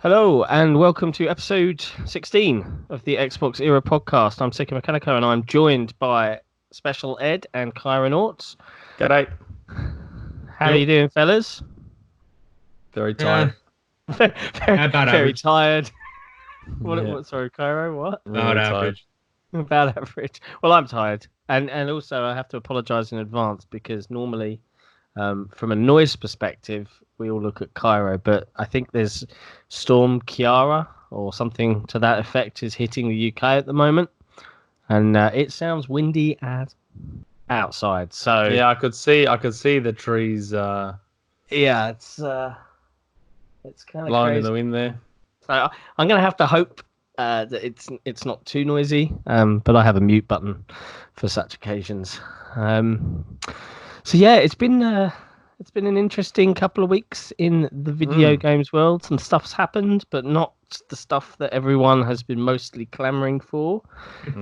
Hello and welcome to episode 16 of the XboxEra podcast. I'm Sikamikanico and I'm joined by Shpeshal Ed and Kaironaut. G'day. How are you doing, fellas? Very tired. Very tired. Yeah. What? Sorry, Cairo. What? About average. About average. Well, I'm tired, and also I have to apologise in advance because normally, from a noise perspective, we all look at Cairo, but I think there's Storm Ciara or something to that effect is hitting the UK at the moment, and it sounds windy as outside. So Yeah, I could see the trees yeah, it's kind of blowing crazy. in the wind there. So I'm going to have to hope that it's not too noisy, but I have a mute button for such occasions. So yeah, it's been an interesting couple of weeks in the video games world. Some stuff's happened, but not the stuff that everyone has been mostly clamoring for.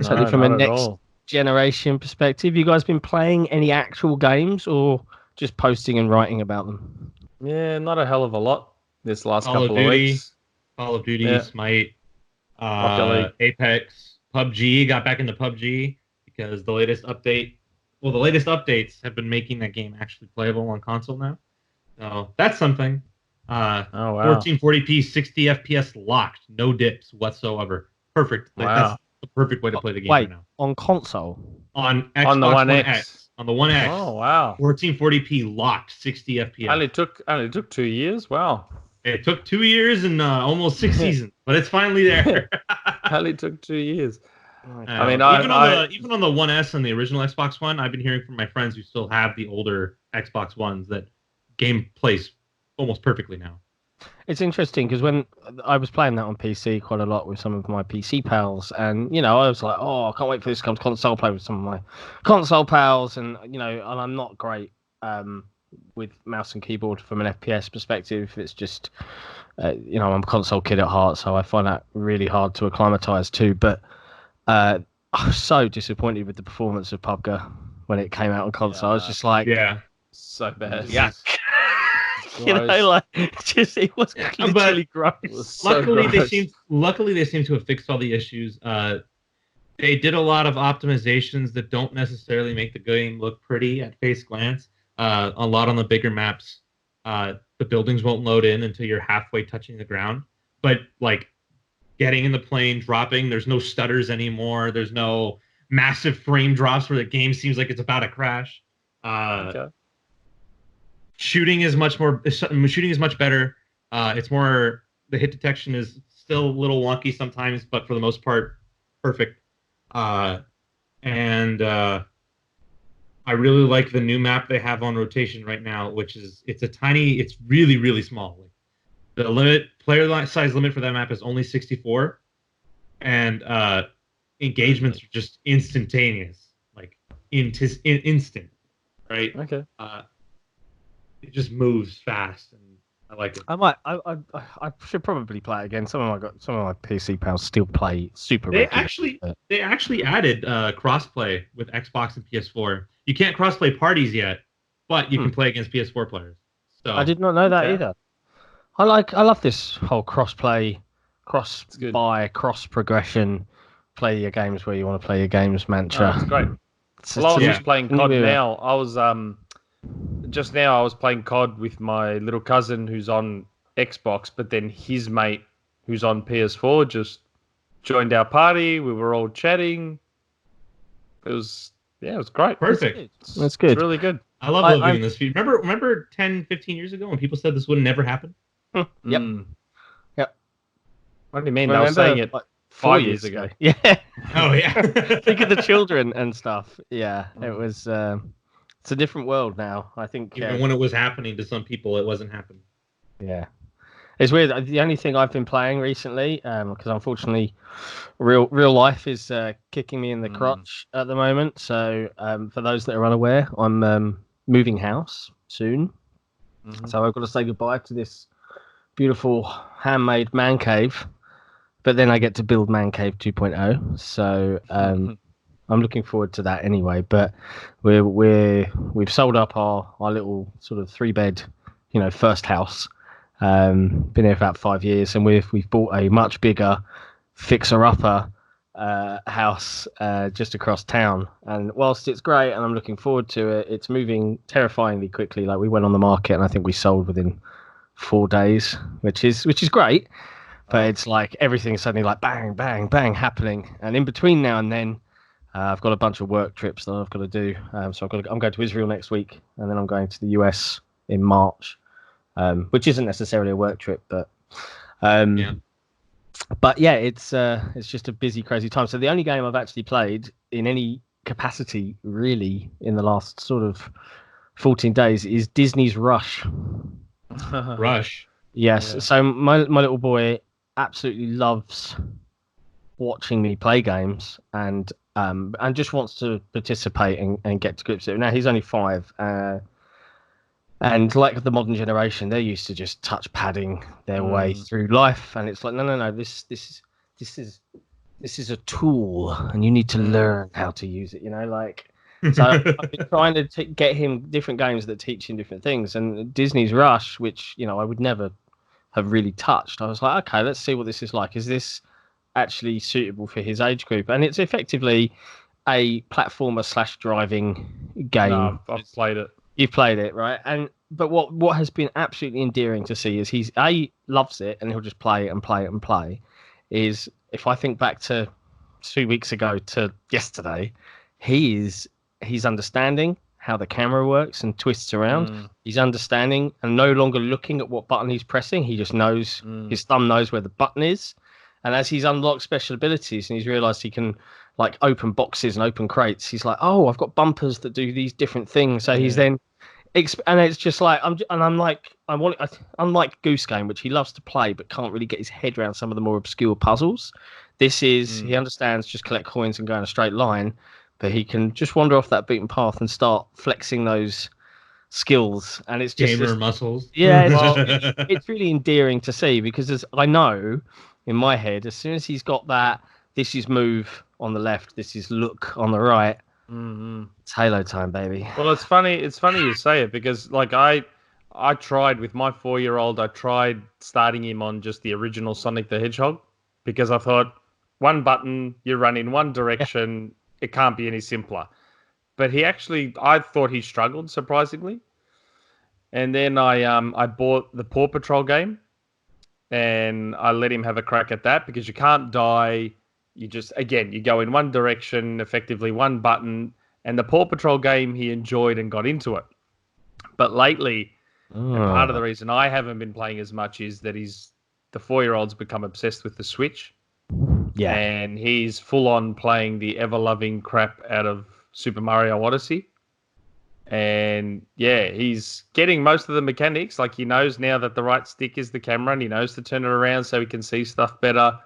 Certainly from a next generation perspective. You guys been playing any actual games or just posting and writing about them? Yeah, not a hell of a lot this last Call of couple of Duty, weeks. Call of Duty, Yeah. Smite, Rocket League. Apex, PUBG. Got back into PUBG because the latest updates have been making that game actually playable on console now. So that's something. Oh wow. 1440p, 60 FPS locked, no dips whatsoever. Perfect. Wow. That's the perfect way to play the game Wait, right now. on console? On Xbox On the One One X. X. On the One X. Oh wow. 1440p locked, 60 FPS. Only took 2 years. Wow. It took 2 years and almost 6 seasons, but it's finally there. Only took 2 years. I mean, even on the One S and the original Xbox One, I've been hearing from my friends who still have the older Xbox Ones that game plays almost perfectly now. It's interesting because when I was playing that on PC quite a lot with some of my PC pals, and I was like, "Oh, I can't wait for this to come to console." Play with some of my console pals, and and I'm not great with mouse and keyboard from an FPS perspective. It's just, I'm a console kid at heart, so I find that really hard to acclimatise to. But I was so disappointed with the performance of PUBG when it came out on console. I was just like, So bad. yuck. It was literally gross. Luckily, they seem to have fixed all the issues. They did a lot of optimizations that don't necessarily make the game look pretty at face glance. A lot on the bigger maps, the buildings won't load in until you're halfway touching the ground. But like getting in the plane, dropping, there's no stutters anymore. There's no massive frame drops where the game seems like it's about to crash. Okay. Shooting is much better. It's more, the hit detection is still a little wonky sometimes, but for the most part, perfect. And I really like the new map they have on rotation right now, which is it's really, really small. The player size limit for that map is only 64, and engagements are just instantaneous, like instant, right? Okay. It just moves fast, and I like it. I should probably play it again. Some of my PC pals still play super. They actually added crossplay with Xbox and PS4. You can't crossplay parties yet, but you can play against PS4 players. So I did not know that either. I love this whole cross-play, cross-buy, cross-progression, play your games where you want to play your games mantra. That's great. Well, I was just playing COD now. I was just now I was playing COD with my little cousin who's on Xbox, but then his mate who's on PS4 just joined our party. We were all chatting. It was great. Perfect. That's good. It's really good. I love living this feed. Remember 10, 15 years ago when people said this would never happen? Yep. Yep. What do you mean? They were saying it like 4 years ago. Yeah. Oh, yeah. Think of the children and stuff. Yeah. It was... it's a different world now. I think... Even when it was happening to some people, it wasn't happening. Yeah. It's weird. The only thing I've been playing recently, because unfortunately real life is kicking me in the crotch at the moment. So for those that are unaware, I'm moving house soon. Mm-hmm. So I've got to say goodbye to this beautiful handmade man cave. But then I get to build Man Cave 2.0. So I'm looking forward to that anyway. But we've sold up our little sort of 3-bed, first house. Been here for about 5 years, and we've bought a much bigger fixer-upper house just across town. And whilst it's great and I'm looking forward to it, it's moving terrifyingly quickly. Like, we went on the market and I think we sold within 4 days, which is great. But it's like everything's suddenly like bang, bang, bang happening. And in between now and then, I've got a bunch of work trips that I've got to do. So I'm going to Israel next week, and then I'm going to the US in March, which isn't necessarily a work trip, but But yeah, it's just a busy, crazy time. So the only game I've actually played in any capacity, really, in the last sort of 14 days is Disney's Rush. Rush. Yes. Yeah. So my little boy absolutely loves watching me play games and just wants to participate and get to grips with it. Now he's only 5, and like the modern generation, they're used to just touch padding their way through life, and it's like no, this is a tool, and you need to learn how to use it. Like. So I've been trying to get him different games that teach him different things, and Disney's Rush, which I would never have really touched. I was like, okay, let's see what this is like. Is this actually suitable for his age group? And it's effectively a platformer / driving game. No, I've played it. You've played it, right? But what has been absolutely endearing to see is he's loves it, and he'll just play it and play it and play. Is if I think back to 2 weeks ago to yesterday, he's understanding how the camera works and twists around. He's understanding and no longer looking at what button he's pressing. He just knows his thumb knows where the button is. And as he's unlocked special abilities and he's realized he can like open boxes and open crates, he's like, oh, I've got bumpers that do these different things. So he's then, and it's just like, unlike Goose Game, which he loves to play but can't really get his head around some of the more obscure puzzles. This is, he understands just collect coins and go in a straight line, but he can just wander off that beaten path and start flexing those skills. And it's just gamer muscles. Yeah, it's really endearing to see, because as I know in my head, as soon as he's got that, this is move on the left, this is look on the right. It's Halo time, baby. Well, it's funny you say it, because like I tried with my 4-year-old, I tried starting him on just the original Sonic the Hedgehog, because I thought one button, you run in one direction, it can't be any simpler. But I thought he struggled, surprisingly. And then I bought the Paw Patrol game, and I let him have a crack at that, because you can't die. You just, again, you go in one direction, effectively one button. And the Paw Patrol game he enjoyed and got into it. But lately, and part of the reason I haven't been playing as much is that the 4-year-old's become obsessed with the Switch. Yeah. And he's full on playing the ever-loving crap out of Super Mario Odyssey. And yeah, he's getting most of the mechanics. Like, he knows now that the right stick is the camera, and he knows to turn it around so he can see stuff better.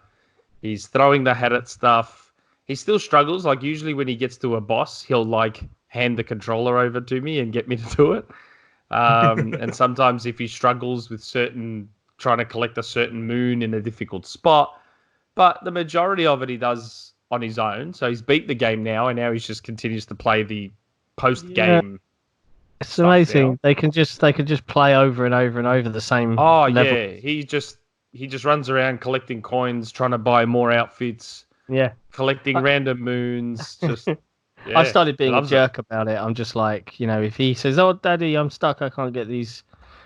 He's throwing the hat at stuff. He still struggles. Like, usually when he gets to a boss, he'll like hand the controller over to me and get me to do it. And sometimes if he struggles with trying to collect a certain moon in a difficult spot, but the majority of it he does on his own. So he's beat the game now, and now he just continues to play the post-game. It's amazing. Now. They can just play over and over and over the same. Oh level. Yeah, he just runs around collecting coins, trying to buy more outfits. Yeah, collecting random moons. Just I've started being a jerk about it. I'm just like, if he says, "Oh, Daddy, I'm stuck. I can't get these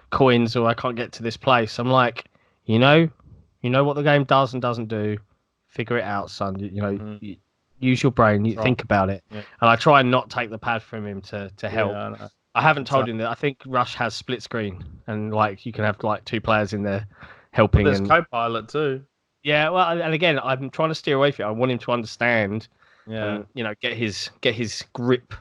coins, or I can't get to this place," I'm like, you know what the game does and doesn't do. Figure it out, son. Use your brain. You think about it. Yeah. And I try and not take the pad from him to help. Yeah, I haven't told him that. I think Rush has split screen, and like you can have like 2 players in there helping. But there's co-pilot too. Yeah, well, and again, I'm trying to steer away from it. I want him to understand. Yeah. And, get his grip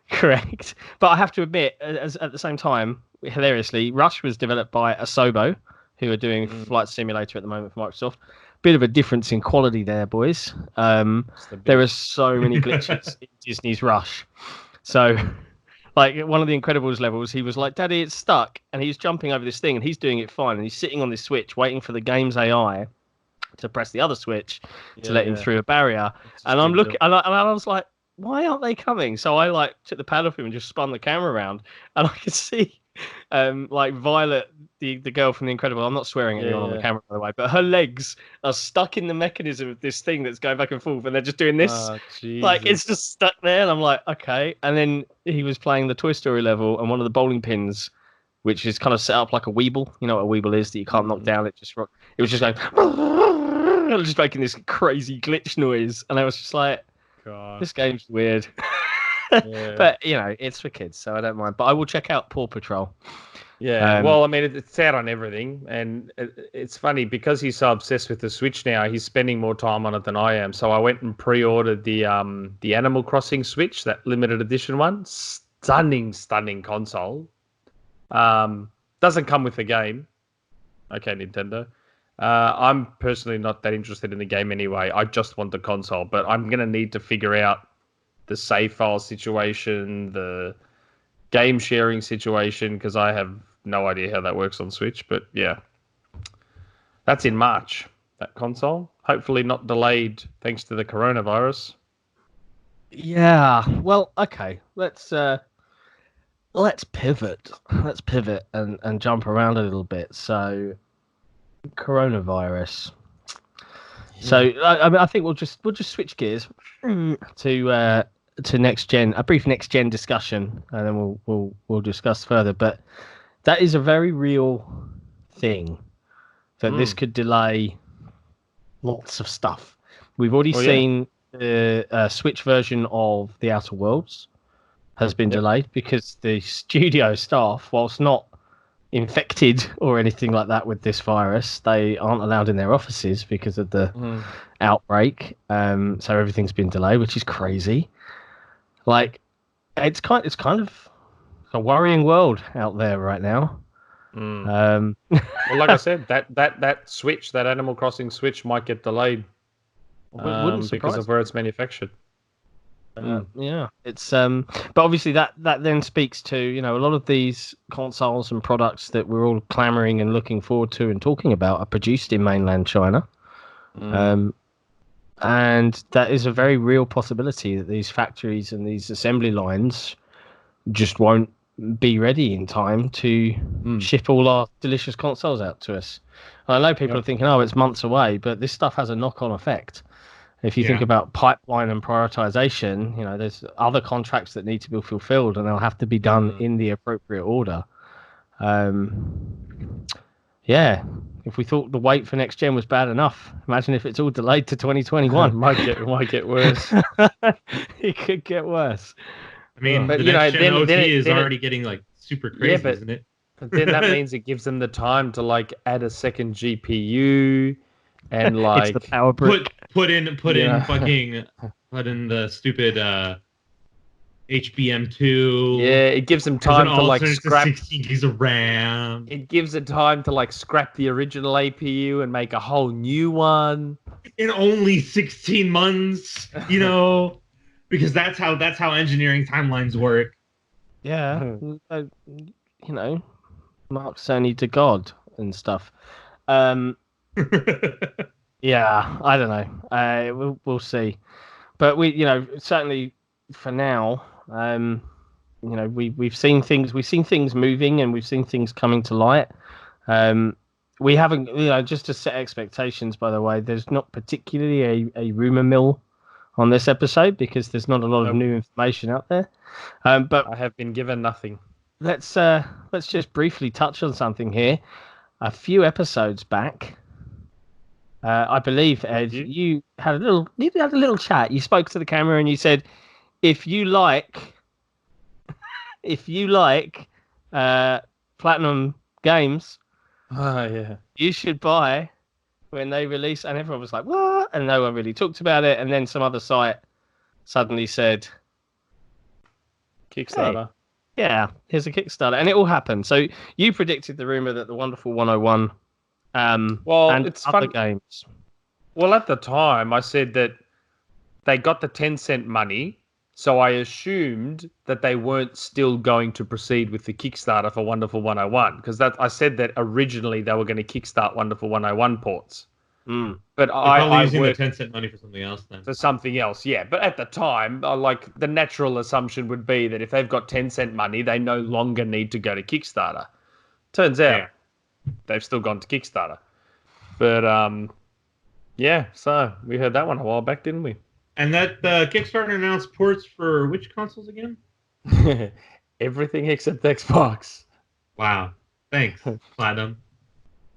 correct. But I have to admit, at the same time, hilariously, Rush was developed by Asobo, who are doing Flight Simulator at the moment for Microsoft. Bit of a difference in quality there, boys. There are so many glitches in Disney's Rush. So, like, one of the Incredibles levels, he was like, "Daddy, it's stuck," and he's jumping over this thing, and he's doing it fine, and he's sitting on this switch, waiting for the game's AI to press the other switch to let him through a barrier. And I'm looking, and I was like, "Why aren't they coming?" So I like took the pad off him and just spun the camera around, and I could see like Violet, the girl from The Incredible. I'm not swearing at anyone on the Yeah. camera, by the way, but her legs are stuck in the mechanism of this thing that's going back and forth, and they're just doing this. Oh, Like it's Jesus. just stuck there, and I'm like, okay. And then he was playing the Toy Story level, and one of the bowling pins, which is kind of set up like a Weeble. You know what a Weeble is that you can't knock down. It was just going, just making this crazy glitch noise, and I was just like, God. this game's weird. Yeah. But you know, it's for kids, so I don't mind. But I will check out Paw Patrol. Yeah, well, I mean, it's out on everything, and it's funny because he's so obsessed with the Switch now. He's spending more time on it than I am. So I went and pre-ordered the Animal Crossing Switch, that limited edition one. Stunning console. Doesn't come with the game. Okay, Nintendo. I'm personally not that interested in the game anyway. I just want the console, but I'm gonna need to figure out the save file situation, the game sharing situation, because I have no idea how that works on Switch. But yeah, that's in March, that console. Hopefully not delayed thanks to the coronavirus. Yeah. Well, okay. Let's pivot. Let's pivot and jump around a little bit. So, coronavirus. So I mean, I think we'll just switch gears to next gen. A brief next gen discussion, and then we'll discuss further. But that is a very real thing. That this could delay lots of stuff. We've already seen the Switch version of The Outer Worlds has been delayed because the studio staff, whilst not infected or anything like that with this virus, they aren't allowed in their offices because of the outbreak. So everything's been delayed, which is crazy. Like, it's kind of a worrying world out there right now. Well, like I said, that Switch, that Animal Crossing Switch, might get delayed because of where it's manufactured. Yeah, it's but obviously that then speaks to, you know, a lot of these consoles and products that we're all clamoring and looking forward to and talking about are produced in mainland China. And that is a very real possibility that these factories and these assembly lines just won't be ready in time to ship all our delicious consoles out to us. I know people are thinking, oh, it's months away, but this stuff has a knock-on effect. If you think about pipeline and prioritization, you know, there's other contracts that need to be fulfilled, and they'll have to be done in the appropriate order. Yeah, if we thought the wait for next gen was bad enough, imagine if it's all delayed to 2021. might get worse. It could get worse. I mean, but the you know, next gen OT is then already getting like super crazy, isn't it? But then that means it gives them the time to like add a second GPU and like it's the power brick. Put in the stupid HBM2. Yeah, it gives them time to like scrap 16 gigs of RAM. It gives it time to like scrap the original APU and make a whole new one in only 16 months, you know, because that's how engineering timelines work. Yeah, you know, Mark Sony to God and stuff. Yeah, I don't know. We'll see, but we, you know, certainly for now, you know, we've seen things moving, and we've seen things coming to light. We haven't, you know, just to set expectations. By the way, there's not particularly a rumor mill on this episode because there's not a lot of new information out there. But I have been given nothing. Let's just briefly touch on something here. A few episodes back, I believe, Ed, you had a little chat. You spoke to the camera and you said, if you like Platinum Games, you should buy when they release. And everyone was like, what? And no one really talked about it. And then some other site suddenly said, Kickstarter. Hey, yeah, here's a Kickstarter. And it all happened. So you predicted the rumor that the Wonderful 101 and it's other games. Well, at the time, I said that they got the Tencent money, so I assumed that they weren't still going to proceed with the Kickstarter for Wonderful 101, because I said that originally they were going to kickstart Wonderful 101 ports. But They're probably I using the worked 10-cent money for something else then. for something else, yeah. But at the time, like the natural assumption would be that if they've got 10-cent money, they no longer need to go to Kickstarter. Turns out they've still gone to Kickstarter. But yeah, so we heard that one a while back, didn't we? And that Kickstarter announced ports for which consoles again? Everything except Xbox. Wow. Thanks, Platinum.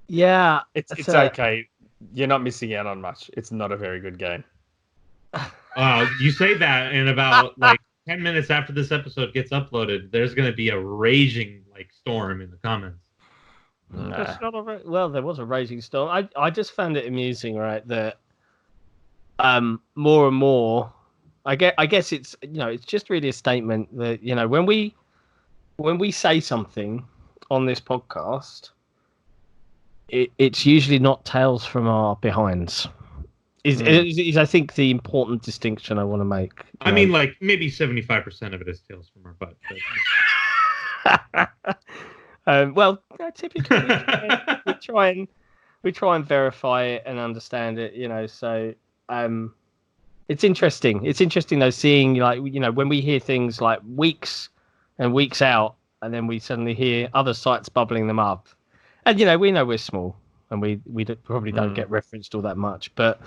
Yeah, it's okay. You're not missing out on much. It's not a very good game. You say that, and about like 10 minutes after this episode gets uploaded, there's going to be a raging storm in the comments. That's not well, there was a raging storm. I just found it amusing, right? That more and more, I guess it's it's just really a statement that when we say something on this podcast, it's usually not tales from our behinds. Is I think the important distinction I want to make. I mean, like maybe 75% of it is tales from our butt. But... well, typically we try and verify it and understand it. So it's interesting. It's interesting though, seeing when we hear things like weeks and weeks out, and then we suddenly hear other sites bubbling them up, and we know we're small and we probably don't get referenced all that much, but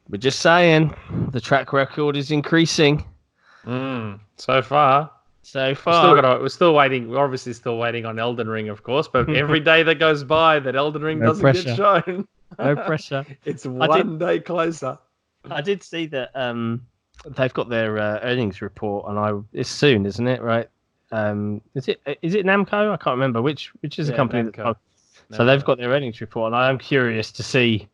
we're just saying the track record is increasing. So far. We're still waiting. We're obviously still waiting on Elden Ring, of course. But every day that goes by, that Elden Ring doesn't get shown. No pressure. It's one day closer. I did see that they've got their earnings report, and it's soon, isn't it? Right? Is it Namco? I can't remember which is the company. So they've got their earnings report, and I am curious to see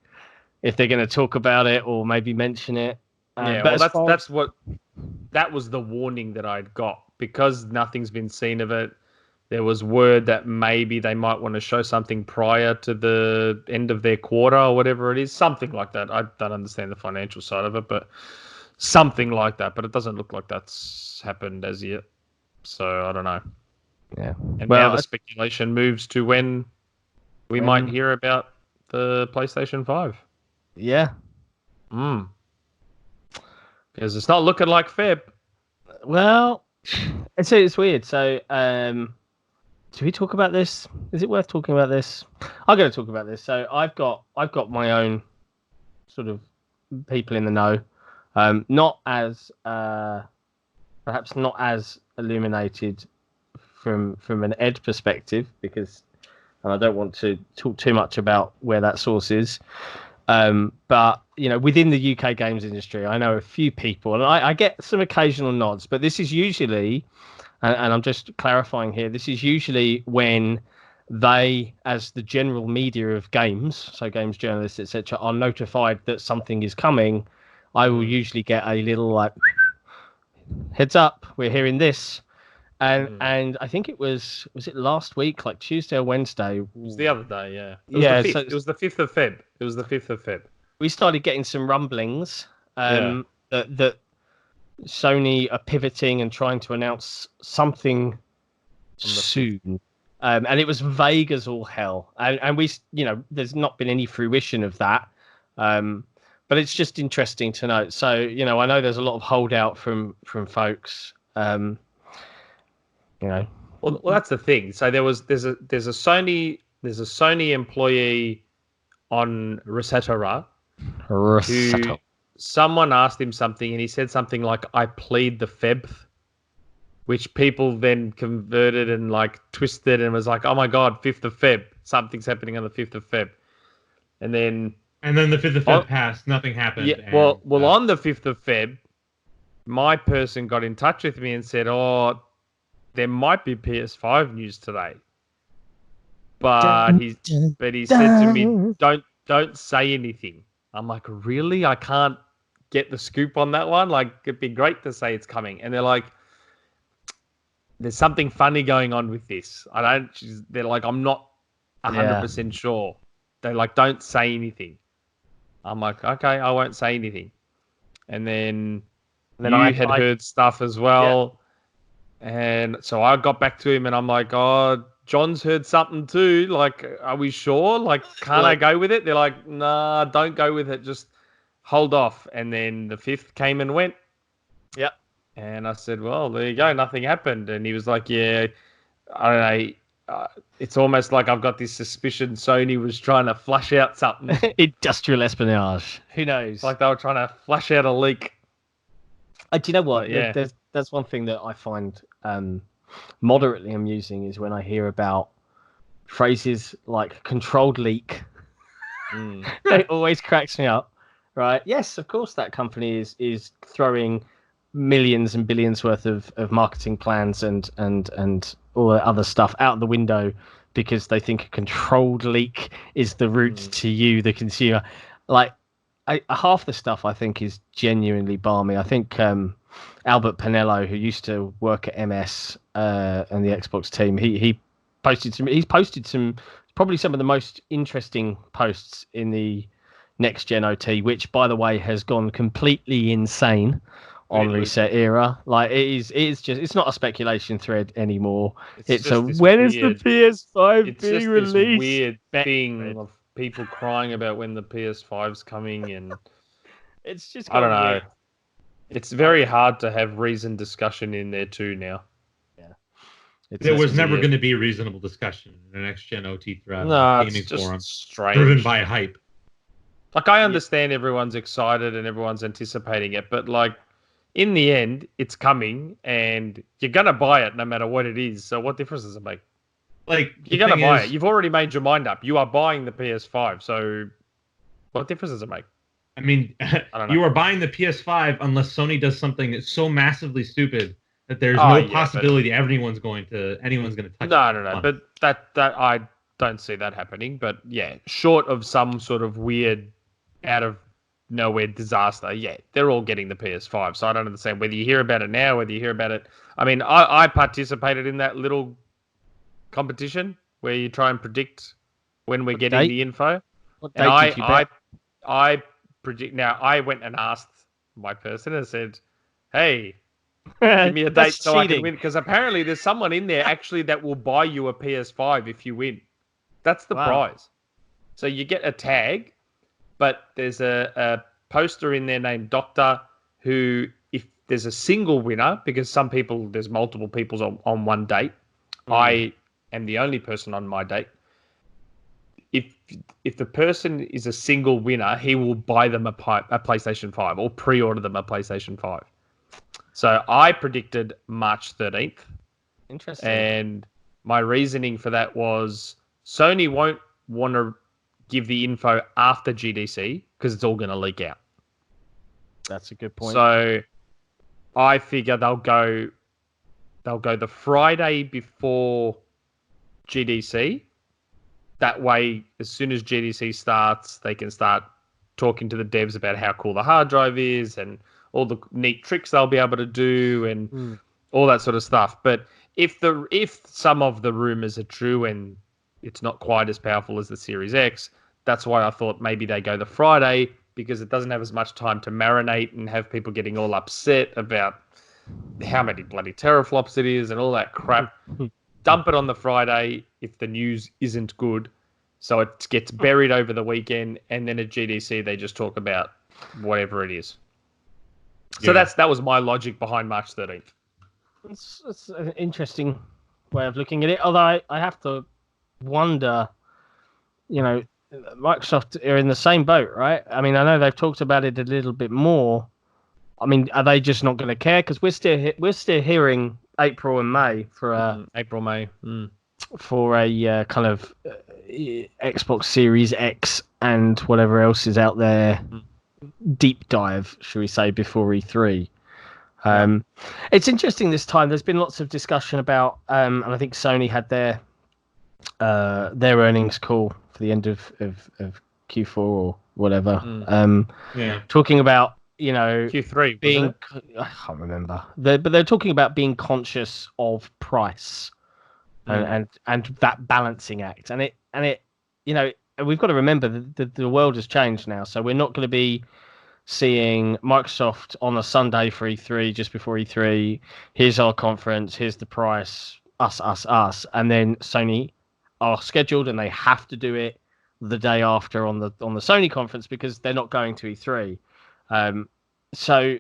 if they're going to talk about it or maybe mention it. But that was the warning that I'd got, because nothing's been seen of it. There was word that maybe they might want to show something prior to the end of their quarter or whatever it is, something like that. I don't understand the financial side of it, but something like that. But it doesn't look like that's happened as yet. So I don't know. Yeah. And now the speculation moves to when we might hear about the PlayStation 5. Yeah. Because it's not looking like Feb. Well, it's weird. So, do we talk about this? Is it worth talking about this? I'm going to talk about this. So, I've got my own sort of people in the know. Not as perhaps not as illuminated from an Ed perspective, because I don't want to talk too much about where that source is. But within the UK games industry, I know a few people, and I get some occasional nods, but this is usually, and I'm just clarifying here, this is usually when they, as the general media of games, so games journalists, etc., are notified that something is coming. I will usually get a little heads up, we're hearing this. And I think it was it last week, like Tuesday or Wednesday? It was the other day, yeah. It was the 5th of Feb. It was the 5th of Feb. We started getting some rumblings that Sony are pivoting and trying to announce something soon. And it was vague as all hell. And we, there's not been any fruition of that. But it's just interesting to note. So, I know there's a lot of holdout from folks. Well, that's the thing. So there's a Sony employee on ResetEra who someone asked him something, and he said something like, "I plead the Feb," which people then converted and twisted and was like, "Oh my God, 5th of Feb, something's happening on the 5th of Feb," and then the 5th of Feb passed, nothing happened. Yeah, well, on the 5th of Feb, my person got in touch with me and said, "Oh, there might be PS5 news today," but he said to me, "Don't say anything." I'm like, "Really? I can't get the scoop on that one? It'd be great to say it's coming." And they're like, "There's something funny going on with this. They're like, I'm not 100% sure." They're like, "Don't say anything." I'm like, "Okay, I won't say anything." And then I had heard stuff as well. Yeah. And so I got back to him and I'm like, "Oh, John's heard something too. Like, are we sure? Like, can't I go with it? They're like, nah, don't go with it. Just hold off. And then the 5th came and went. Yep. And I said, well, there you go. Nothing happened. And he was like, yeah, I don't know. It's almost like I've got this suspicion Sony was trying to flush out something. Industrial espionage. Who knows? Like they were trying to flush out a leak. Do you know what? But, yeah. There's one thing that I find moderately amusing is when I hear about phrases like controlled leak. It always cracks me up, right? Yes, of course that company is throwing millions and billions worth of marketing plans and all the other stuff out the window because they think a controlled leak is the route to you, the consumer. Like, half the stuff I think is genuinely balmy. I think Albert Pinello, who used to work at MS and the Xbox team, he's posted some probably some of the most interesting posts in the next-gen OT, which, by the way, has gone completely insane on ResetEra. Like, it's not a speculation thread anymore. It's a when is the PS5 being released? This weird thing of people crying about when the PS5's coming, and it's just I don't know. It's very hard to have reasoned discussion in there too now. Yeah, there was never going to be reasonable discussion in the next-gen OT thread. No, it's just strange. Driven by hype. Like, I understand everyone's excited and everyone's anticipating it, but like, in the end, it's coming, and you're gonna buy it no matter what it is. So what difference does it make? Like, you're gonna buy it. You've already made your mind up. You are buying the PS5. So what difference does it make? I mean, you are buying the PS5 unless Sony does something that's so massively stupid that there's no possibility anyone's going to touch. No. But that I don't see that happening. But yeah, short of some sort of weird out of nowhere disaster, yeah, they're all getting the PS5. So I don't understand whether you hear about it now, whether you hear about it. I mean, I participated in that little competition where you try and predict when we're getting the info. What date did you bet? I predict. Now I went and asked my person and said, "Hey, give me a date so I can win." Because apparently there's someone in there actually that will buy you a PS5 if you win. That's the prize. So you get a tag. But there's a poster in there named Doctor who, if there's a single winner, because there's multiple people on one date. I am the only person on my date. If the person is a single winner, he will buy them a PlayStation 5 or pre-order them a PlayStation 5. So I predicted March 13th. Interesting. And my reasoning for that was Sony won't want to give the info after GDC because it's all going to leak out. That's a good point. So I figure they'll go the Friday before GDC. That way, as soon as GDC starts, they can start talking to the devs about how cool the hard drive is and all the neat tricks they'll be able to do and all that sort of stuff. But if some of the rumors are true and it's not quite as powerful as the Series X, that's why I thought maybe they go the Friday, because it doesn't have as much time to marinate and have people getting all upset about how many bloody teraflops it is and all that crap. Dump it on the Friday if the news isn't good, so it gets buried over the weekend, and then at GDC they just talk about whatever it is. So that was my logic behind March 13th. It's an interesting way of looking at it, although I have to wonder, Microsoft are in the same boat, right? I mean, I know they've talked about it a little bit more. I mean, are they just not going to care? Because we're still hearing April and May for a kind of Xbox Series X and whatever else is out there. Deep dive, should we say, before E3. It's interesting this time. There's been lots of discussion about, and I think Sony had their earnings call for the end of Q4 or whatever. Talking about Q3 being, I can't remember, but they're talking about being conscious of price and that balancing act, and it we've got to remember that the world has changed now, so we're not going to be seeing Microsoft on a Sunday for E3 just before E3. Here's our conference, here's the price, us, and then Sony are scheduled and they have to do it the day after on the Sony conference because they're not going to E3. So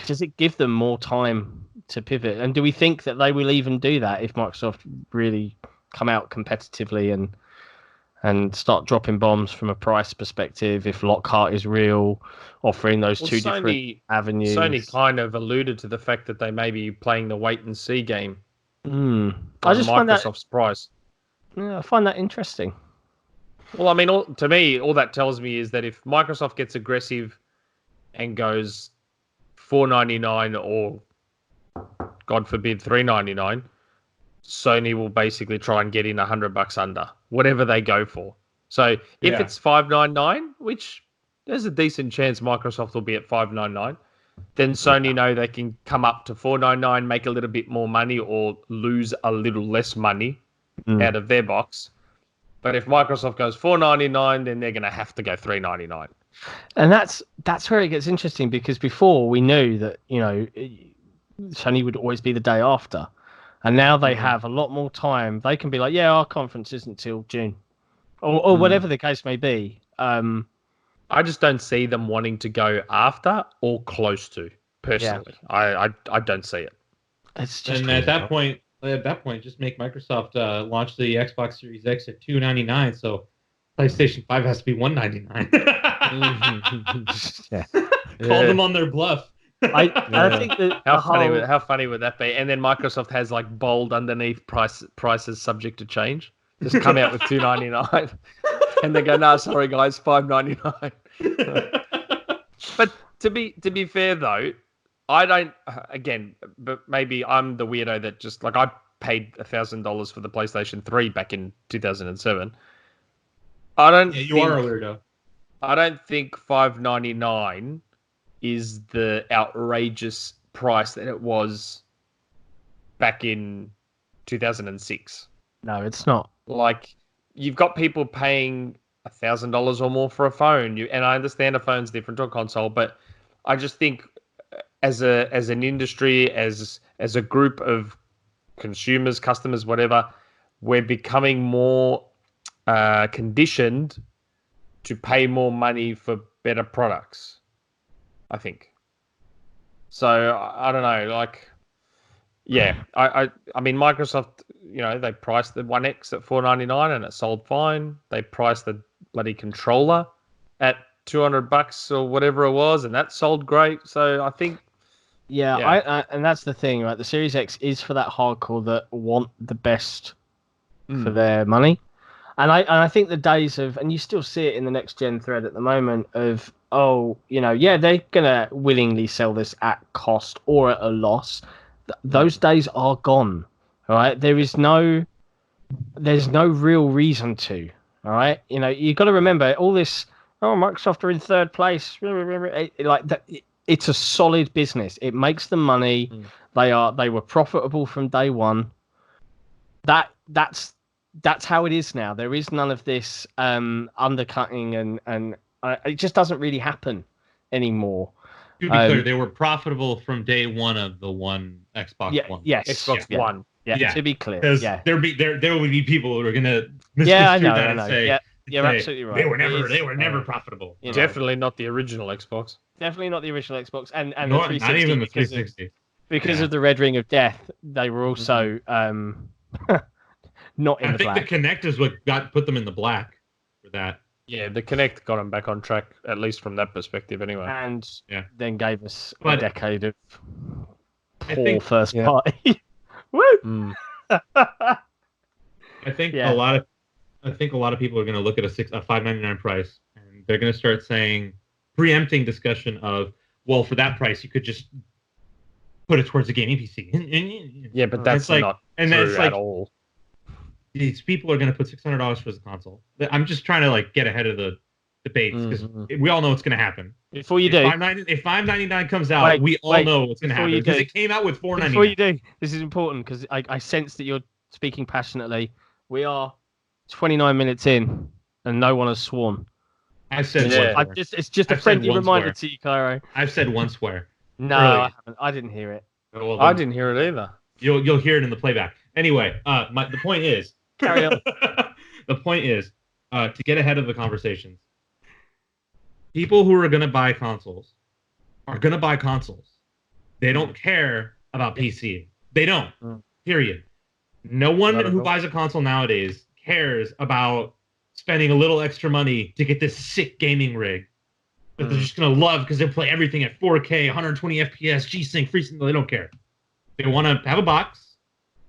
does it give them more time to pivot? And do we think that they will even do that if Microsoft really come out competitively and start dropping bombs from a price perspective? If Lockhart is real, offering those different avenues. Sony kind of alluded to the fact that they may be playing the wait and see game. I just Microsoft's price. Yeah, I find that interesting. Well, I mean, to me, all that tells me is that if Microsoft gets aggressive and goes $4.99 or, God forbid, $3.99, Sony will basically try and get in $100 under whatever they go for. So if it's $5.99, which there's a decent chance Microsoft will be at $5.99, then Sony know they can come up to $4.99, make a little bit more money, or lose a little less money out of their box. But if Microsoft goes $4.99, then they're going to have to go $3.99. And that's where it gets interesting, because before we knew that, Sony would always be the day after. And now they have a lot more time. They can be like, yeah, our conference isn't till June. Or whatever the case may be. I just don't see them wanting to go after or close to, personally. Yeah. I don't see it. It's just and at that point, just make Microsoft launch the Xbox Series X at $299, so PlayStation 5 has to be $199. Call them on their bluff. I think that how funny would that be? And then Microsoft has like bold underneath prices subject to change. Just come out with $299, and they go, "No, sorry guys, $5.99." But to be fair though, I don't. Again, but maybe I'm the weirdo that just like I paid $1,000 for the PlayStation 3 back in 2007. I don't. Yeah, you are a weirdo. I don't think $5.99 is the outrageous price that it was back in 2006. No, it's not. Like, you've got people paying $1,000 or more for a phone, and I understand a phone's different to a console, but I just think as an industry, as a group of consumers, customers, whatever, we're becoming more conditioned to pay more money for better products, I think. So I don't know, like, yeah, I mean, Microsoft, they priced the One X at $4.99 and it sold fine. They priced the bloody controller at $200 or whatever it was, and that sold great. So I think, I and that's the thing, right? The Series X is for that hardcore that want the best for their money. And I think the days of, and you still see it in the next gen thread at the moment of, they're gonna willingly sell this at cost or at a loss. Those days are gone. All right, there's no real reason to. All right, you got to remember all this. Oh, Microsoft are in third place. Like that, it's a solid business. It makes them money. They were profitable from day one. That's how it is now. There is none of this undercutting and it just doesn't really happen anymore. To be clear, they were profitable from day one of the Xbox One. Yes, Xbox One. Yeah, to be clear. Yeah. There would be people who are going to misconstrue that and say, you're absolutely right. They were never profitable. Definitely not the original Xbox. Definitely not the original Xbox, and the 360, not even the 360. Because of the Red Ring of Death, they were also not in the black. I think the Kinect is what put them in the black for that. Yeah, the Kinect got them back on track, at least from that perspective, anyway. And then gave us a decade of poor first party. Woo! I think a lot of people are going to look at a $5.99 price, and they're going to start saying, preempting discussion of, well, for that price, you could just put it towards a gaming PC. Yeah, but that's not true at all. These people are going to put $600 for the console. I'm just trying to get ahead of the debates because we all know what's going to happen. Before you do, if $5.99 comes out, we all know what's going to happen because it came out with $4.99. Before you do, this is important because I sense that you're speaking passionately. We are 29 minutes in and no one has sworn. I've said one. It's just a friendly reminder to you, Cairo. I've said one swear. No, I haven't. I didn't hear it. I didn't hear it either. You'll hear it in the playback. Anyway, the point is, Carry on. the point is, to get ahead of the conversations, people who are going to buy consoles are going to buy consoles. They don't care about PC. They don't. Period. No one who buys a console nowadays cares about spending a little extra money to get this sick gaming rig that they're just going to love because they play everything at 4K, 120 FPS, G-Sync, FreeSync. They don't care. They want to have a box.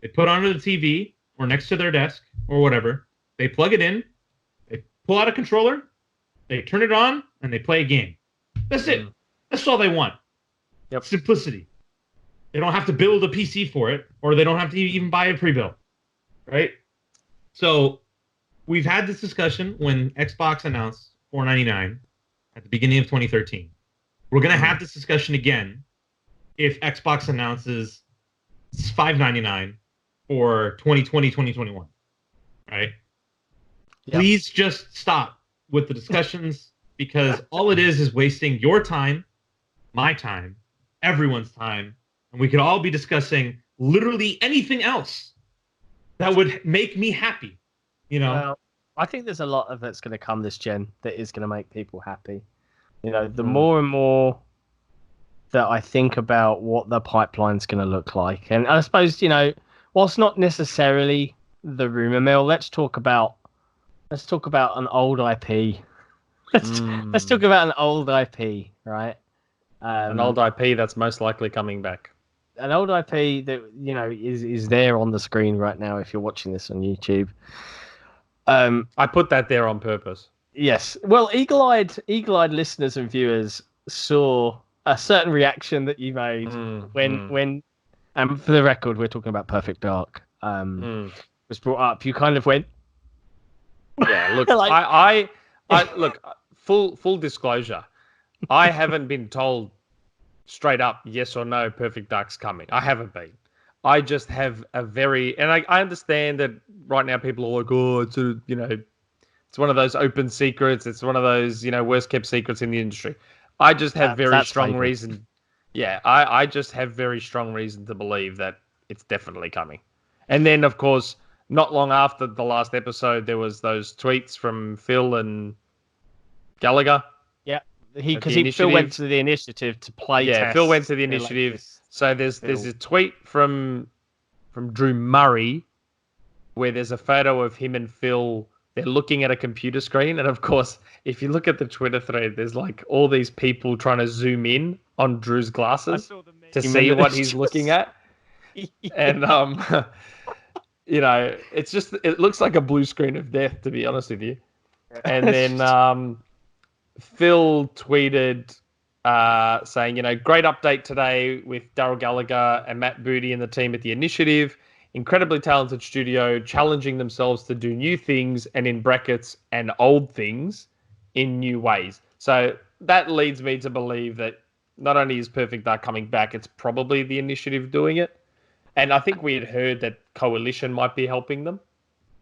They put it onto the TV or next to their desk or whatever. They plug it in. They pull out a controller. They turn it on, and they play a game. That's it. That's all they want. Yep. Simplicity. They don't have to build a PC for it, or they don't have to even buy a pre-built. Right? So we've had this discussion when Xbox announced $499 at the beginning of 2013. We're going to have this discussion again if Xbox announces it's $599 for 2020, 2021. Right? Yep. Please just stop with the discussions because all it is wasting your time, my time, everyone's time, and we could all be discussing literally anything else that would make me happy. You know? Well, I think there's a lot of that's going to come this gen that is going to make people happy. You know, the more and more that I think about what the pipeline's going to look like, and I suppose, you know, whilst not necessarily the Rumour Mill, let's talk about an old IP. Let's talk about an old IP, right? An old IP that's most likely coming back. An old IP that, you know, is there on the screen right now if you're watching this on YouTube. I put that there on purpose. Yes. Well, eagle-eyed listeners and viewers saw a certain reaction that you made when and for the record, we're talking about Perfect Dark. Was brought up. You kind of went, yeah. Look, like... I look. Full disclosure, I haven't been told straight up yes or no Perfect Dark's coming. I haven't been. I just have a very, and I understand that right now people are like, oh, it's a, you know, it's one of those open secrets. It's one of those, you know, worst kept secrets in the industry. I just have very strong reason. Yeah, I just have very strong reason to believe that it's definitely coming. And then, of course, not long after the last episode, there was those tweets from Phil and Gallagher. Yeah, Phil went to the initiative to play. Yeah, Phil went to the initiative. So there's a tweet from Drew Murray where there's a photo of him and Phil. They're looking at a computer screen, and of course, if you look at the Twitter thread, there's like all these people trying to zoom in on Drew's glasses to see what he's looking at. And you know, it looks like a blue screen of death, to be honest with you. And then Phil tweeted saying, you know, great update today with Daryl Gallagher and Matt Booty and the team at the initiative. Incredibly talented studio, challenging themselves to do new things and in brackets and old things in new ways. So that leads me to believe that not only is Perfect Dark coming back, it's probably the initiative doing it. And I think we had heard that Coalition might be helping them.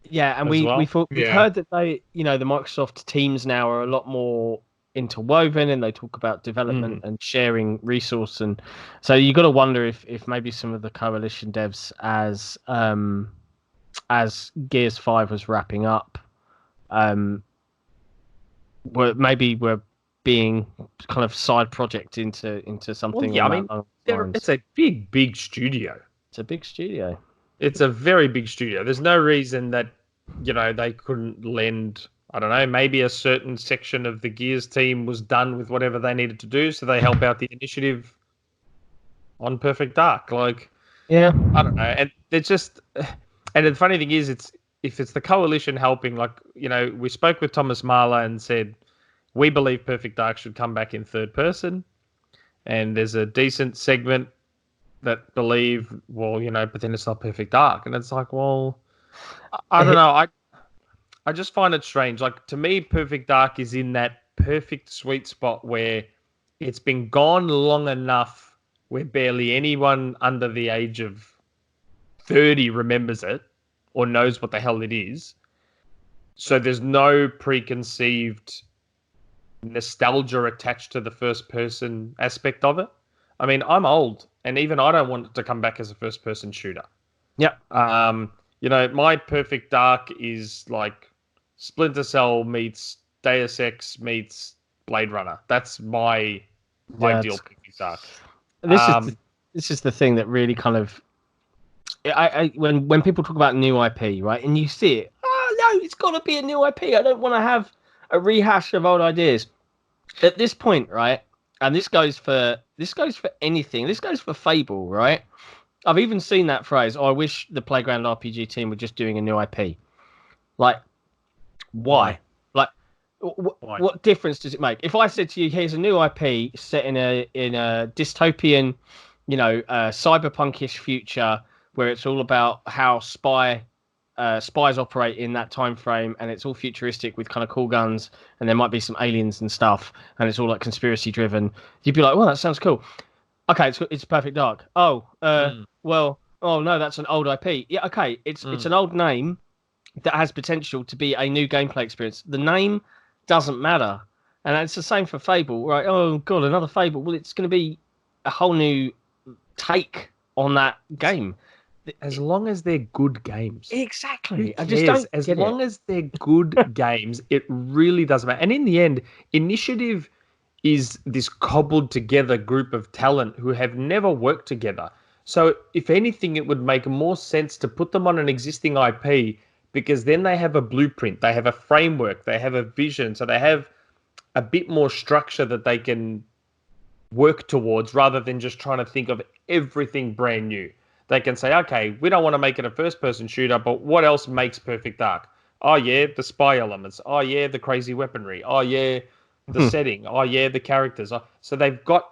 Yeah, and we heard that they, you know, the Microsoft teams now are a lot more interwoven, and they talk about development and sharing resource, and so you got to wonder if maybe some of the Coalition devs, as Gears 5 was wrapping up, were being kind of side project into something. Well, yeah, I mean, it's a big studio. It's a big studio. It's a very big studio. There's no reason that, you know, they couldn't lend, I don't know, maybe a certain section of the Gears team was done with whatever they needed to do, so they help out the initiative on Perfect Dark. Like, yeah, I don't know. And it's just, and the funny thing is, if it's the Coalition helping, like, you know, we spoke with Thomas Marler and said, we believe Perfect Dark should come back in third person. And there's a decent segment that believe, well, you know, but then it's not Perfect Dark. And it's like, well, I don't know. I just find it strange. Like, to me, Perfect Dark is in that perfect sweet spot where it's been gone long enough where barely anyone under the age of 30 remembers it or knows what the hell it is. So there's no preconceived nostalgia attached to the first person aspect of it. I mean, I'm old, and even I don't want it to come back as a first-person shooter. Yeah. My Perfect Dark is like Splinter Cell meets Deus Ex meets Blade Runner. That's my ideal Perfect Dark. This is the thing that really kind of when people talk about new IP, right, and you see it, no, it's got to be a new IP. I don't want to have a rehash of old ideas. At this point, right, and this goes for anything. This goes for Fable, right? I've even seen that phrase. Oh, I wish the Playground RPG team were just doing a new IP. Like, why? Like, what difference does it make? If I said to you, "Here's a new IP set in a dystopian, cyberpunkish future where it's all about how spies operate in that time frame, and it's all futuristic with kind of cool guns, and there might be some aliens and stuff, and it's all like conspiracy driven," you'd be like, "Well, that sounds cool." Okay, it's Perfect Dark. Well, oh no, that's an old IP. Yeah, okay, it's an old name that has potential to be a new gameplay experience. The name doesn't matter, and it's the same for Fable, right? Oh god, another Fable. Well, it's going to be a whole new take on that game. As long as they're good games. Exactly. I just don't As long as they're good games, it really doesn't matter. And in the end, Initiative is this cobbled together group of talent who have never worked together. So if anything, it would make more sense to put them on an existing IP, because then they have a blueprint, they have a framework, they have a vision, so they have a bit more structure that they can work towards, rather than just trying to think of everything brand new. They can say, okay, we don't want to make it a first-person shooter, but what else makes Perfect Dark? Oh, yeah, the spy elements. Oh, yeah, the crazy weaponry. Oh, yeah, the setting. Oh, yeah, the characters. So they've got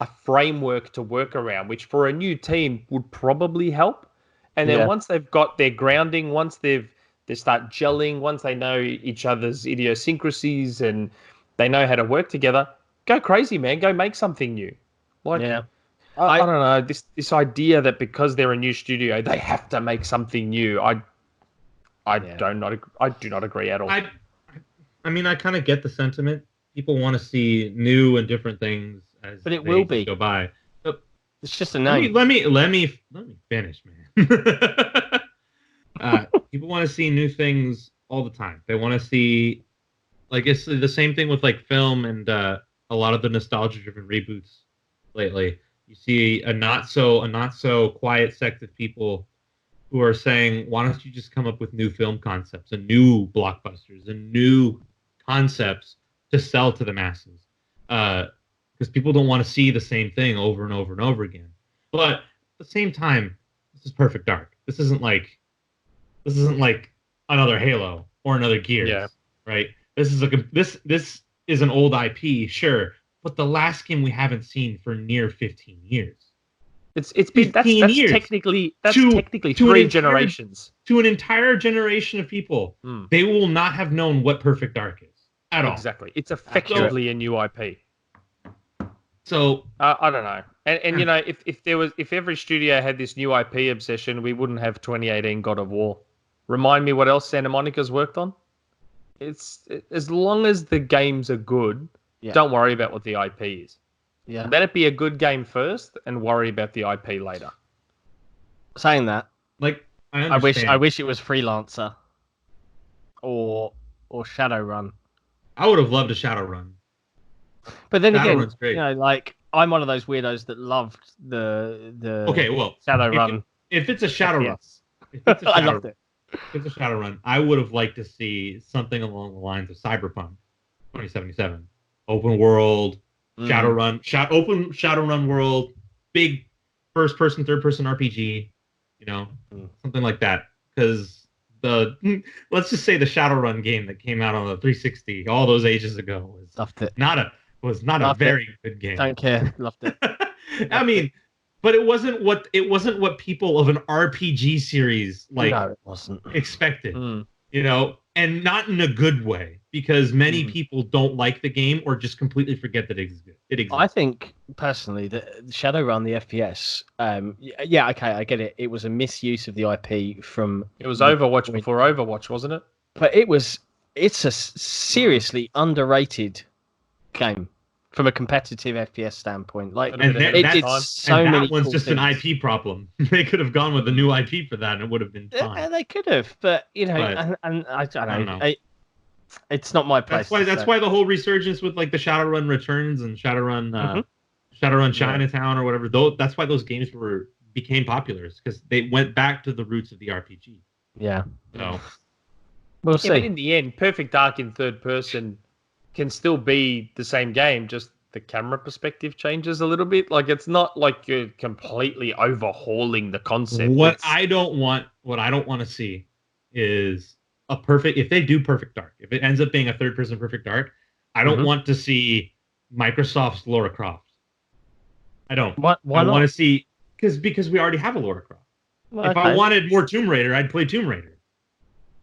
a framework to work around, which for a new team would probably help. And then once they've got their grounding, once they start gelling, once they know each other's idiosyncrasies and they know how to work together, go crazy, man. Go make something new. I don't know, this idea that because they're a new studio, they have to make something new. I do not agree at all. I mean, I kind of get the sentiment. People want to see new and different things but it will be go by. But it's just a name. Let me finish, man. People want to see new things all the time. They want to see, like, it's the same thing with like film and a lot of the nostalgia-driven reboots lately. You see a not so quiet sect of people who are saying, "Why don't you just come up with new film concepts and new blockbusters and new concepts to sell to the masses?" Because people don't want to see the same thing over and over and over again. But at the same time, this is Perfect Dark. This isn't like another Halo or another Gears, right? This is an old IP, sure, but the last game we haven't seen for near 15 years. That's technically 3 generations. To an entire generation of people, they will not have known what Perfect Dark is at all. Exactly. It's effectively a new IP. So I don't know. And you know, if every studio had this new IP obsession, we wouldn't have 2018 God of War. Remind me what else Santa Monica's worked on? It's as long as the games are good, don't worry about what the IP is. Yeah. Let it be a good game first and worry about the IP later. Saying that, like, I wish it was Freelancer or Shadowrun. I would have loved a Shadowrun. But then again, you know, like, I'm one of those weirdos that loved the Shadowrun. If it's a Shadowrun, I loved it. If it's a Shadowrun, I would have liked to see something along the lines of Cyberpunk 2077, open world. Shadowrun, open Shadowrun world, big first-person, third-person RPG, you know, something like that. Because let's just say the Shadowrun game that came out on the 360 all those ages ago was not a very good game. Don't care, loved it. I mean, but it wasn't what people of an RPG series expected, you know, and not in a good way, because many people don't like the game or just completely forget that it exists. I think personally that Shadowrun, the FPS, okay, I get it. It was a misuse of the IP from. It was Overwatch before Overwatch, wasn't it? But it's a seriously underrated game from a competitive FPS standpoint. Like, and it did so many. That one's cool just things. an IP problem. They could have gone with a new IP for that, and it would have been fine. Yeah, they could have, but and I don't know. It's not my place. That's why the whole resurgence with like the Shadowrun Returns and Shadowrun Chinatown or whatever. That's why those games became popular, because they went back to the roots of the RPG. Yeah. So we'll see. But in the end, Perfect Dark in third person can still be the same game, just the camera perspective changes a little bit. Like, it's not like you're completely overhauling the concept. What I don't want to see is if they do Perfect Dark, if it ends up being a third person Perfect Dark, I don't want to see Microsoft's Lara Croft. I don't. Why I want to see because we already have a Lara Croft. Well, if I wanted more Tomb Raider, I'd play Tomb Raider.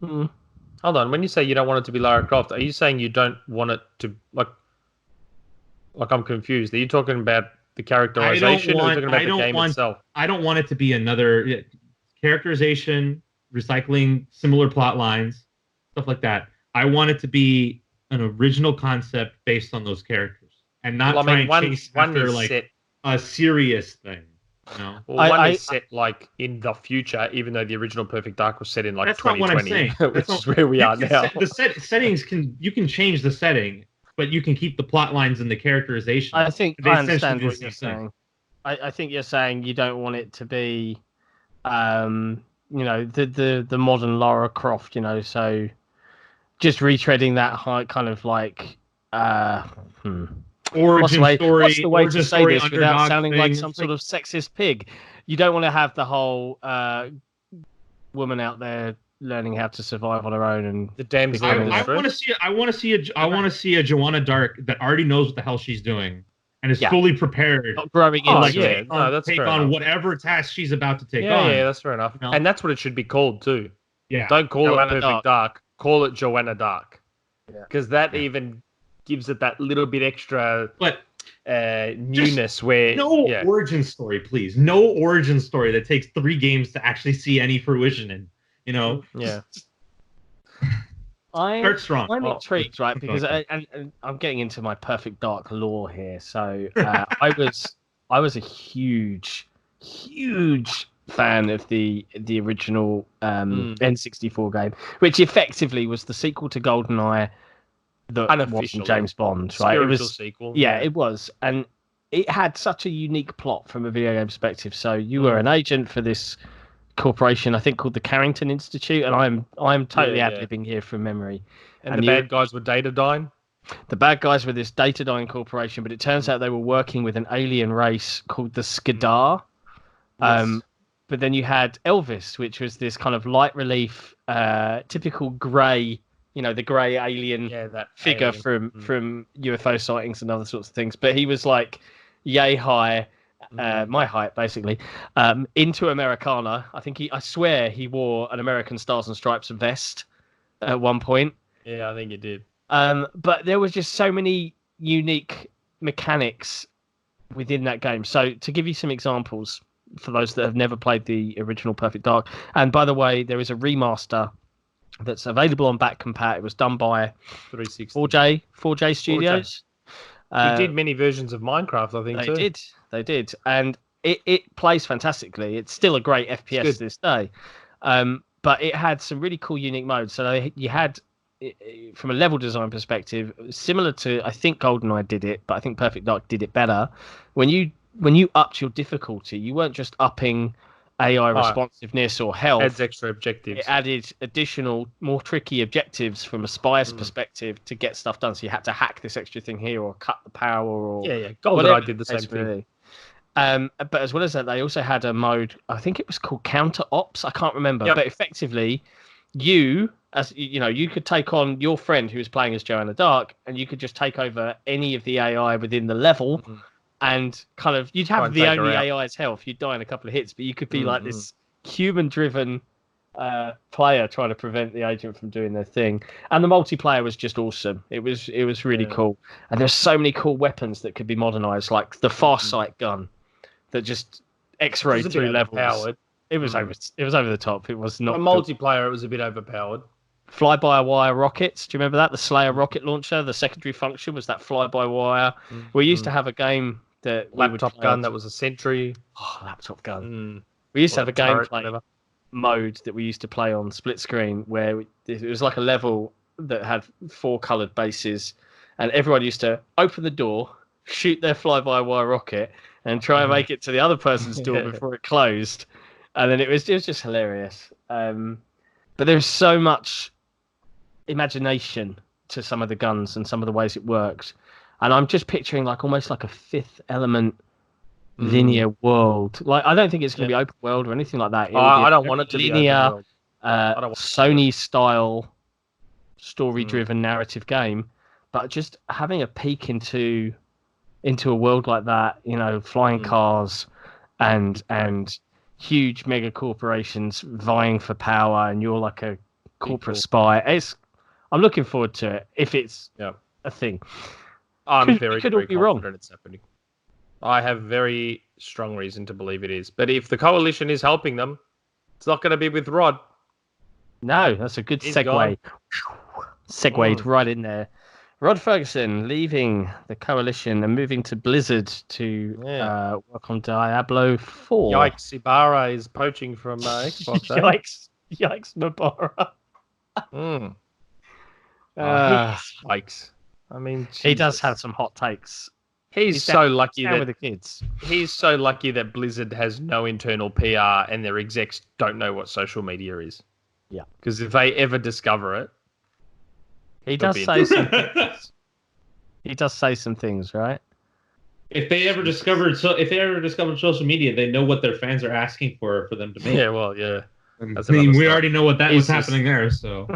Mm. Hold on. When you say you don't want it to be Lara Croft, are you saying you don't want it to like I'm confused? Are you talking about the characterization or are you talking about the game itself? I don't want it to be another characterization, recycling similar plot lines, stuff like that. I want it to be an original concept based on those characters and not try and chase after like a serious thing. No. Well, one is set like in the future, even though the original Perfect Dark was set in like 2020, which is where we are now. The settings you can change the setting, but you can keep the plot lines and the characterization. I think I understand what you're saying. I think you're saying you don't want it to be, the modern Lara Croft, so just retreading that high kind of like origin story. What's the way to say this without sounding like some sort of sexist pig? You don't want to have the whole woman out there learning how to survive on her own and the damsel. I want to see a Joanna Dark that already knows what the hell she's doing and is fully prepared. Not growing in. Take on whatever task she's about to take on. Yeah, that's fair enough. And that's what it should be called too. Yeah. Don't call it Perfect Dark. Call it Joanna Dark. Because that even gives it that little bit extra newness where origin story, please. No origin story that takes 3 games to actually see any fruition in. Yeah. Start strong. I'm intrigued, right? Because and I'm getting into my Perfect Dark lore here. So I was a huge fan of the original N64 game, which effectively was the sequel to GoldenEye. The unofficial James Bond, right? It was sequel. Yeah, it was, and it had such a unique plot from a video game perspective. So you were an agent for this corporation, I think called the Carrington Institute, and I'm totally ad-libbing here from memory. And the bad guys were Datadyne. The bad guys were this Datadyne corporation, but it turns out they were working with an alien race called the Skadar. Yes. But then you had Elvis, which was this kind of light relief, typical grey. The grey alien figure from UFO sightings and other sorts of things. But he was like yay high, my height basically, into Americana. I swear he wore an American Stars and Stripes vest at one point. Yeah, I think he did. But there was just so many unique mechanics within that game. So to give you some examples for those that have never played the original Perfect Dark, and by the way, there is a remaster that's available on back compat. It was done by 360 4J Studios. They did many versions of Minecraft, I think. They did, and it plays fantastically. It's still a great FPS to this day, but it had some really cool, unique modes. So you had, from a level design perspective, similar to I think GoldenEye did it, but I think Perfect Dark did it better. When you upped your difficulty, you weren't just upping AI responsiveness or health. Adds extra objectives. It added additional, more tricky objectives from a spy's perspective to get stuff done. So you had to hack this extra thing here or cut the power or GoldenEye did the same thing. But as well as that, they also had a mode. I think it was called Counter Ops. I can't remember, but effectively, you could take on your friend who was playing as Joanna Dark, and you could just take over any of the AI within the level. And kind of, you'd have the only AI's health. You'd die in a couple of hits, but you could be like this human-driven player trying to prevent the agent from doing their thing. And the multiplayer was just awesome. It was really cool. And there's so many cool weapons that could be modernized, like the Farsight gun that just X-rayed through levels. Overpowered. It was over the top. It was not. A multiplayer, it was a bit overpowered. fly-by-wire rockets. Do you remember that? The Slayer rocket launcher. The secondary function was that fly-by-wire. We used to have a game that laptop gun that was a Sentry. Oh, laptop gun. We used to have a gameplay mode that we used to play on split screen where it was like a level that had 4 coloured bases, and everyone used to open the door, shoot their fly-by-wire rocket, and try and make it to the other person's door before it closed. And then it was just hilarious. But there's so much imagination to some of the guns and some of the ways it works. And I'm just picturing like almost like a Fifth Element linear world. Like, I don't think it's going to be open world or anything like that. I don't want it to linear, be open world. Sony style, story-driven narrative game. But just having a peek into a world like that, you know, flying cars and huge mega corporations vying for power, and you're like a corporate spy. I'm looking forward to it if it's a thing. I'm very confident it's happening. I have very strong reason to believe it is. But if the coalition is helping them, it's not going to be with Rod. No, that's a good segue. Segued right in there. Rod Fergusson leaving the coalition and moving to Blizzard to work on Diablo 4. Yikes Mbarra is poaching from Xbox. Yikes Mbarra. Yikes. I mean, Jesus. He does have some hot takes. He's so lucky that with the kids. He's so lucky that Blizzard has no internal PR and their execs don't know what social media is. Yeah, because if they ever discover it, he does say some things. He does say some things, right? If they ever discovered social media, they know what their fans are asking for them to make. Yeah, well, yeah. I mean, we already know what was happening there. So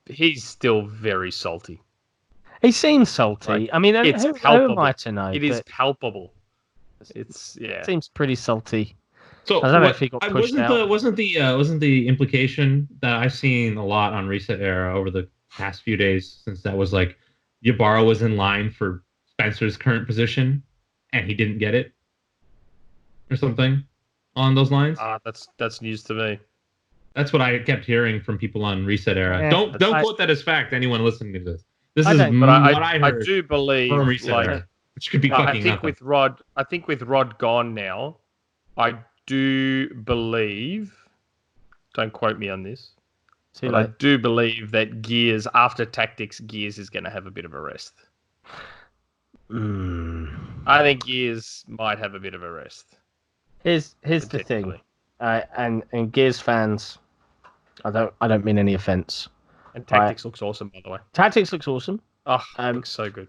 he's still very salty. He seems salty. Like, I mean, who am I to know? It is palpable. It seems pretty salty. So I don't know if he got pushed out. Wasn't the implication that I've seen a lot on ResetEra over the past few days, since that was like Ybarra was in line for Spencer's current position and he didn't get it, or something on those lines? That's news to me. That's what I kept hearing from people on ResetEra. Yeah, don't quote that as fact. Anyone listening to this. This is what I heard. I do believe from ResetEra, which could be fucking I think nothing. with Rod gone now, I do believe. Don't quote me on this. But I do believe that Gears, after Tactics, Gears is going to have a bit of a rest. I think Gears might have a bit of a rest. Here's the thing, and Gears fans, I don't mean any offense. And Tactics looks awesome, by the way. Tactics looks awesome. Oh, looks so good.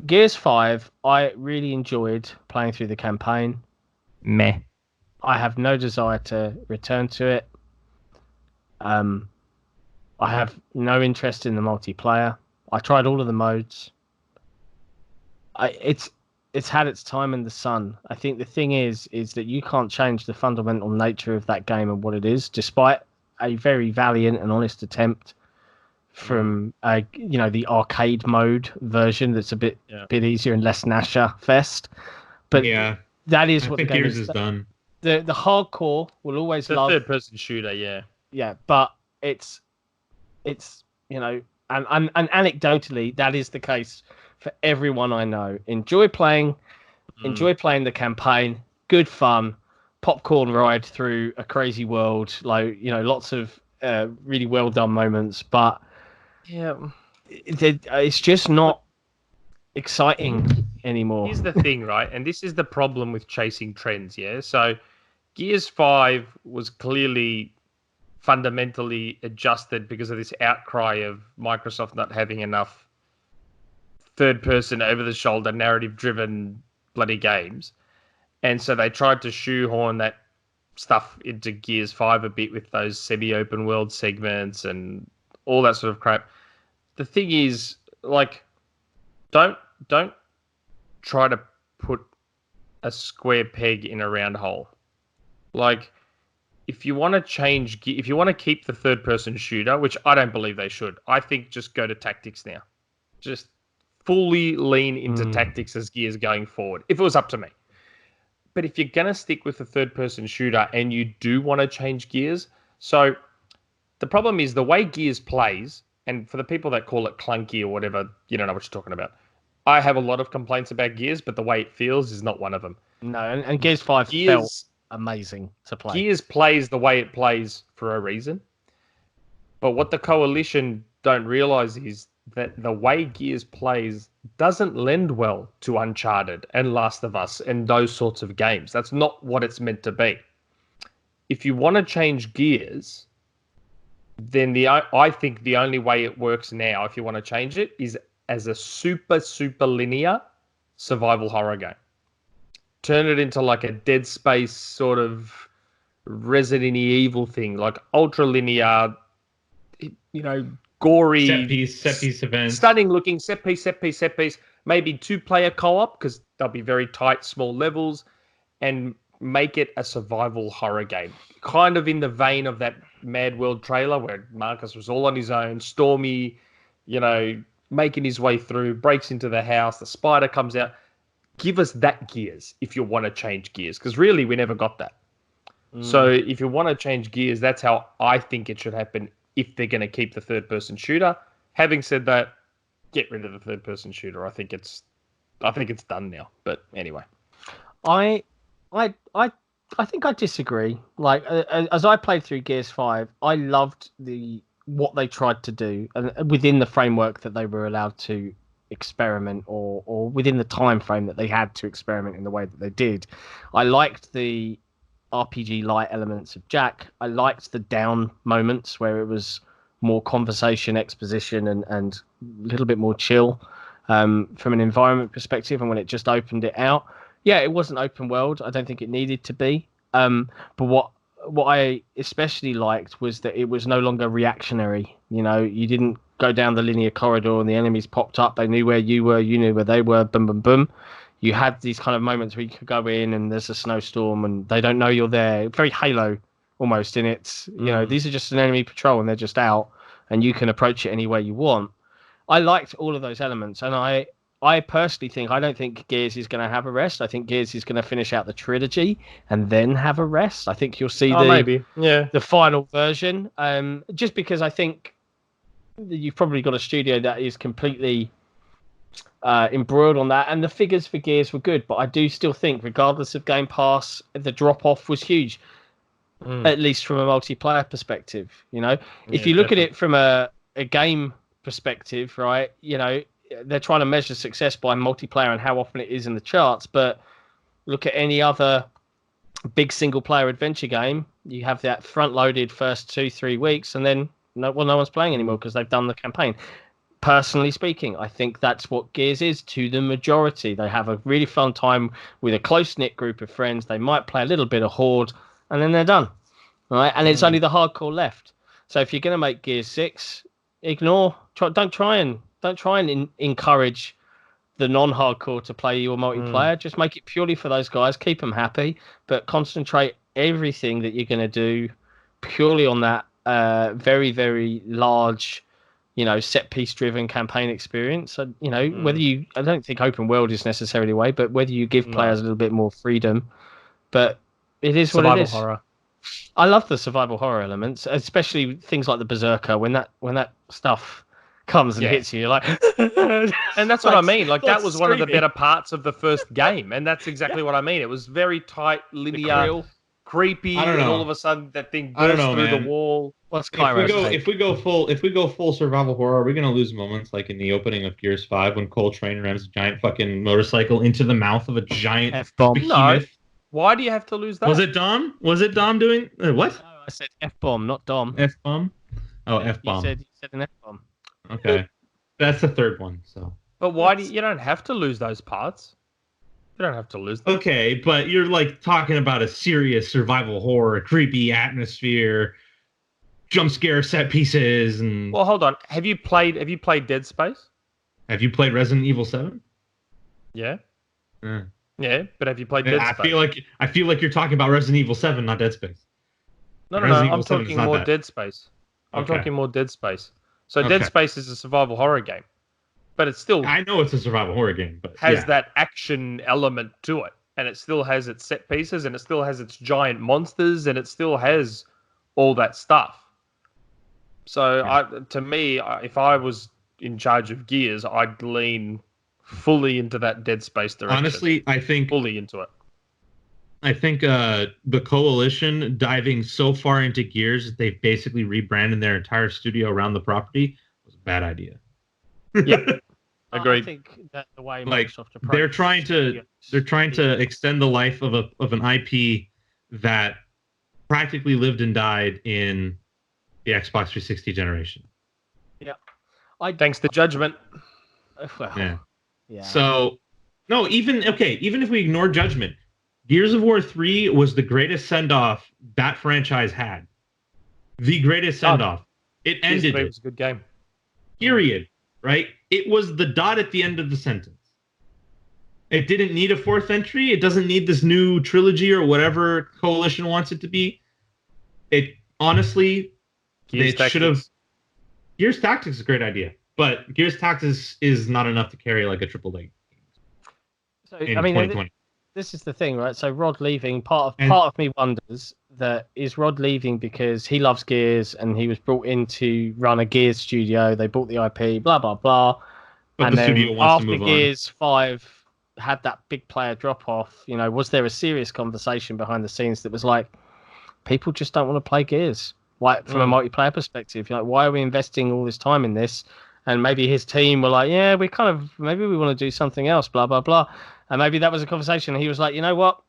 Gears 5, I really enjoyed playing through the campaign. Meh. I have no desire to return to it. I have no interest in the multiplayer. I tried all of the modes. It's had its time in the sun. I think the thing is that you can't change the fundamental nature of that game and what it is, despite a very valiant and honest attempt from the arcade mode version that's a bit easier and less Nasher fest. But that is what the game Gears is done. The hardcore will always love the third-person shooter, yeah, but it's and anecdotally that is the case for everyone I know. Enjoy playing the campaign, good fun, popcorn ride through a crazy world, like lots of really well done moments, but it's just not exciting anymore. Here's the thing, right? And this is the problem with chasing trends, So Gears 5 was clearly fundamentally adjusted because of this outcry of Microsoft not having enough third-person, over-the-shoulder, narrative-driven bloody games. And so they tried to shoehorn that stuff into Gears 5 a bit with those semi-open world segments and all that sort of crap. The thing is, like, don't try to put a square peg in a round hole. Like, if you want to keep the third-person shooter, which I don't believe they should, I think just go to Tactics now. Just fully lean into Tactics as Gears going forward, if it was up to me. But if you're going to stick with the third-person shooter and you do want to change Gears, so the problem is the way Gears plays, and for the people that call it clunky or whatever, you don't know what you're talking about. I have a lot of complaints about Gears, but the way it feels is not one of them. No, and Gears 5 felt amazing to play. Gears plays the way it plays for a reason. But what the Coalition don't realize is that the way Gears plays doesn't lend well to Uncharted and Last of Us and those sorts of games. That's not what it's meant to be. If you want to change Gears, then I think the only way it works now, if you want to change it, is as a super, super linear survival horror game. Turn it into like a Dead Space sort of Resident Evil thing, like ultra linear, gory, set piece events, stunning looking set piece. Maybe 2-player co-op because they'll be very tight, small levels, and make it a survival horror game, kind of in the vein of that Mad World trailer where Marcus was all on his own, Stormy, making his way through, breaks into the house, the spider comes out. Give us that Gears if you want to change Gears, because really we never got that. So if you want to change Gears, that's how I think it should happen if they're going to keep the third-person shooter. Having said that, get rid of the third-person shooter. I think it's done now. But anyway, I think I disagree. Like as I played through Gears 5, I loved what they tried to do, and within the framework that they were allowed to experiment, or within the time frame that they had to experiment in the way that they did. I liked the RPG light elements of Jack. I liked the down moments where it was more conversation, exposition, and a little bit more chill from an environment perspective. And when it just opened it out, yeah, it wasn't open world. I don't think it needed to be. But what I especially liked was that it was no longer reactionary. You didn't go down the linear corridor and the enemies popped up. They knew where you were. You knew where they were. Boom, boom, boom. You had these kind of moments where you could go in and there's a snowstorm and they don't know you're there. Very Halo almost in it. These are just an enemy patrol and they're just out and you can approach it any way you want. I liked all of those elements, and I personally think, I don't think Gears is going to have a rest. I think Gears is going to finish out the trilogy and then have a rest. I think you'll see the final version. Just because I think you've probably got a studio that is completely embroiled on that, and the figures for Gears were good, but I do still think, regardless of Game Pass, the drop-off was huge, at least from a multiplayer perspective. If you look at it from a game perspective, right, they're trying to measure success by multiplayer and how often it is in the charts, but look at any other big single-player adventure game, you have that front-loaded first 2-3 weeks, and then no one's playing anymore because they've done the campaign. Personally speaking, I think that's what Gears is to the majority. They have a really fun time with a close-knit group of friends. They might play a little bit of Horde, and then they're done. Right? And it's only the hardcore left. So if you're going to make Gears 6, don't try and encourage the non-hardcore to play your multiplayer. Just make it purely for those guys. Keep them happy, but concentrate everything that you're going to do purely on that very, very large, set piece driven campaign experience. So, whether I don't think open world is necessarily the way, but whether you give players a little bit more freedom, but it is what it is. Survival horror. I love the survival horror elements, especially things like the Berserker. When that stuff comes and hits you, you're like, and that's what I mean. Like that was one of the better parts of the first game, and that's exactly what I mean. It was very tight, linear, creepy, and all of a sudden that thing burst through the wall. What's Kairo's if we go full survival horror, are we gonna lose moments like in the opening of Gears 5 when Cole Train rams a giant fucking motorcycle into the mouth of a giant F-bomb? behemoth? No. Why do you have to lose that? Was it Dom? Was it Dom doing what? No, I said F-bomb, not Dom. F-bomb? Oh, F-bomb. You said an F-bomb. Okay. That's the third one, so. But why you don't have to lose those parts? You don't have to lose them. Okay, but you're like talking about a serious survival horror, creepy atmosphere, jump scare set pieces, and. Well, hold on. Have you played Dead Space? Have you played Resident Evil 7? Yeah. Yeah, but have you played Dead Space? I feel like you're talking about Resident Evil 7, not Dead Space. No. I'm talking more Dead Space. I'm talking more Dead Space. So Dead Space is a survival horror game, but it's still. I know it's a survival horror game, but has that action element to it, and it still has its set pieces, and it still has its giant monsters, and it still has all that stuff. So to me, if I was in charge of Gears, I'd lean fully into that Dead Space direction. Honestly, I think fully into it. I think the Coalition diving so far into Gears that they've basically rebranded their entire studio around the property was a bad idea. Yeah, agreed. I think that the way Like Microsoft they're trying to extend the life of an IP that practically lived and died in the Xbox 360 generation. Yeah, thanks to Judgment. Well, yeah. So no, even if we ignore Judgment, Gears of War 3 was the greatest send-off that franchise had. The greatest send-off. It ended it. It was a good game. Period. Right? It was the dot at the end of the sentence. It didn't need a fourth entry. It doesn't need this new trilogy or whatever Coalition wants it to be. It honestly, it should have. Gears Tactics is a great idea, but Gears Tactics is not enough to carry like a AAA. So I mean, 2020. This is the thing, right? So Rod leaving, part of me wonders that is Rod leaving because he loves Gears and he was brought in to run a Gears studio. They bought the IP, blah blah blah. But and the studio wants to move after Gears 5 had that big player drop off, was there a serious conversation behind the scenes that was like, people just don't want to play Gears, like from a multiplayer perspective? Like, why are we investing all this time in this? And maybe his team were like, yeah, maybe we want to do something else, blah blah blah. And maybe that was a conversation. And he was like, you know what?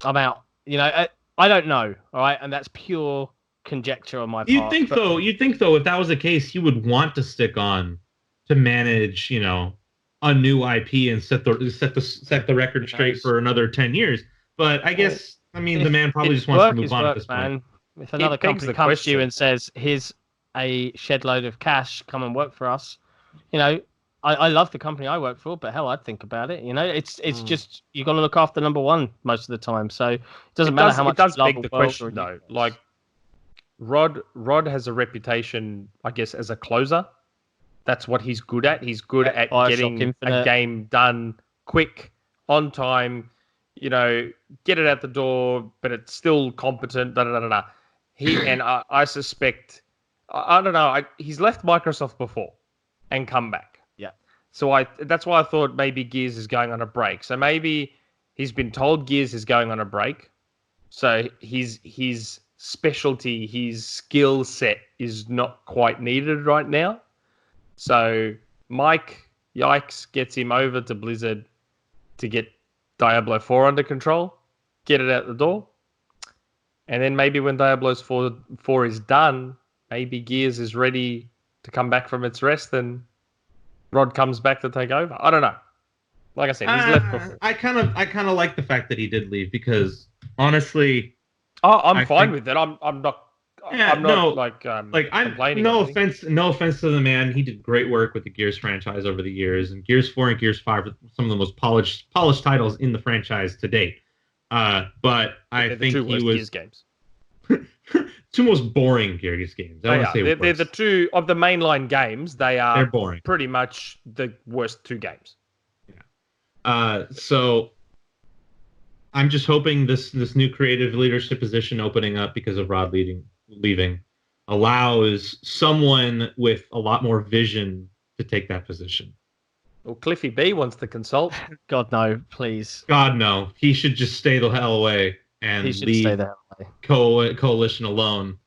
I'm out. I don't know. All right. And that's pure conjecture on my part. You'd think though, if that was the case, he would want to stick on to manage, a new IP and set the record straight for another 10 years. But I guess, the man probably just wants to move on at this point. If another company comes to you and says, here's a shed load of cash, come and work for us, I love the company I work for, but hell, I'd think about it. It's just you got to look after number one most of the time. So it doesn't matter how much. It does beg the question, though. Like Rod has a reputation, I guess, as a closer. That's what he's good at. He's good at getting a game done quick, on time. Get it out the door, but it's still competent. I suspect, I don't know. He's left Microsoft before and come back. So that's why I thought maybe Gears is going on a break. So maybe he's been told Gears is going on a break. So his specialty, his skill set is not quite needed right now. So Mike Yikes gets him over to Blizzard to get Diablo 4 under control, get it out the door. And then maybe when Diablo 4 is done, maybe Gears is ready to come back from its rest and Rod comes back to take over. I don't know. Like I said, he's left before. I kind of like the fact that he did leave because honestly, I'm fine with it. I'm not. Yeah, I'm not complaining. No offense to the man. He did great work with the Gears franchise over the years, and Gears 4 and Gears 5 are some of the most polished titles in the franchise to date. But I think he was Gears games. Two most boring Gears games. They're the two of the mainline games. They're boring. Pretty much the worst two games. Yeah. So I'm just hoping this new creative leadership position opening up because of Rod leaving allows someone with a lot more vision to take that position. Well, Cliffy B wants to consult. God no, please. God no. He should just stay the hell away and leave Coalition alone.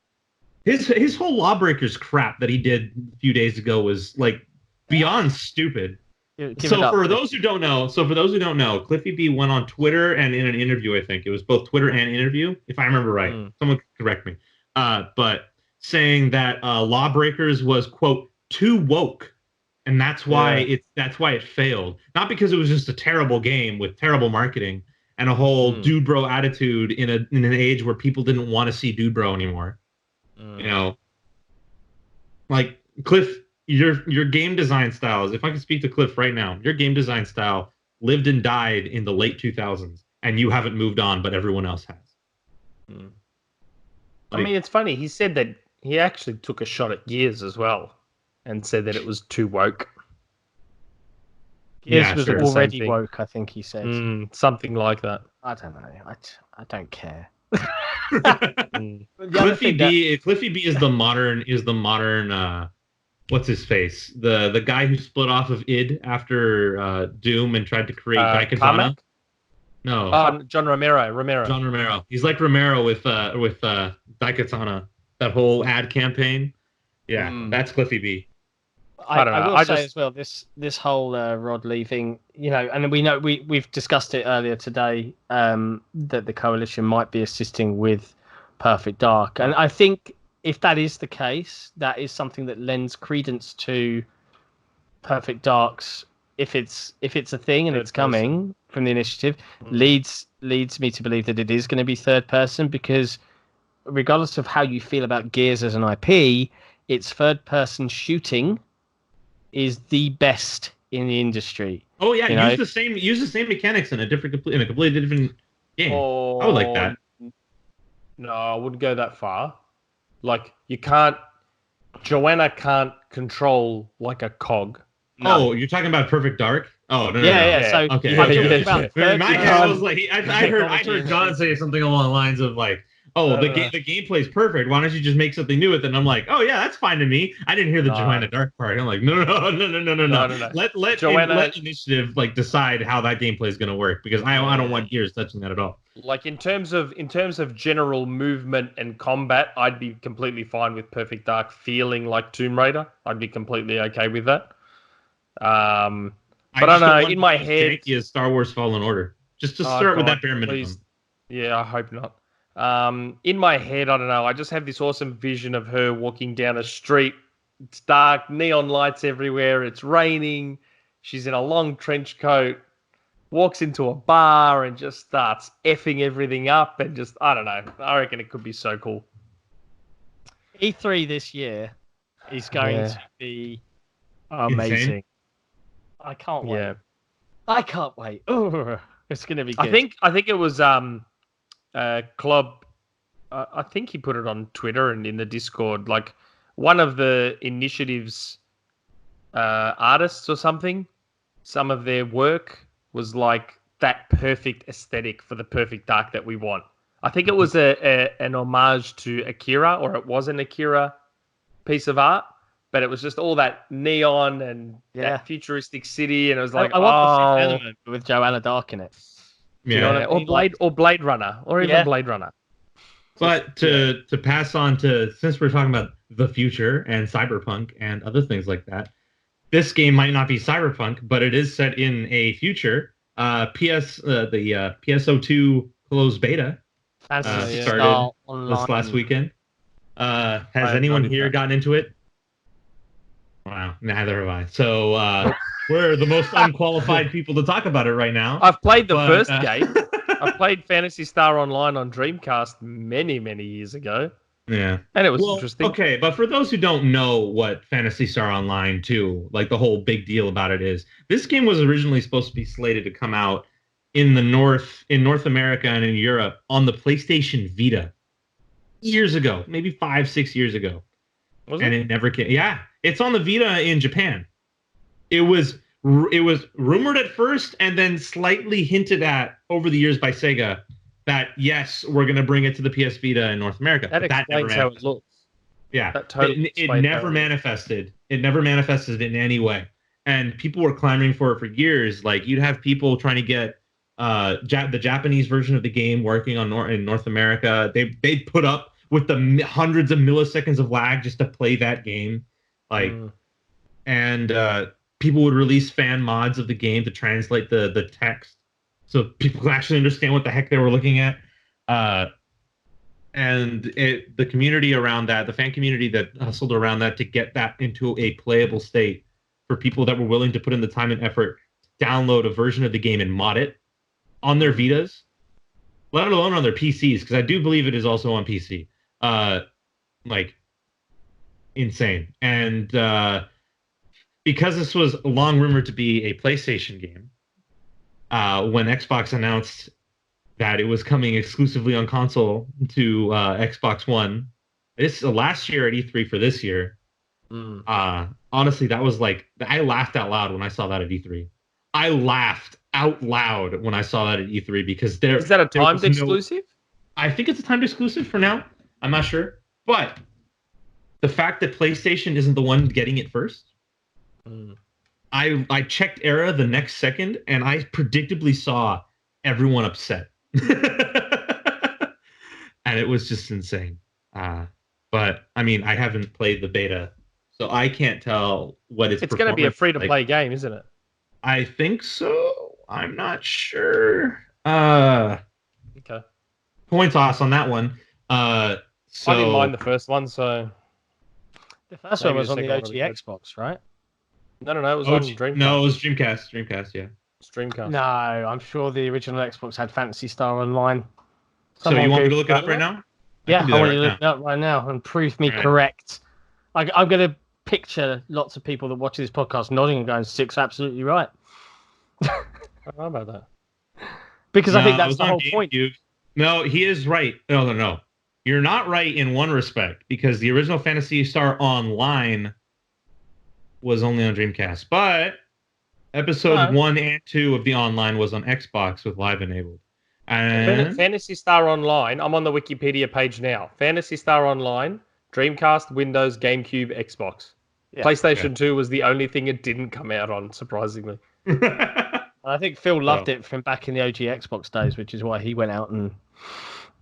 His whole Lawbreakers crap that he did a few days ago was like beyond stupid. For those who don't know, Cliffy B went on Twitter and in an interview, I think it was both Twitter and interview, if I remember right. Someone could correct me. But saying that Lawbreakers was quote too woke, and that's why it failed. Not because it was just a terrible game with terrible marketing and a whole dude bro attitude in an age where people didn't want to see dude bro anymore. Like Cliff. Your game design styles, if I can speak to Cliff right now, your game design style lived and died in the late 2000s, and you haven't moved on, but everyone else has. I mean, it's funny. He said that he actually took a shot at Gears as well and said that it was too woke. Gears was already woke, I think he said. Something like that. I don't know. I don't care. Cliffy B is the modern what's his face? The guy who split off of id after Doom and tried to create Daikatana. Carmack? No. John Romero. John Romero. He's like Romero with Daikatana. That whole ad campaign. Yeah, that's Cliffy B. I don't know. I will say as well, this whole Rod leaving, and we've discussed it earlier today, that the coalition might be assisting with Perfect Dark, and I think if that is the case, that is something that lends credence to Perfect Dark's, if it's a thing and it's coming from the initiative, leads me to believe that it is going to be third person, because regardless of how you feel about Gears as an IP, its third person shooting is the best in the industry. Oh yeah, use the same mechanics in a completely different game. I would like that. No, I wouldn't go that far. Like, Joanna can't control like a cog. No. Oh, you're talking about Perfect Dark? Oh, no. Yeah. So okay. In my head, I was like, I heard John say something along the lines of like, the gameplay is perfect. Why don't you just make something new with it? And I'm like, oh yeah, that's fine to me. I didn't hear the Joanna Dark part. I'm like, no. Let initiative like decide how that gameplay is going to work, because I don't want Gears touching that at all. Like in terms of general movement and combat, I'd be completely fine with Perfect Dark feeling like Tomb Raider. I'd be completely okay with that. But I don't know. In my head, is Star Wars Fallen Order. Just to start with that bare minimum. Please. Yeah, I hope not. In my head, I don't know. I just have this awesome vision of her walking down a street. It's dark, neon lights everywhere. It's raining. She's in a long trench coat, walks into a bar and just starts effing everything up. And just, I don't know. I reckon it could be so cool. E3 this year is going to be amazing. Insane. I can't wait. Yeah. I can't wait. Oh, it's going to be good. I think it was Club. I think he put it on Twitter and in the Discord. Like, one of the initiatives artists or something, some of their work was like that perfect aesthetic for the Perfect Dark that we want. I think it was an homage to Akira, or it was an Akira piece of art, but it was just all that neon and that futuristic city, and it was like, I want the same element with Joanna Dark in it. Yeah, you know what I mean? or Blade Runner, or even Blade Runner. But to pass on to, since we're talking about the future and cyberpunk and other things like that, this game might not be cyberpunk, but it is set in a future. The PSO2 closed beta started this last weekend. Has anyone here gotten into it? Wow, neither have I. So we're the most unqualified people to talk about it right now. I've played the first game. I played Phantasy Star Online on Dreamcast many, many years ago. Yeah. And it was interesting. Okay, but for those who don't know what Phantasy Star Online 2, like the whole big deal about it is, this game was originally supposed to be slated to come out in North America and in Europe on the PlayStation Vita years ago, maybe 5-6 years ago. It never came. Yeah, it's on the Vita in Japan. It was rumored at first and then slightly hinted at over the years by Sega that, yes, we're going to bring it to the PS Vita in North America. That explains how it looks. Yeah, it never manifested. It never manifested in any way. And people were clamoring for it for years. Like, you'd have people trying to get the Japanese version of the game working in North America. They'd put up with the hundreds of milliseconds of lag just to play that game. And people would release fan mods of the game to translate the text so people could actually understand what the heck they were looking at. And the community around that, the fan community that hustled around that to get that into a playable state for people that were willing to put in the time and effort to download a version of the game and mod it on their Vitas, let alone on their PCs, because I do believe it is also on PC. Like, insane. And because this was long rumored to be a PlayStation game, when Xbox announced that it was coming exclusively on console to Xbox One, this last year at E3 for this year, honestly, that was like, I laughed out loud when I saw that at E3. I laughed out loud when I saw that at E3 because is that a timed exclusive? I think it's a timed exclusive for now. I'm not sure, but the fact that PlayStation isn't the one getting it first, I checked Era the next second, and I predictably saw everyone upset, and it was just insane. But I mean, I haven't played the beta, so I can't tell what it's going to be a free-to-play game, isn't it? I think so. I'm not sure. Okay. Coin toss on that one. I didn't mind the first one, so the first one was on the OG Xbox, right? No, it was on Dreamcast. No, it was Dreamcast. Dreamcast, yeah. It's Dreamcast. No, I'm sure the original Xbox had Phantasy Star Online. So you want me to look it up right now? Yeah, I want you to look it up right now and prove me correct. I'm going to picture lots of people that watch this podcast nodding and going, "Six, absolutely right." I don't know about that. Because I think that's the whole point. No, he is right. No. You're not right in one respect, because the original Phantasy Star Online was only on Dreamcast, but episode 1 and 2 of the online was on Xbox with Live enabled. And Phantasy Star Online, I'm on the Wikipedia page now. Phantasy Star Online, Dreamcast, Windows, GameCube, Xbox. Yeah, PlayStation 2 was the only thing it didn't come out on, surprisingly. I think Phil loved it from back in the OG Xbox days, which is why he went out and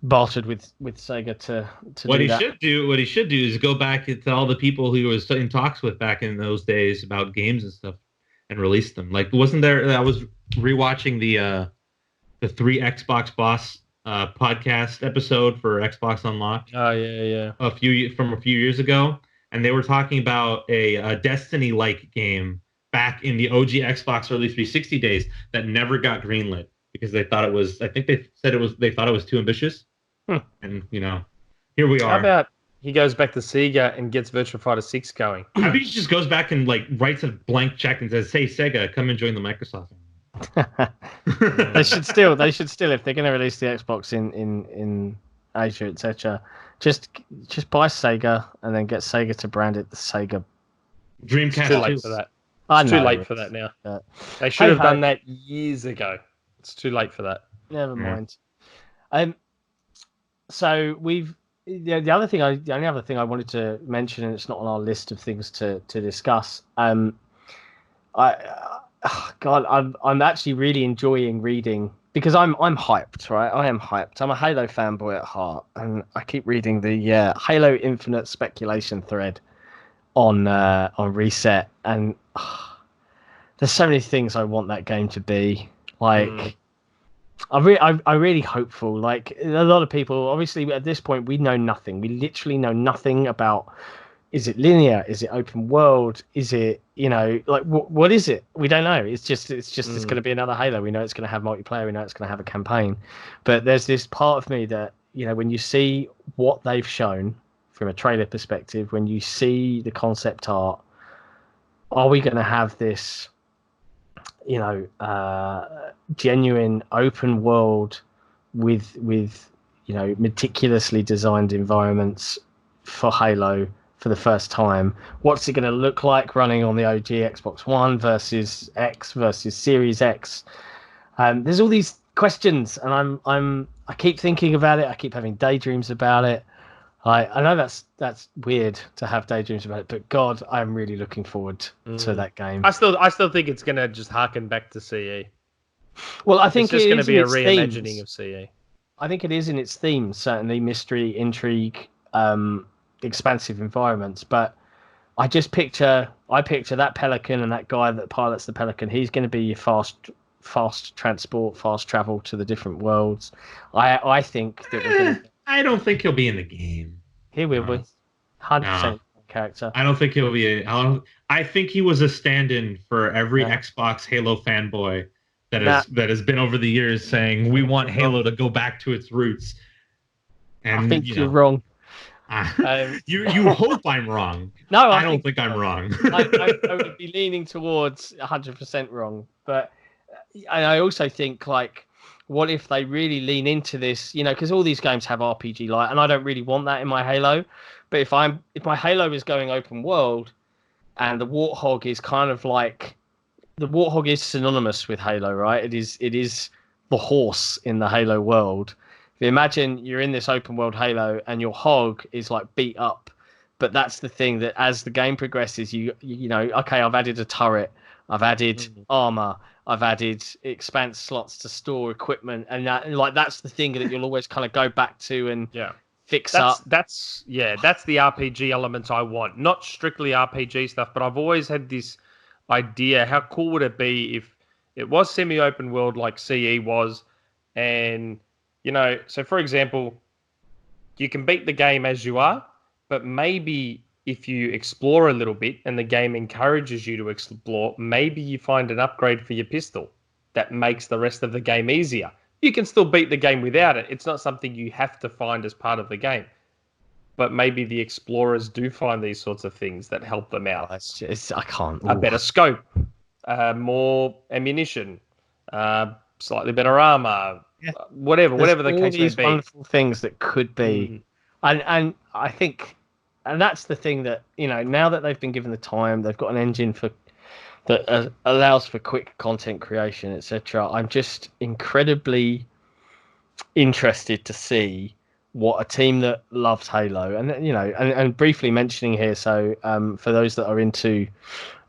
bartered with Sega to what do he that. What he should do is go back to all the people who he was in talks with back in those days about games and stuff and release them. Like, wasn't there? I was rewatching the 3 Xbox Boss podcast episode for Xbox Unlocked. Oh yeah. A few years ago, and they were talking about a Destiny-like game back in the OG Xbox early 360 days that never got greenlit because they thought it was. I think they said it was. They thought it was too ambitious. And here we are. How about he goes back to Sega and gets Virtua Fighter 6 going? How about he just goes back and writes a blank check and says, "Hey Sega, come and join the Microsoft." They should still, if they're going to release the Xbox in Asia, etc., just buy Sega and then get Sega to brand it the Sega Dreamcast. It's too late for that. It's too late for that now. They should have done that years ago. It's too late for that. Never mind. So the only other thing I wanted to mention, and it's not on our list of things to discuss. I'm actually really enjoying reading because I'm hyped, right? I am hyped. I'm a Halo fanboy at heart, and I keep reading the Halo Infinite speculation thread on Reset, and there's so many things I want that game to be. Like, I'm really hopeful. Like, a lot of people, obviously, at this point, we know nothing. We literally know nothing about. Is it linear? Is it open world? Is it, what is it? We don't know. It's just it's going to be another Halo. We know it's going to have multiplayer. We know it's going to have a campaign. But there's this part of me that, when you see what they've shown from a trailer perspective, when you see the concept art, are we going to have this, genuine open world with meticulously designed environments for Halo for the first time? What's it going to look like running on the OG Xbox One versus X versus Series X? There's all these questions, and I keep thinking about it. I keep having daydreams about it. I know that's weird to have daydreams about it, but God, I'm really looking forward to that game. I still think it's going to just harken back to CE. Well, I think it's just going to be a reimagining of CE. I think it is in its themes, certainly mystery, intrigue, expansive environments. But I picture that Pelican and that guy that pilots the Pelican. He's going to be your fast transport, fast travel to the different worlds. I think that I don't think he'll be in the game. He will be 100% character. I don't think he'll be. I think he was a stand-in for every Xbox Halo fanboy that has been over the years saying we want Halo to go back to its roots. And I think you're wrong. You hope I'm wrong. No, I don't think I'm wrong. I would be leaning towards 100% wrong, but I also think, like, what if they really lean into this? Because all these games have RPG light, and I don't really want that in my Halo. But if my Halo is going open world, and the Warthog is kind of like, the Warthog is synonymous with Halo, right? It is the horse in the Halo world. If you imagine you're in this open world Halo and your hog is like beat up, but that's the thing that as the game progresses, you know, okay, I've added a turret, I've added armor, I've added expanse slots to store equipment, and that's the thing that you'll always kind of go back to and fix up. That's the RPG elements I want, not strictly RPG stuff, but I've always had this idea: how cool would it be if it was semi-open world like CE was, and you know, so for example, you can beat the game as you are, but maybe if you explore a little bit and the game encourages you to explore, maybe you find an upgrade for your pistol that makes the rest of the game easier. You can still beat the game without it. It's not something you have to find as part of the game. But maybe the explorers do find these sorts of things that help them out. I can't. A better scope, more ammunition, slightly better armor, whatever the case may be. These wonderful things that could be. And I think, and that's the thing that, you know, now that they've been given the time, they've got an engine that allows for quick content creation, etc. I'm just incredibly interested to see what a team that loves Halo, and you know, and briefly mentioning here, so for those that are into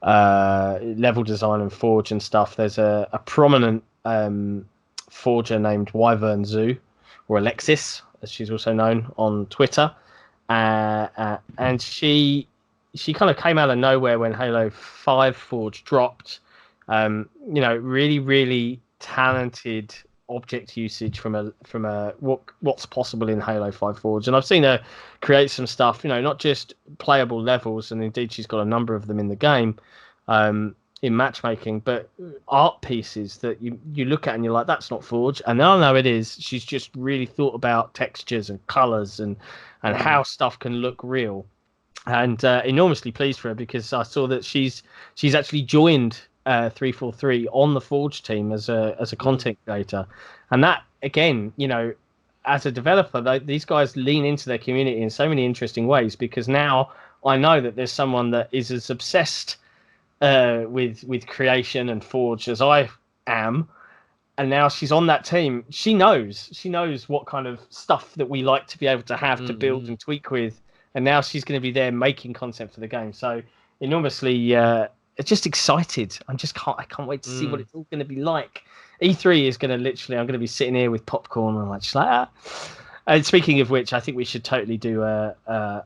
level design and Forge and stuff, there's a prominent forger named Wyvernzu, or Alexis, as she's also known on Twitter, and she kind of came out of nowhere when Halo 5 Forge dropped. You know, really talented object usage from a what's possible in Halo 5 Forge, and I've seen her create some stuff, you know, not just playable levels, and indeed she's got a number of them in the game in matchmaking, but art pieces that you look at and you're like, that's not Forge, and now I know it is. She's just really thought about textures and colors and how stuff can look real, and enormously pleased for her, because I saw that she's actually joined 343 on the Forge team as a content creator, and that, again, you know, as a developer, these guys lean into their community in so many interesting ways, because now I know that there's someone that is as obsessed with creation and Forge as I am, and now she's on that team. She knows what kind of stuff that we like to be able to have to build and tweak with, and now she's going to be there making content for the game. So enormously just excited. I can't wait to see what it's all going to be like. E3 is going to literally, I'm going to be sitting here with popcorn and just like that. And speaking of which, I think we should totally do a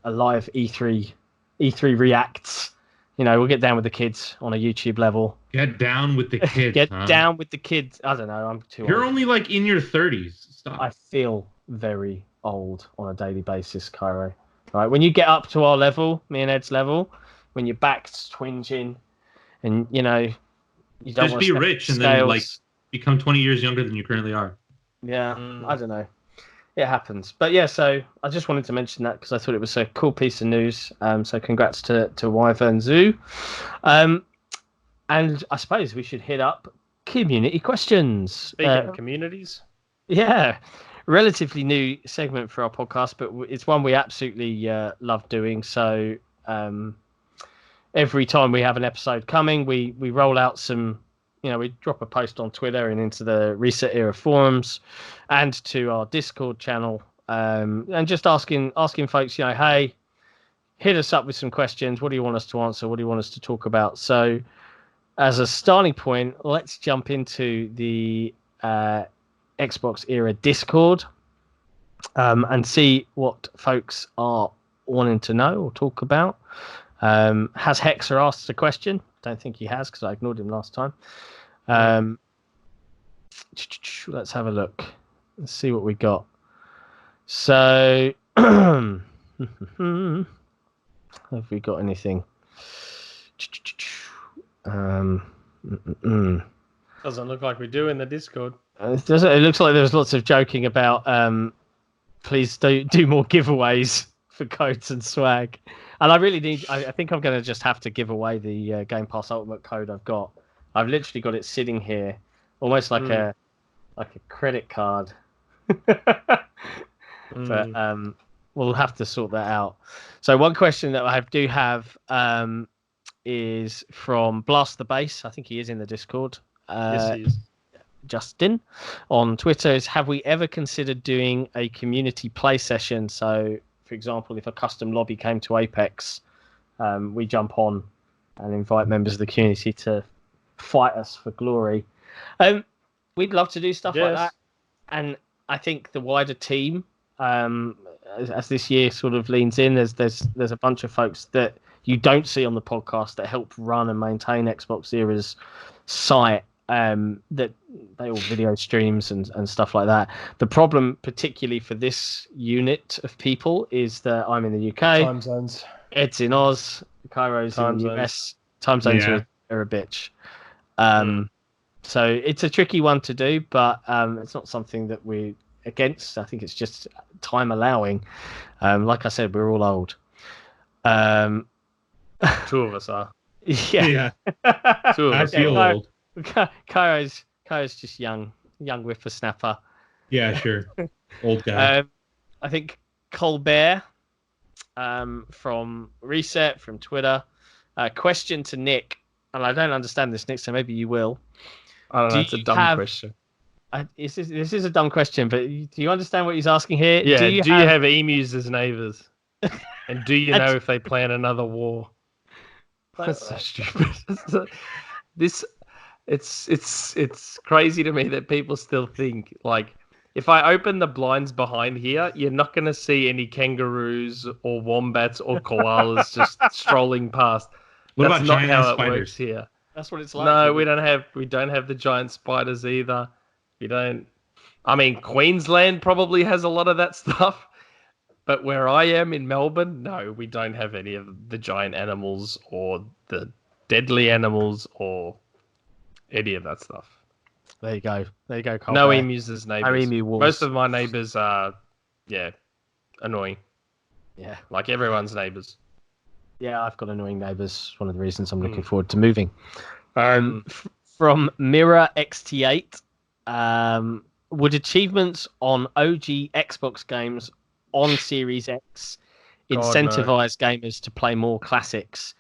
live E3 reacts. You know, we'll get down with the kids on a YouTube level. Get down with the kids. Down with the kids. I don't know. I'm too You're old. only like in your 30s. Stop. I feel very old on a daily basis, Cairo. Right, when you get up to our level, me and Ed's level, when your back's twinging, and you know, you don't just be rich and then like become 20 years younger than you currently are. Yeah, I don't know. It happens. But yeah, so I just wanted to mention that because I thought it was a cool piece of news. So congrats to Wyvernzu. And I suppose we should hit up community questions. Speaking of communities. Yeah, relatively new segment for our podcast, but it's one we absolutely love doing. So every time we have an episode coming, we roll out some, you know, we drop a post on Twitter and into the ResetEra forums and to our Discord channel, and just asking folks, you know, hey, hit us up with some questions. What do you want us to answer? What do you want us to talk about? So as a starting point, let's jump into the XboxEra Discord and see what folks are wanting to know or talk about. Has Hexer asked a question? Don't think he has, because I ignored him last time. Let's have a look. Let's see what we got. So, have we got anything? Doesn't look like we do in the Discord. It looks like there's lots of joking about please do more giveaways for codes and swag. And I really need, I think I'm going to just have to give away the Game Pass Ultimate code I've got. I've literally got it sitting here, almost like a credit card. But we'll have to sort that out. So one question that I do have is from Blast the Bass. I think he is in the Discord. Yes, he is. Justin on Twitter is, have we ever considered doing a community play session? So, for example, if a custom lobby came to Apex, we jump on and invite members of the community to fight us for glory. We'd love to do stuff like that. And I think the wider team, as this year sort of leans in, there's a bunch of folks that you don't see on the podcast that help run and maintain XboxEra's site, that they all video streams and stuff like that. The problem, particularly for this unit of people, is that I'm in the UK. Time zones. Ed's in Oz. Cairo's in the US. Time zones are a bitch. So it's a tricky one to do, but it's not something that we're against. I think it's just time allowing. Like I said, we're all old. Two of us are. Yeah. Two of us. I feel old. Cairo's just young whippersnapper. Yeah, sure. Old guy. I think Colbert from Reset, from Twitter. Question to Nick, and I don't understand this, Nick, so maybe you will. I don't know, it's a dumb question. This is a dumb question, but do you understand what he's asking here? Yeah, do you have emus as neighbours? And do you know if they plan another war? That's so stupid. It's crazy to me that people still think, like, if I open the blinds behind here, you're not going to see any kangaroos or wombats or koalas just strolling past. What That's about not giant how it spiders? works here. That's what it's like. No, we don't have the giant spiders either. We don't. I mean, Queensland probably has a lot of that stuff, but where I am in Melbourne, no, we don't have any of the giant animals or the deadly animals or any of that stuff. There you go, Colbert. No emus as neighbours. No emu wolves. Most of my neighbours are, annoying. Yeah, like everyone's neighbours. Yeah, I've got annoying neighbours. One of the reasons I'm looking forward to moving. From Mirror XT8, would achievements on OG Xbox games on Series X incentivize gamers to play more classics?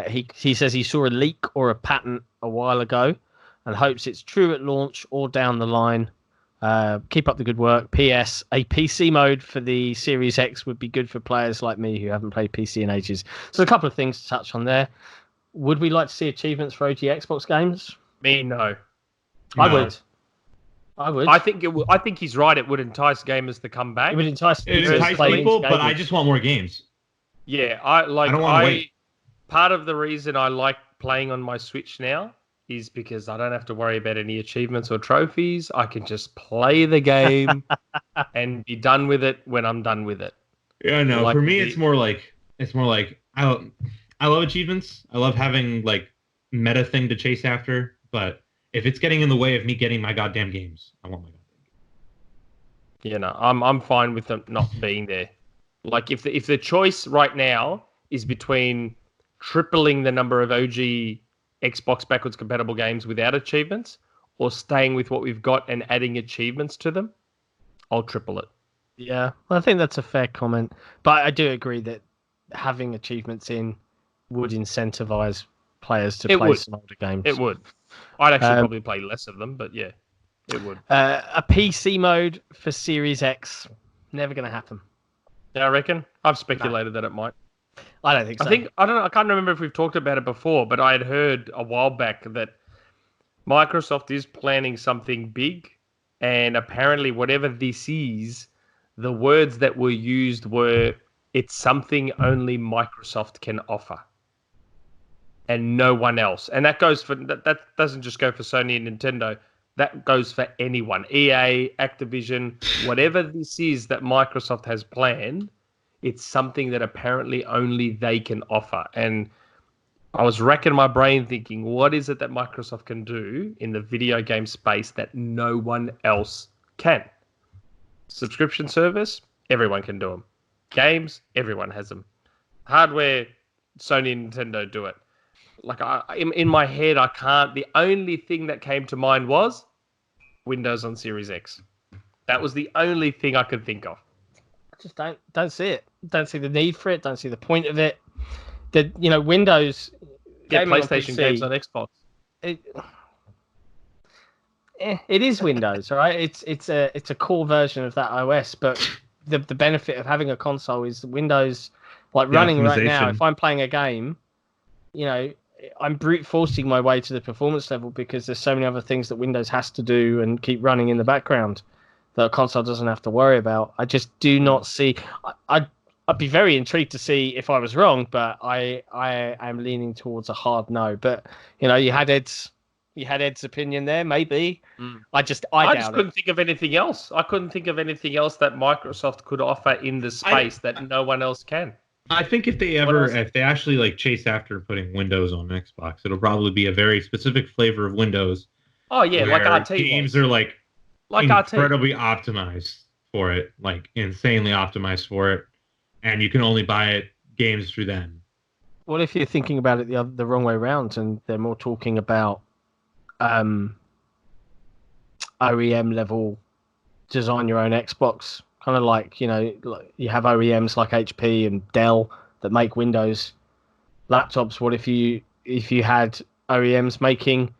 He says he saw a leak or a patent a while ago and hopes it's true at launch or down the line. Keep up the good work. P.S. A PC mode for the Series X would be good for players like me who haven't played PC in ages. So a couple of things to touch on there. Would we like to see achievements for OG Xbox games? Me, no. I would. I think it. I think he's right. It would entice gamers to come back. It would entice people, but I just want more games. Yeah, I don't want to wait. Part of the reason I like playing on my Switch now is because I don't have to worry about any achievements or trophies. I can just play the game and be done with it when I'm done with it. Yeah, no. For me, it's more like I love achievements. I love having like meta thing to chase after. But if it's getting in the way of me getting my goddamn games, I want my goddamn games. Yeah, no, I'm fine with them not being there. Like if the choice right now is between tripling the number of OG Xbox backwards compatible games without achievements or staying with what we've got and adding achievements to them, I'll triple it. Yeah, well, I think that's a fair comment. But I do agree that having achievements in would incentivize players to play some older games. It would. I'd actually probably play less of them, but yeah, it would. A PC mode for Series X, never going to happen. Yeah, I reckon. I've speculated that it might. I don't think so. I don't know. I can't remember if we've talked about it before, but I had heard a while back that Microsoft is planning something big, and apparently whatever this is, the words that were used were, it's something only Microsoft can offer and no one else. And that goes for that doesn't just go for Sony and Nintendo. That goes for anyone. EA, Activision, whatever this is that Microsoft has planned, it's something that apparently only they can offer. And I was racking my brain thinking, what is it that Microsoft can do in the video game space that no one else can? Subscription service, everyone can do them. Games, everyone has them. Hardware, Sony and Nintendo do it. Like in my head, I can't. The only thing that came to mind was Windows on Series X. That was the only thing I could think of. I just don't see it. Don't see the need for it. Don't see the point of it. Windows get PlayStation games on Xbox. it is Windows, right? It's a core version of that OS, but the benefit of having a console is Windows, like running right now. If I'm playing a game, I'm brute forcing my way to the performance level because there's so many other things that Windows has to do and keep running in the background that a console doesn't have to worry about. I just do not see. I'd be very intrigued to see if I was wrong, but I am leaning towards a hard no. But you had Ed's opinion there, maybe. I just couldn't think of anything else. I couldn't think of anything else that Microsoft could offer in the space that no one else can. I think if they actually like chase after putting Windows on Xbox, it'll probably be a very specific flavor of Windows. Oh yeah, like RT games are like incredibly optimized for it, like insanely optimized for it, and you can only buy games through them. What if you're thinking about it the wrong way around, and they're more talking about OEM level design your own Xbox, kind of like you have OEMs like HP and Dell that make Windows laptops. What if you had OEMs making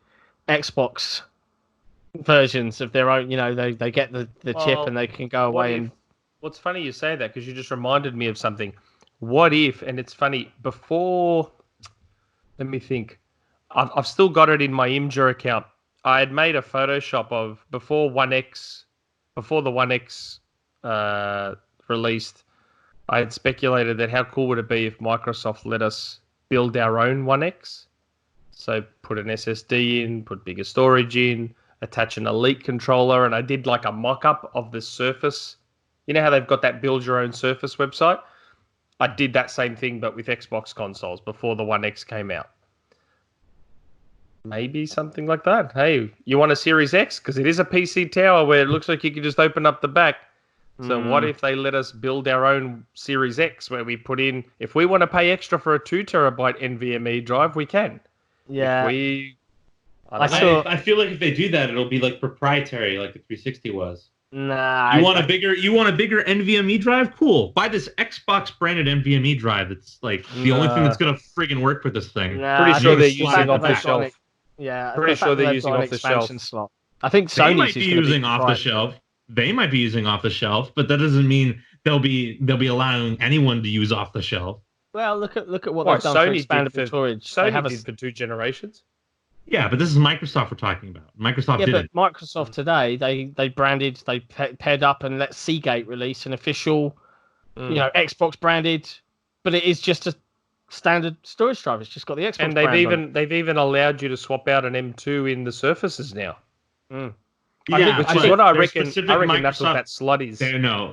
Xbox versions of their own? They get the chip and they can go away. And what's funny you say that, because you just reminded me of something. What if, and it's funny, before, let me think, I've still got it in my Imgur account. I had made a Photoshop of before the 1X released. I had speculated that how cool would it be if Microsoft let us build our own 1X. So put an SSD in, put bigger storage in, attach an Elite controller, and I did like a mock-up of the Surface. You know how they've got that build your own Surface website? I did that same thing, but with Xbox consoles before the 1X came out. Maybe something like that. Hey, you want a Series X? Because it is a PC tower where it looks like you can just open up the back. So what if they let us build our own Series X where we put in, if we want to pay extra for a 2 terabyte NVMe drive, we can. Yeah. I feel like if they do that, it'll be like proprietary, like the 360 was. Nah. You want a bigger NVMe drive? Cool. Buy this Xbox branded NVMe drive. It's like the only thing that's gonna friggin' work for this thing. Pretty sure they're using off the shelf. Yeah, pretty sure they're using off the shelf. Slot. I think Sony might be using off the shelf. They might be using off the shelf, but that doesn't mean they'll be allowing anyone to use off the shelf. Well, look at what they've done for expandable storage. Sony did for 2 generations. Yeah, but this is Microsoft we're talking about. Microsoft did it. Microsoft today, they branded, they paired up and let Seagate release an official, Xbox branded, but it is just a standard storage drive. It's just got the Xbox. And they've even allowed you to swap out an M2 in the Surfaces now. Which is what I reckon that's what that slut is.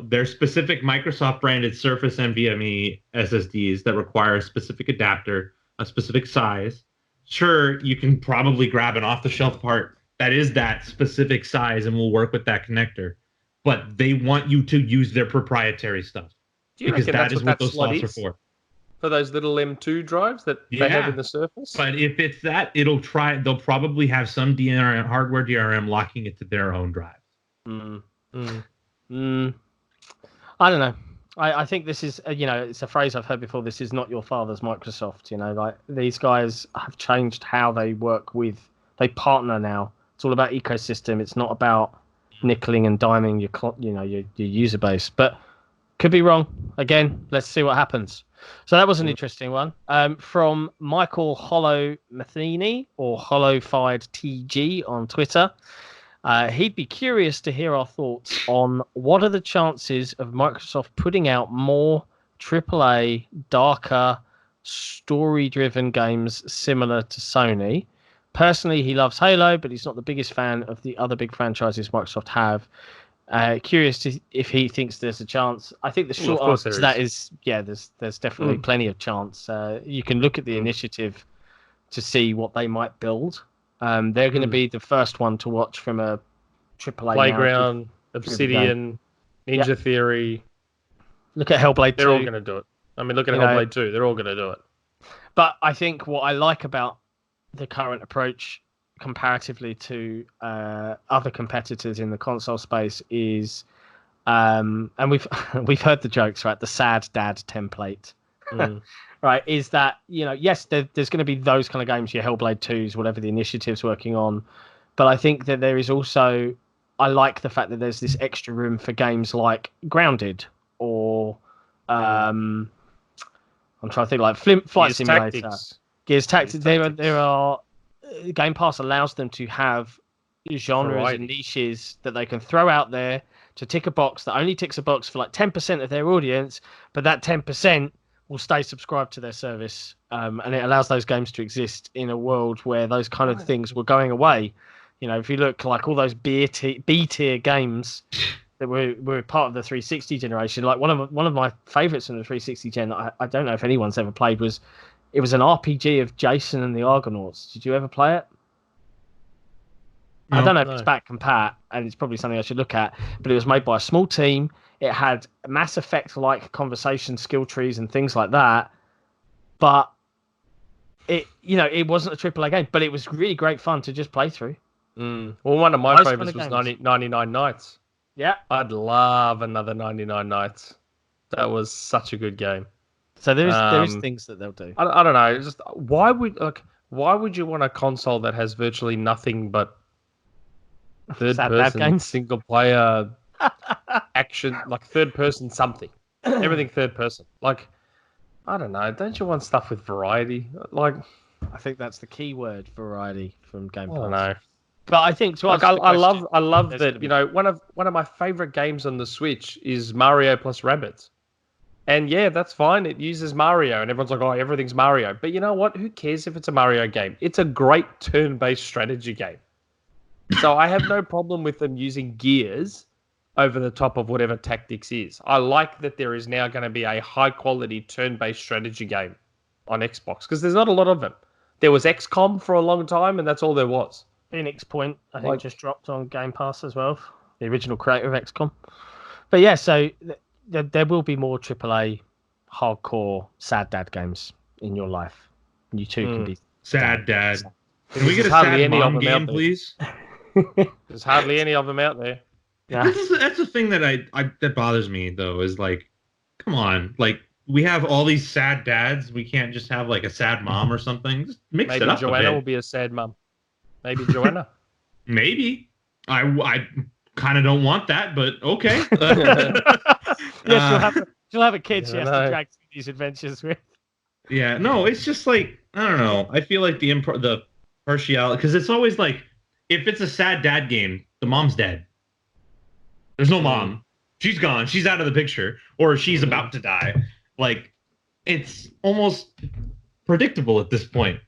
They're specific Microsoft branded Surface NVMe SSDs that require a specific adapter, a specific size. Sure, you can probably grab an off-the-shelf part that is that specific size and will work with that connector, but they want you to use their proprietary stuff because that is what those slots are for. For those little M2 drives that they have in the Surface. But if it's that, they'll probably have some hardware DRM locking it to their own drives. I don't know. I think this is, it's a phrase I've heard before. This is not your father's Microsoft. Like these guys have changed how they work they partner now. It's all about ecosystem. It's not about nickeling and diming your user base. But could be wrong. Again, let's see what happens. So that was an interesting one. From Michael Hollow Matheny or Hollow-Fied TG on Twitter. He'd be curious to hear our thoughts on what are the chances of Microsoft putting out more AAA, darker, story-driven games similar to Sony. Personally, he loves Halo, but he's not the biggest fan of the other big franchises Microsoft have. Curious if he thinks there's a chance. I think the short answer to that is, there's definitely plenty of chance. You can look at the initiative to see what they might build. They're going to be the first one to watch from a AAA Playground, Obsidian, Ninja Theory. Look at Hellblade 2. They're all going to do it. I mean, look at Hellblade 2. They're all going to do it. But I think what I like about the current approach comparatively to other competitors in the console space is, and we've heard the jokes, right? The sad dad template. Right, is that, yes, there's going to be those kind of games, your Hellblade 2s, whatever the initiative's working on, But I think that there is also, I like the fact that there's this extra room for games like Grounded or I'm trying to think like Flight Simulator, Gears Tactics. There are Game Pass allows them to have genres and niches that they can throw out there to tick a box that only ticks a box for like 10% of their audience, but that 10% will stay subscribed to their service, and it allows those games to exist in a world where those kind of things were going away. You know, if you look like all those B tier games that were part of the 360 generation, like one of my favorites from the 360 gen, I don't know if anyone's ever played, was an RPG of Jason and the Argonauts. Did you ever play it? No, I don't know if it's back compat, and it's probably something I should look at, but it was made by a small team. It had Mass Effect-like conversation skill trees and things like that, but it wasn't a AAA game, but it was really great fun to just play through. Well, one of my favorites was 99 Nights. Yeah, I'd love another 99 Nights. That was such a good game. So there is things that they'll do. I don't know. Just why would you want a console that has virtually nothing but third-person single-player action, like third-person something, everything third-person. Like, I don't know. Don't you want stuff with variety? Like, I think that's the key word, variety, from Game Pass. I don't know. But I think I love that. You know, one of my favorite games on the Switch is Mario plus Rabbids. And yeah, that's fine. It uses Mario, and everyone's like, "Oh, everything's Mario." But you know what? Who cares if it's a Mario game? It's a great turn-based strategy game. So I have no problem with them using gears over the top of whatever tactics is. I like that there is now going to be a high-quality turn-based strategy game on Xbox, because there's not a lot of them. There was XCOM for a long time, and that's all there was. Phoenix Point, I think, just dropped on Game Pass as well. The original creator of XCOM. But yeah, so there will be more AAA, hardcore, sad dad games in your life. You too can be sad dad. Can we get a sad mom game, please? There's hardly any of them out there. Yeah. That's the thing that bothers me, though, is like, come on, like, we have all these sad dads. We can't just have like a sad mom or something. Just mix it up. Maybe Joanna will be a sad mom. Maybe Joanna. Maybe. I kind of don't want that, but okay. Yeah, she'll have a kid she has to drag through these adventures with. Yeah, no, it's just like, I don't know. I feel like the partiality, because it's always like, if it's a sad dad game, the mom's dead. There's no mom. She's gone. She's out of the picture, or she's about to die. Like, it's almost predictable at this point.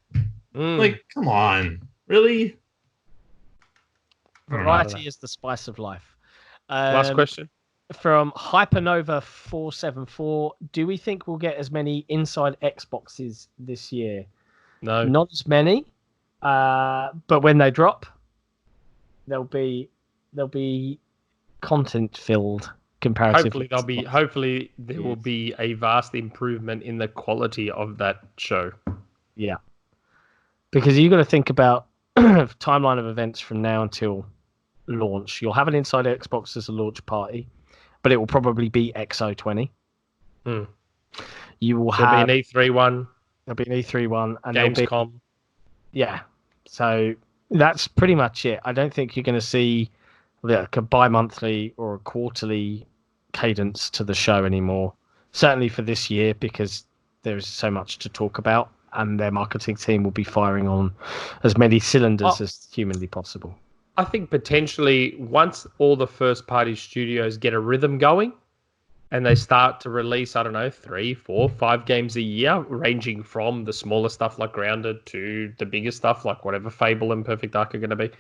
Like, come on, really? Variety is the spice of life. Last question from Hypernova474: do we think we'll get as many inside Xboxes this year? No, not as many. But when they drop, they'll be content filled. Comparatively, hopefully there will be a vast improvement in the quality of that show. Yeah, because you've got to think about timeline of events from now until launch. You'll have an inside Xbox as a launch party, but it will probably be XO20. You will have an E3 one. There'll be an E3 one and Gamescom. Yeah, so that's pretty much it. I don't think you're going to see like a bi-monthly or a quarterly cadence to the show anymore. Certainly for this year, because there is so much to talk about, and their marketing team will be firing on as many cylinders as humanly possible. I think potentially once all the first-party studios get a rhythm going and they start to release, 3, 4, 5 games a year, ranging from the smaller stuff like Grounded to the bigger stuff like whatever Fable and Perfect Dark are going to be.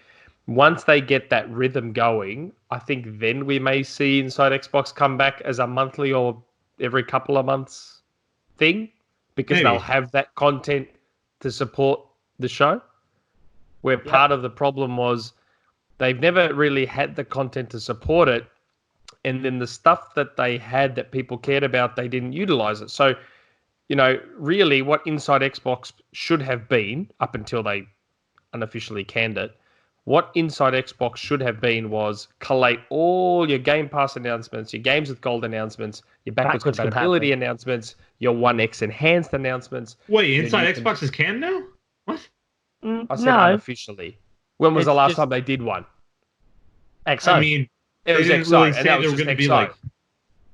Once they get that rhythm going, I think then we may see Inside Xbox come back as a monthly or every couple of months thing, because they'll have that content to support the show. Where part of the problem was they've never really had the content to support it, and then the stuff that they had that people cared about, they didn't utilize it. So, really what Inside Xbox should have been, up until they unofficially canned it, what Inside Xbox should have been was collate all your Game Pass announcements, your Games with Gold announcents, your backwards compatibility announcements, your One X enhanced announcements. Wait, Inside Xbox is canned now? What? I said unofficially. When was the last time they did one? XO. I mean, It was didn't XO, really and say that they was were just going to be XO. like.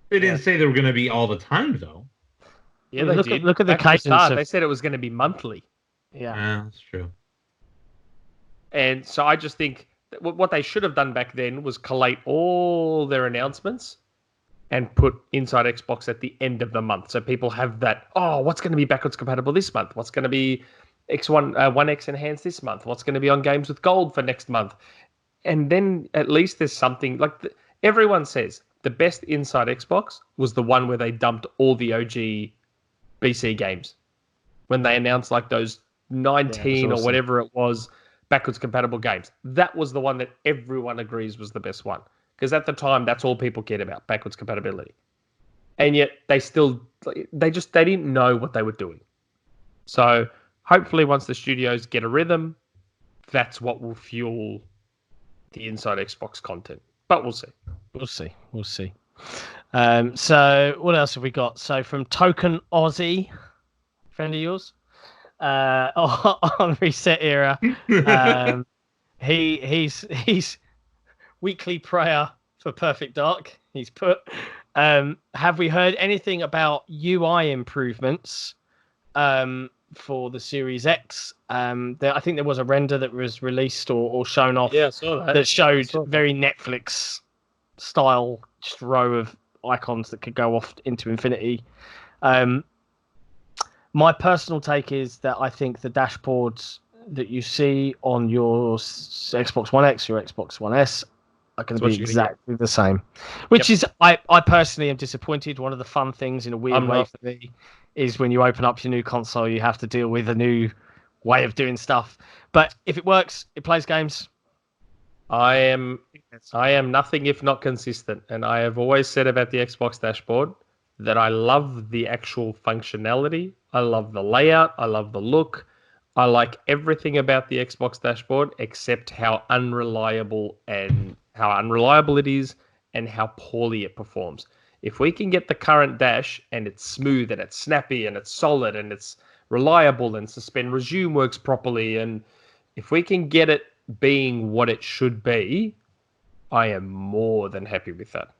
They didn't say they were going to be all the time, though. Yeah, they did. Look at the Back at cadence. start, they said it was going to be monthly. Yeah, That's true. And so I just think that what they should have done back then was collate all their announcements and put Inside Xbox at the end of the month, so people have that. Oh, what's going to be backwards compatible this month? What's going to be One X enhanced this month? What's going to be on games with gold for next month? And then at least there's something like everyone says the best Inside Xbox was the one where they dumped all the OG BC games when they announced like those 19 or whatever it was backwards compatible games. That was the one that everyone agrees was the best one, because at the time that's all people cared about, backwards compatibility. And yet they didn't know what they were doing. So hopefully once the studios get a rhythm, that's what will fuel the Inside Xbox content. But we'll see. We'll see. So what else have we got? So from Token Aussie, friend of yours, on ResetEra, he's weekly prayer for Perfect Dark. He's put, have we heard anything about UI improvements for the Series X? I think there was a render that was released or shown off. Yeah, I saw that. That showed very Netflix style, just row of icons that could go off into infinity. My personal take is that I think the dashboards that you see on your Xbox One X, your Xbox One S, are going to be exactly the same. Which is, I personally am disappointed. One of the fun things in a weird way for me is when you open up your new console, you have to deal with a new way of doing stuff. But if it works, it plays games. I am nothing if not consistent, and I have always said about the Xbox dashboard that I love the actual functionality. I love the layout. I love the look. I like everything about the Xbox dashboard except how unreliable it is and how poorly it performs. If we can get the current dash and it's smooth and it's snappy and it's solid and it's reliable and suspend resume works properly, and if we can get it being what it should be, I am more than happy with that.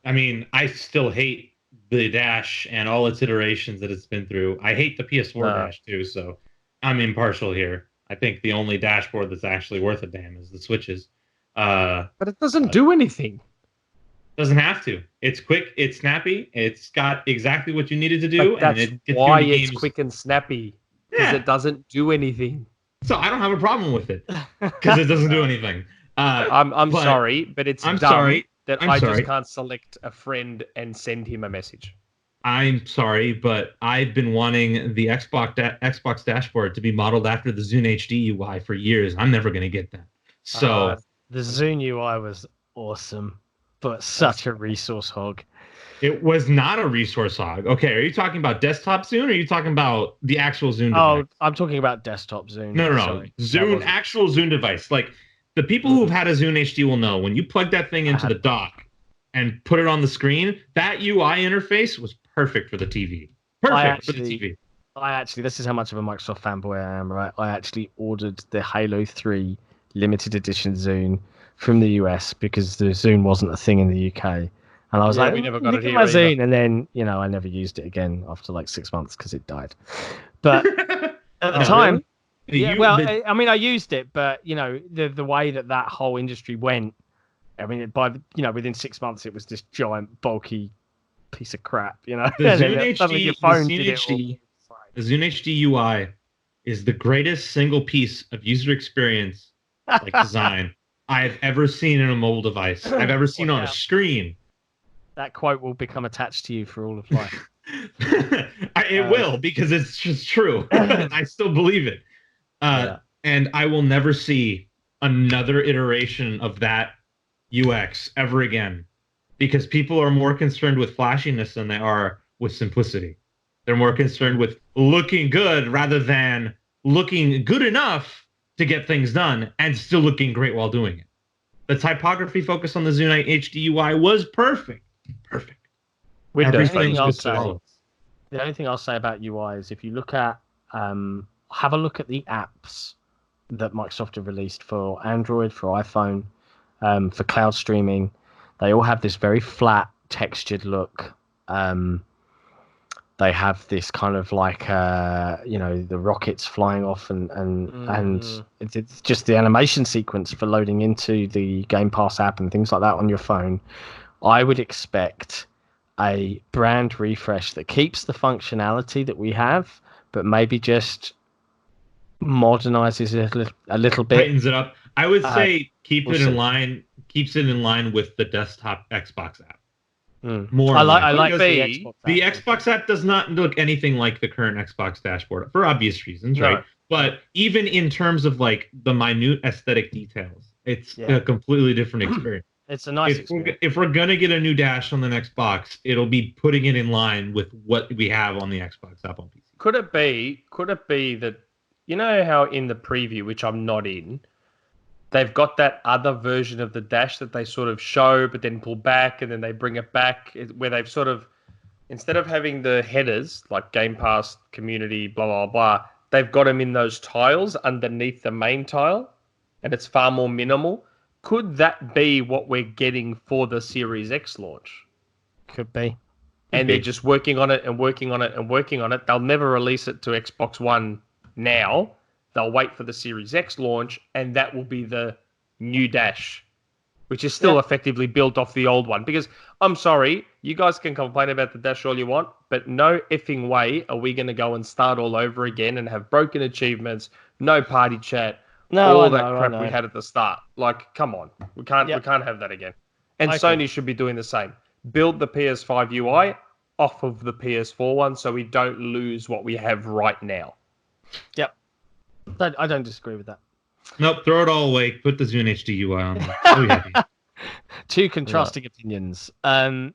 I mean, I still hate the dash and all its iterations that it's been through. I hate the PS4 dash too, so I'm impartial here. I think the only dashboard that's actually worth a damn is the Switches. But it doesn't do anything. Doesn't have to. It's quick. It's snappy. It's got exactly what you needed to do. But that's why it's quick and snappy. Because it doesn't do anything. So I don't have a problem with it because it doesn't do anything. I'm sorry, but it's I'm dumb sorry that I just can't select a friend and send him a message. I'm sorry, but I've been wanting the Xbox dashboard to be modeled after the Zune HD UI for years. I'm never going to get that. So the Zune UI was awesome, but such a resource hog. It was not a resource hog. Okay, are you talking about desktop Zune or are you talking about the actual Zune device? I'm talking about desktop Zune. No. Sorry. Zune, actual Zune device. Like, the people who've had a Zune HD will know when you plug that thing into the dock and put it on the screen, that UI interface was perfect for the TV. Perfect for the TV. This is how much of a Microsoft fanboy I am, right? I actually ordered the Halo 3 limited edition Zune from the US because the Zune wasn't a thing in the UK. And I was like, we never got it here my Zune. And then, I never used it again after like 6 months because it died. But at the time, I used it, but the way that whole industry went, within 6 months it was this giant bulky piece of crap. The Zune HD UI is the greatest single piece of user experience, like design, I've ever seen in a mobile device. I've ever seen on a screen. That quote will become attached to you for all of life. It will, because it's just true. I still believe it. And I will never see another iteration of that UX ever again, because people are more concerned with flashiness than they are with simplicity. They're more concerned with looking good rather than looking good enough to get things done and still looking great while doing it. The typography focus on the Zune HD UI was perfect. Perfect. The only thing I'll say about UI is if you look at, have a look at the apps that Microsoft have released for Android, for iPhone, for cloud streaming. They all have this very flat, textured look. They have this kind of like, the rockets flying off, and it's just the animation sequence for loading into the Game Pass app and things like that on your phone. I would expect a brand refresh that keeps the functionality that we have, but maybe just modernizes it a little bit. Tightens it up. I would say keeps it in line with the desktop Xbox app. More. I like the Xbox app does not look anything like the current Xbox dashboard for obvious reasons, right? But even in terms of like the minute aesthetic details, it's a completely different experience. It's a nice experience. If we're gonna get a new dash on the next box, it'll be putting it in line with what we have on the Xbox app on PC. Could it be that, you know how in the preview, which I'm not in, they've got that other version of the dash that they sort of show, but then pull back, and then they bring it back, where they've sort of, instead of having the headers like Game Pass, Community, blah, blah, blah, they've got them in those tiles underneath the main tile, and it's far more minimal. Could that be what we're getting for the Series X launch? Could be. And they're just working on it and working on it and working on it. They'll never release it to Xbox One now. They'll wait for the Series X launch, and that will be the new dash, which is still effectively built off the old one. Because, I'm sorry, you guys can complain about the dash all you want, but no effing way are we going to go and start all over again and have broken achievements, no party chat, all that crap we had at the start. Like, come on. We can't have that again. And Sony should be doing the same. Build the PS5 UI off of the PS4 one so we don't lose what we have right now. Yep. I don't disagree with that. Nope, throw it all away. Put the Zune HD UI on there. Two contrasting opinions. From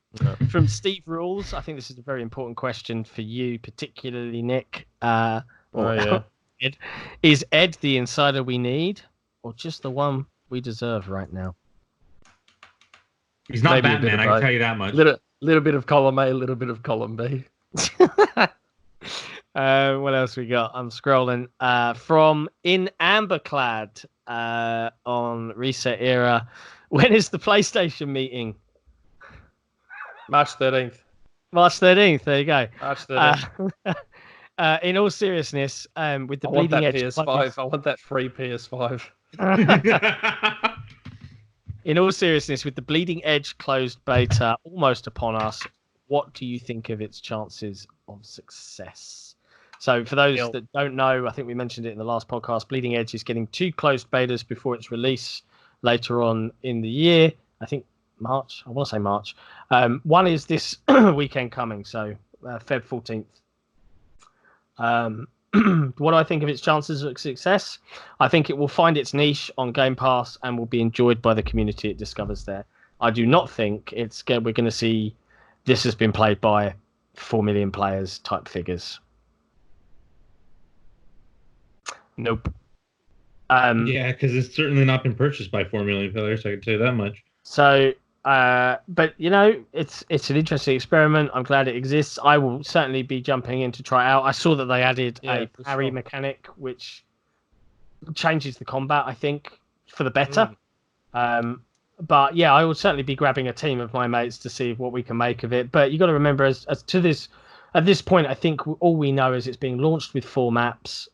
Steve Rules, I think this is a very important question for you, particularly Nick. Ed. Is Ed the insider we need, or just the one we deserve right now? He's not Batman, I can tell you that much. Little bit of column A, little bit of column B. What else we got? I'm scrolling. From In Amberclad on ResetEra. When is the PlayStation meeting? March 13th. March 13th. There you go. March 13th. In all seriousness, with the I want bleeding that edge PS5. I want that free PS5. In all seriousness, with the bleeding edge closed beta almost upon us, what do you think of its chances of success? So for those that don't know, I think we mentioned it in the last podcast, Bleeding Edge is getting 2 closed betas before its release later on in the year. I think March. I want to say March. One is this weekend coming, so Feb 14th. What do I think of its chances of success? I think it will find its niche on Game Pass and will be enjoyed by the community it discovers there. I do not think we're going to see this has been played by 4 million players type figures. Nope. Yeah, because it's certainly not been purchased by 4 million players, I can tell you that much. So, but it's an interesting experiment. I'm glad it exists. I will certainly be jumping in to try it out. I saw that they added a parry mechanic, which changes the combat, I think, for the better. But yeah, I will certainly be grabbing a team of my mates to see what we can make of it. But you got to remember, as to this, at this point, I think all we know is it's being launched with 4 maps.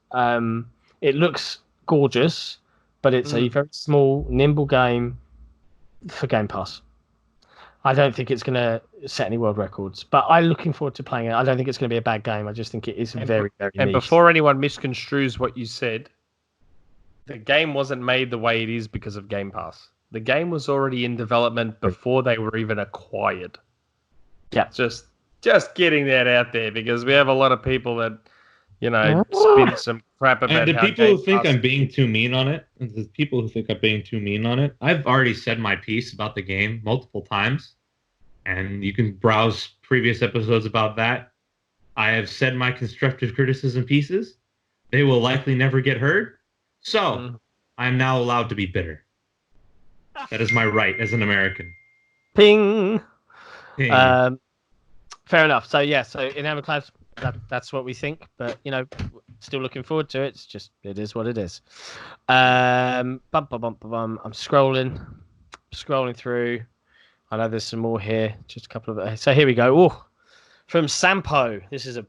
It looks gorgeous, but it's a very small, nimble game for Game Pass. I don't think it's going to set any world records, but I'm looking forward to playing it. I don't think it's going to be a bad game. I just think it is very, very And niche. before anyone misconstrues what you said, the game wasn't made the way it is because of Game Pass. The game was already in development before they were even acquired. Yeah. Just getting that out there, because we have a lot of people that, spin some crap about and the how people who Game think Pass... I'm being too mean on it, I've already said my piece about the game multiple times, and you can browse previous episodes about that. I have said my constructive criticism pieces. They will likely never get heard. So I am now allowed to be bitter. That is my right as an American. Ping. Fair enough. So yeah, so in Amberclad, that's what we think. But Still looking forward to it. It is what it is. I'm scrolling through. I know there's some more here. Just a couple of. So here we go. Oh, from Sampo. This is a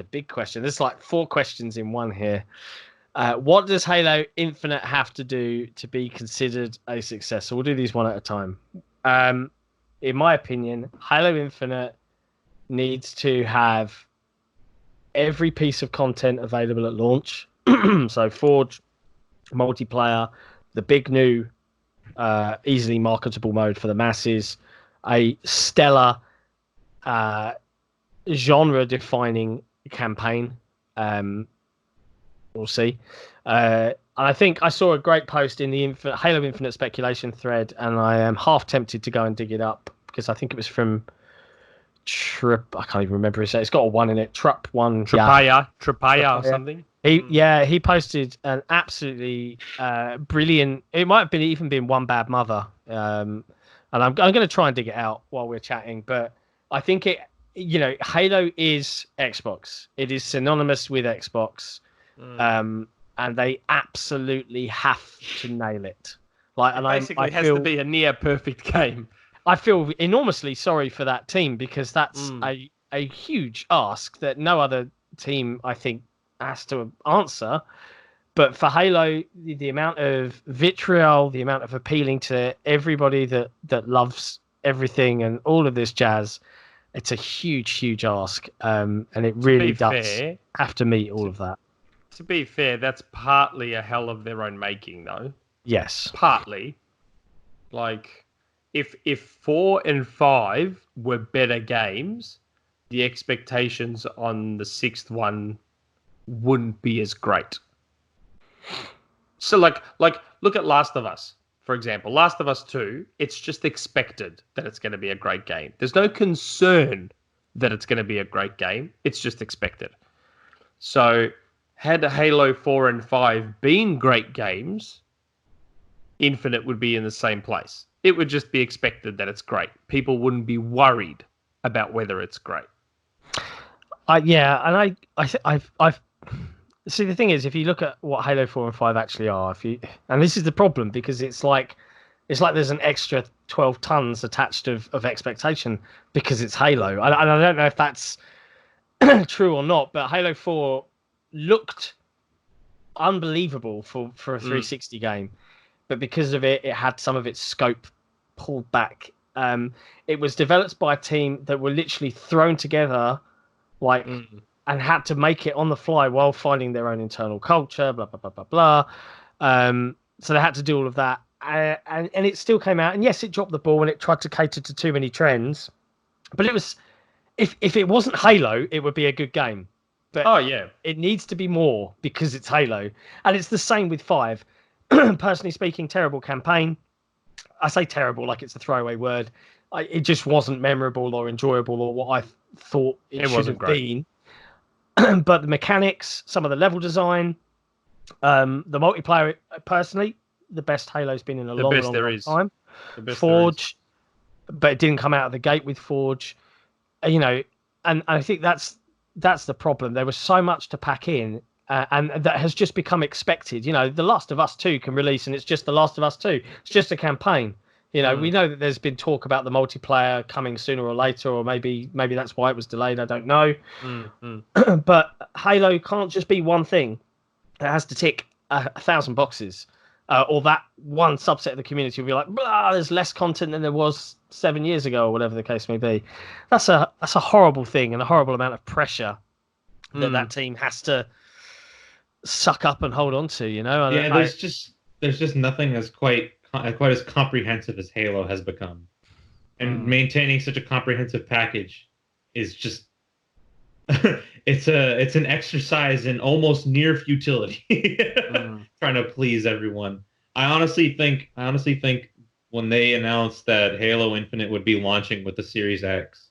big question. There's like 4 questions in one here. What does Halo Infinite have to do to be considered a success? So we'll do these one at a time. In my opinion, Halo Infinite needs to have every piece of content available at launch. So Forge, multiplayer, the big new easily marketable mode for the masses, a stellar genre-defining campaign. We'll see. I think I saw a great post in the Halo Infinite speculation thread, and I am half tempted to go and dig it up because I think it was from I can't even remember his name. It's got a 1 in it. Trapaya or something. He posted an absolutely brilliant. It might have even been One Bad Mother, and I'm going to try and dig it out while we're chatting. But I think Halo is Xbox. It is synonymous with Xbox, and they absolutely have to nail it. It has to be a near perfect game. I feel enormously sorry for that team because that's a huge ask that no other team, I think, has to answer. But for Halo, the amount of vitriol, the amount of appealing to everybody that loves everything and all of this jazz, it's a huge ask. And it really does have to meet all of that. To be fair, that's partly a hell of their own making, though. Yes. Partly. Like, if 4 and 5 were better games, the expectations on the 6th one wouldn't be as great. So, like, look at Last of Us, for example. Last of Us 2, it's just expected that it's going to be a great game. There's no concern that it's going to be a great game. It's just expected. So, had Halo 4 and 5 been great games, Infinite would be in the same place. It would just be expected that it's great. People wouldn't be worried about whether it's great. And I've see, the thing is, if you look at what Halo 4 and 5 actually are, and this is the problem because it's like there's an extra 12 tons attached of expectation because it's Halo. And I don't know if that's true or not, but Halo 4 looked unbelievable for a 360 game, but because of it had some of its scope pulled back. It was developed by a team that were literally thrown together and had to make it on the fly while finding their own internal culture, blah, blah, blah, blah, blah. So they had to do all of that. And it still came out. And yes, it dropped the ball and it tried to cater to too many trends. But it was, if it wasn't Halo, it would be a good game. But it needs to be more because it's Halo. And it's the same with 5. Personally speaking, terrible campaign. I say terrible like it's a throwaway word. It just wasn't memorable or enjoyable or what I thought it should have been. But the mechanics, some of the level design, the multiplayer, personally, the best Halo's been in a long time. Forge, but it didn't come out of the gate with Forge. And I think that's the problem. There was so much to pack in, and that has just become expected. The Last of Us 2 can release, and it's just The Last of Us 2. It's just a campaign. We know that there's been talk about the multiplayer coming sooner or later, or maybe that's why it was delayed. I don't know. But Halo can't just be one thing. It has to tick 1,000 boxes, or that one subset of the community will be like, blah, there's less content than there was 7 years ago, or whatever the case may be. That's a horrible thing and a horrible amount of pressure that team has to suck up and hold on to. There's just nothing as quite as comprehensive as Halo has become, and maintaining such a comprehensive package is just it's an exercise in almost near futility. Trying to please everyone. I honestly think when they announced that Halo Infinite would be launching with the Series X,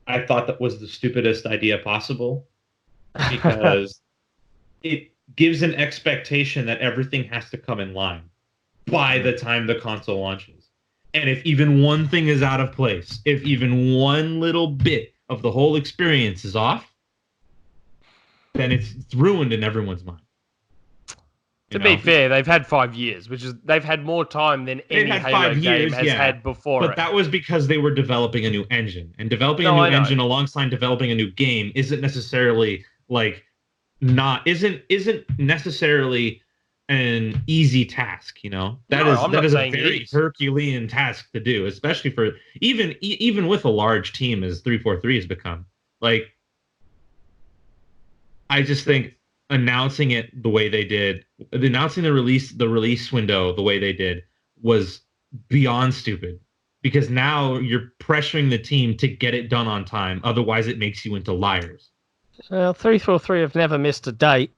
I thought that was the stupidest idea possible, because it gives an expectation that everything has to come in line by the time the console launches. And if even one thing is out of place, if even one little bit of the whole experience is off, then it's ruined in everyone's mind. To be fair, they've had 5 years, they've had more time than any Halo game has had before. But that was because they were developing a new engine, and developing a new engine alongside developing a new game isn't necessarily isn't necessarily an easy task. That is a very Herculean task to do, especially for even with a large team as 343 has become. I just think announcing it the way they did, announcing the release window the way they did, was beyond stupid, because now you're pressuring the team to get it done on time. Otherwise, it makes you into liars. Well, 343 have never missed a date.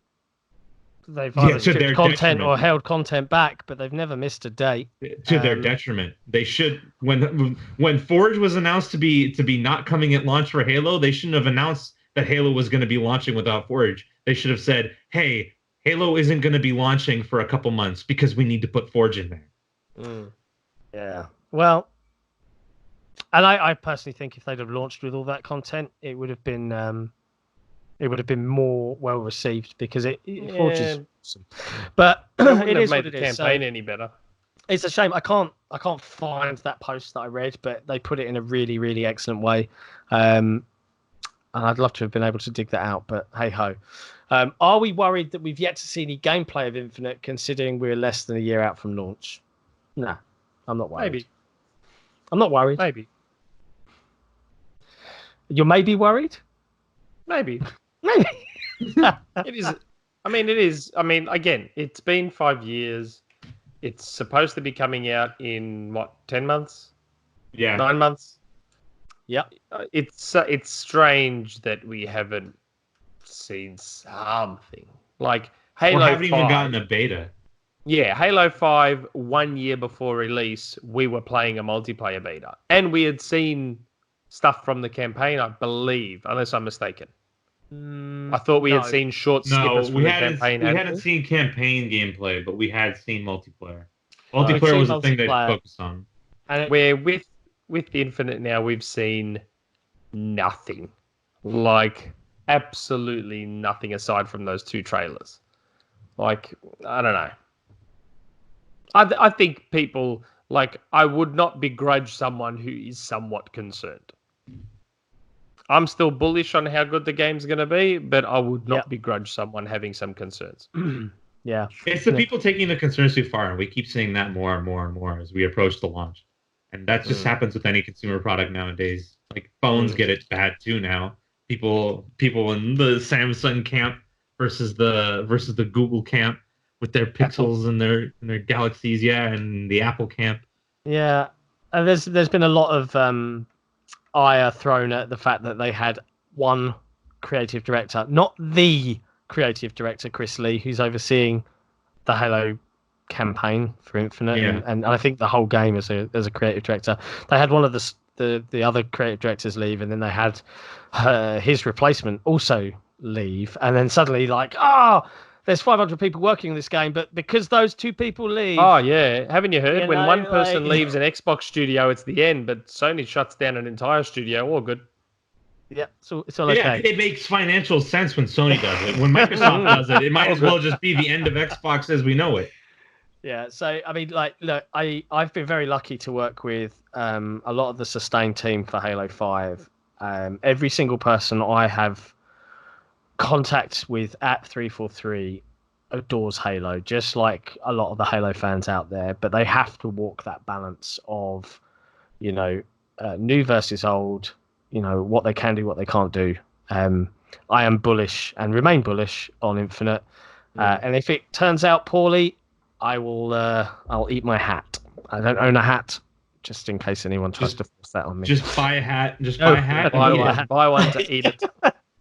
They've either stripped content or held content back, but they've never missed a date. To their detriment. They should, when Forge was announced to be not coming at launch for Halo, they shouldn't have announced that Halo was going to be launching without Forge. They should have said, hey, Halo isn't going to be launching for a couple months because we need to put Forge in there. Yeah. Well, and I personally think if they'd have launched with all that content, it would have been more well received, because Forge is awesome. But it is made what the it is. campaign any better. It's a shame. I can't find that post that I read, but they put it in a really, really excellent way. And I'd love to have been able to dig that out, but hey ho. Are we worried that we've yet to see any gameplay of Infinite, considering we're less than a year out from launch? No, I'm not worried. Maybe. I'm not worried. Maybe. You're maybe worried? Maybe. Maybe. It is. It is. Again, it's been 5 years. It's supposed to be coming out in 10 months? Yeah. 9 months? Yeah. It's strange that we haven't seen something. Like Halo 5. We haven't even gotten a beta. Yeah, Halo 5, 1 year before release, we were playing a multiplayer beta. And we had seen stuff from the campaign, I believe, unless I'm mistaken. I thought we had seen short snippets from the campaign. We hadn't seen campaign gameplay, but we had seen multiplayer. Multiplayer was the thing they focused on. And where with Infinite now, we've seen nothing. Absolutely nothing aside from those 2 trailers. I don't know. I think people, I would not begrudge someone who is somewhat concerned. I'm still bullish on how good the game's going to be, but I would not begrudge someone having some concerns. Yeah. It's the people taking the concerns too far, and we keep seeing that more and more and more as we approach the launch. And that just happens with any consumer product nowadays. Phones get it bad too now. People in the Samsung camp versus the Google camp with their Pixels and their Galaxies, and the Apple camp. Yeah. And there's been a lot of ire thrown at the fact that they had one creative director, not the creative director, Chris Lee, who's overseeing the Halo campaign for Infinite, and I think the whole game as a creative director. They had one of the other creative directors leave, and then they had his replacement also leave, and then suddenly there's 500 people working on this game, but because those 2 people leave... Oh, yeah. Haven't you heard? When one person leaves an Xbox studio, it's the end, but Sony shuts down an entire studio. All good. Yeah, so it's all okay. Yeah, it makes financial sense when Sony does it. When Microsoft does it, it might as well just be the end of Xbox as we know it. Yeah, so, look, I've been very lucky to work with a lot of the Sustain team for Halo 5. Every single person I have contact with at 343 adores Halo, just like a lot of the Halo fans out there, but they have to walk that balance of new versus old, what they can do, what they can't do. I am bullish and remain bullish on Infinite, and if it turns out poorly, I'll eat my hat. I don't own a hat, just in case anyone tries to force that on me. Just buy a hat. Buy one to eat it.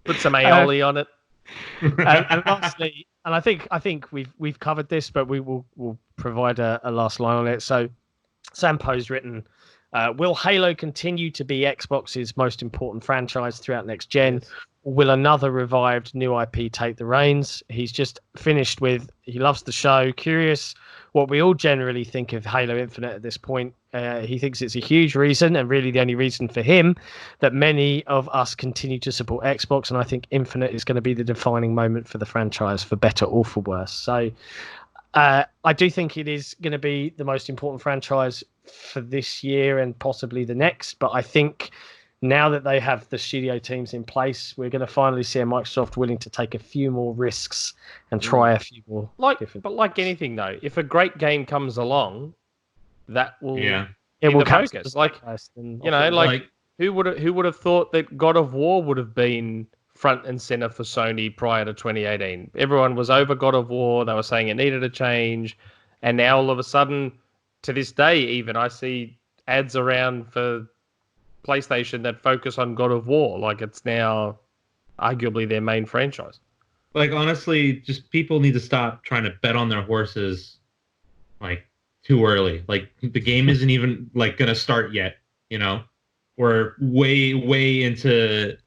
Put some aioli on it. And lastly, and I think we've covered this, but we'll provide a last line on it. So Sampo's written, will Halo continue to be Xbox's most important franchise throughout next gen? Or will another revived new IP take the reins? He's just finished with, he loves the show, curious what we all generally think of Halo Infinite at this point. He thinks it's a huge reason, and really the only reason for him, that many of us continue to support Xbox. And I think Infinite is going to be the defining moment for the franchise, for better or for worse. So I do think it is going to be the most important franchise for this year and possibly the next. But I think now that they have the studio teams in place, we're going to finally see a Microsoft willing to take a few more risks and try a few more. But like anything, though, if a great game comes along, that will it will focus. Like, who would have thought that God of War would have been front and center for Sony prior to 2018? Everyone was over God of War. They were saying it needed a change, and now all of a sudden, to this day, even I see ads around for PlayStation that focus on God of War. Like, it's now arguably their main franchise. Like, honestly, just people need to stop trying to bet on their horses like too early. Like, the game isn't even like gonna start yet, you know? We're way into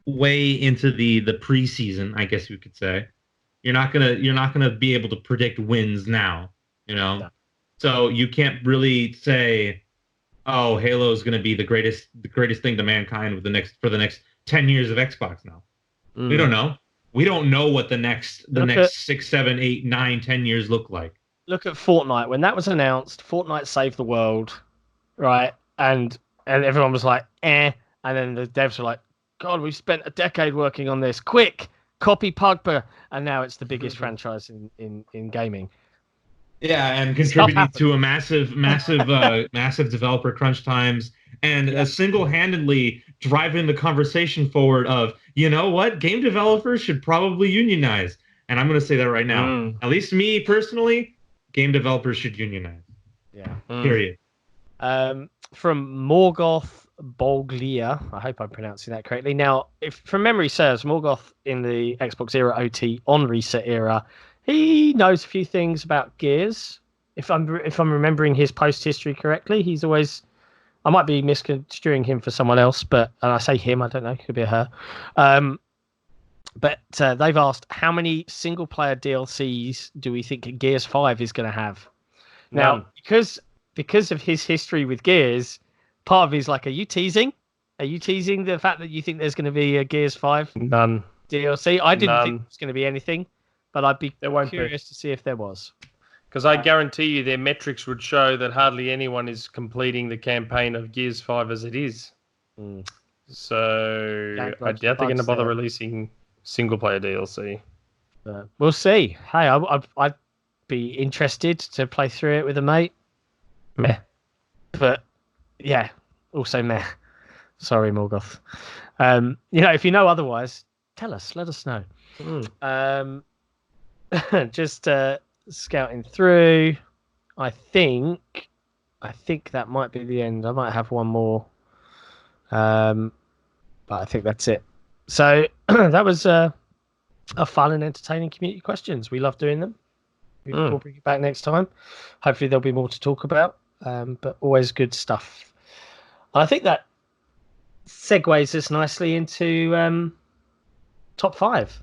the preseason, I guess you could say. You're not gonna be able to predict wins now, you know? Yeah. So you can't really say, oh, Halo is going to be the greatest thing to mankind for the next 10 years of Xbox now. We don't know. We don't know what the next 6, 7, 8, 9, 10 years look like. Look at Fortnite. When that was announced, Fortnite saved the world, right? And everyone was like, eh. And then the devs were like, God, we've spent a decade working on this. Quick, copy Pugba. And now it's the biggest franchise in gaming. Yeah, and contributing to a massive developer crunch times, and single-handedly driving the conversation forward of, you know what, game developers should probably unionize. And I'm going to say that right now. At least me personally, game developers should unionize. Yeah. Period. From Morgoth Bolglia, I hope I'm pronouncing that correctly. Now, if from memory serves, Morgoth in the XboxEra OT on ResetEra, he knows a few things about Gears. If I'm remembering his post history correctly, he's always. I might be misconstruing him for someone else, but and I say him, I don't know, it could be a her. But they've asked how many single player DLCs do we think Gears 5 is going to have? Now, because of his history with Gears, part of it is like, are you teasing? Are you teasing the fact that you think there's going to be a Gears 5 None DLC? I didn't think there was going to be anything. But I'd be curious to see if there was. Because I guarantee you their metrics would show that hardly anyone is completing the campaign of Gears 5 as it is. So I doubt they're going to bother releasing single-player DLC. We'll see. Hey, I'd be interested to play through it with a mate. Meh. But, yeah, also meh. Sorry, Morgoth. If you know otherwise, tell us. Let us know. Just scouting through. I think that might be the end. I might have one more, but I think that's it. So that was a fun and entertaining community questions. We love doing them. We'll bring it back next time. Hopefully there'll be more to talk about, but always good stuff. And I think that segues us nicely into top 5.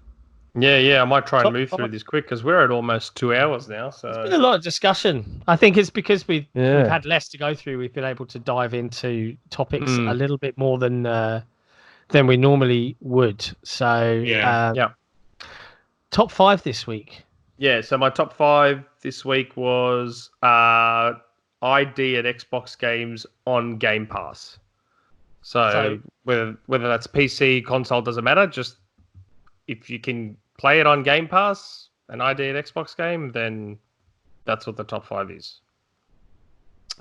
Yeah, I might try and move through this quick because we're at almost 2 hours now. So there's been a lot of discussion. I think it's because we've had less to go through. We've been able to dive into topics a little bit more than we normally would. So top 5 this week. Yeah, so my top 5 this week was ID at Xbox games on Game Pass. So whether that's PC, console, doesn't matter. Just if you can play it on Game Pass, an ID at Xbox game, then that's what the top 5 is.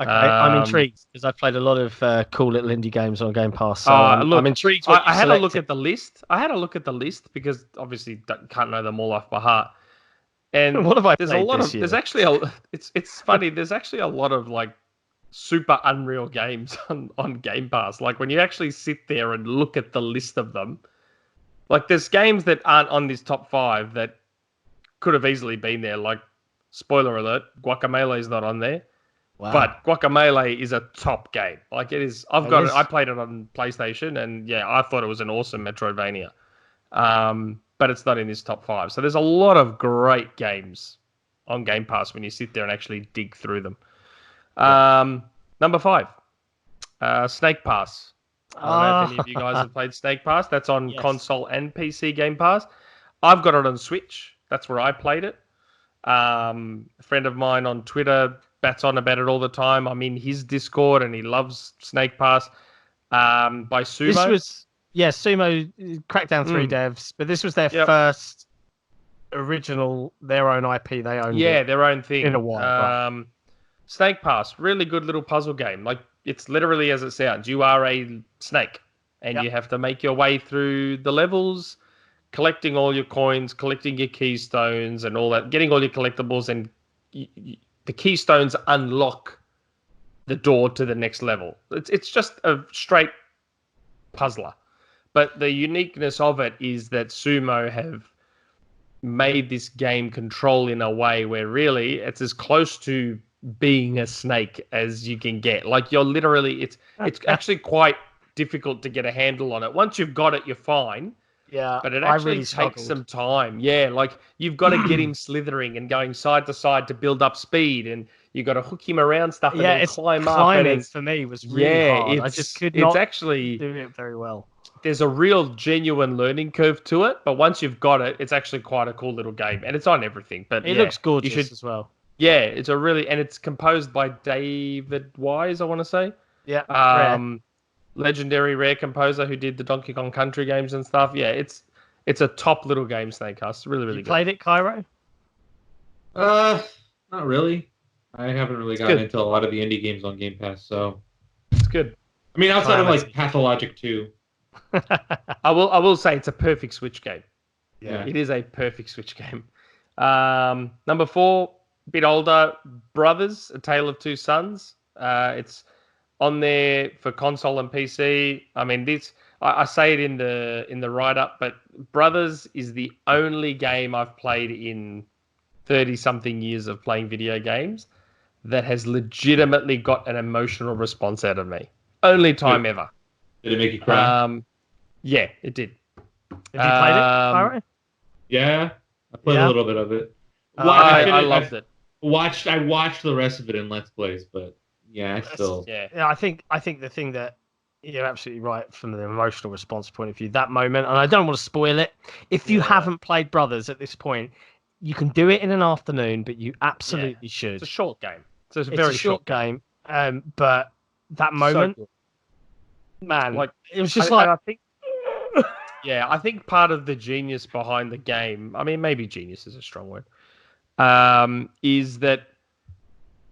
Okay, I'm intrigued because I've played a lot of cool little indie games on Game Pass. So I'm intrigued. I had a look at the list. Because obviously can't know them all off by heart. And what have I played this year? There's actually it's funny. There's actually a lot of like super unreal games on Game Pass. Like when you actually sit there and look at the list of them. Like, there's games that aren't on this top 5 that could have easily been there. Like, spoiler alert, Guacamelee is not on there. Wow. But Guacamelee is a top game. Like, it is. I played it on PlayStation, and yeah, I thought it was an awesome Metroidvania. But it's not in this top 5. So there's a lot of great games on Game Pass when you sit there and actually dig through them. Number 5, Snake Pass. I don't know if any of you guys have played Snake Pass. That's on console and PC Game Pass. I've got it on Switch. That's where I played it. A friend of mine on Twitter bats on about it all the time. I'm in his Discord, and he loves Snake Pass. By Sumo. This was Sumo, Crackdown 3 devs, but this was their first original, their own IP. They owned their own thing in a while. Right. Snake Pass, really good little puzzle game. Like, it's literally as it sounds. You are a snake, and you have to make your way through the levels, collecting all your coins, collecting your keystones and all that, getting all your collectibles, and the keystones unlock the door to the next level. It's just a straight puzzler. But the uniqueness of it is that Sumo have made this game control in a way where really it's as close to being a snake as you can get. Like, you're literally, it's actually quite difficult to get a handle on it. Once you've got it, you're fine. Yeah, but it actually takes some time. Yeah, like, you've got to get him slithering and going side to side to build up speed, and you've got to hook him around stuff and then climb up. And for me was really hard. I just could not actually do it very well. There's a real genuine learning curve to it, but once you've got it, it's actually quite a cool little game, and it's on everything. But it looks gorgeous as well. Yeah, it's and it's composed by David Wise, I want to say. Yeah. Legendary rare composer who did the Donkey Kong Country games and stuff. Yeah, it's a top little game, Snake Pass. Really, really good. Played it, Cairo? Not really. I haven't really gotten into a lot of the indie games on Game Pass, so it's good. I mean, outside of like Pathologic 2. I will say it's a perfect Switch game. Yeah, it is a perfect Switch game. Number 4, a bit older, Brothers: A Tale of Two Sons. It's on there for console and PC. I mean, I say it in the write-up, but Brothers is the only game I've played in 30-something years of playing video games that has legitimately got an emotional response out of me. Only time ever. Did it make you cry? Yeah, it did. Have you played it, Cairo? Yeah, I played a little bit of it. I loved it. I watched the rest of it in Let's Plays, but yeah, I think the thing that you're absolutely right from the emotional response point of view, that moment, and I don't want to spoil it. If you haven't played Brothers at this point, you can do it in an afternoon, but you absolutely should. It's a short game. It's a very short game. But that moment, man, like, it was just I think. Yeah, I think part of the genius behind the game, I mean, maybe genius is a strong word, is that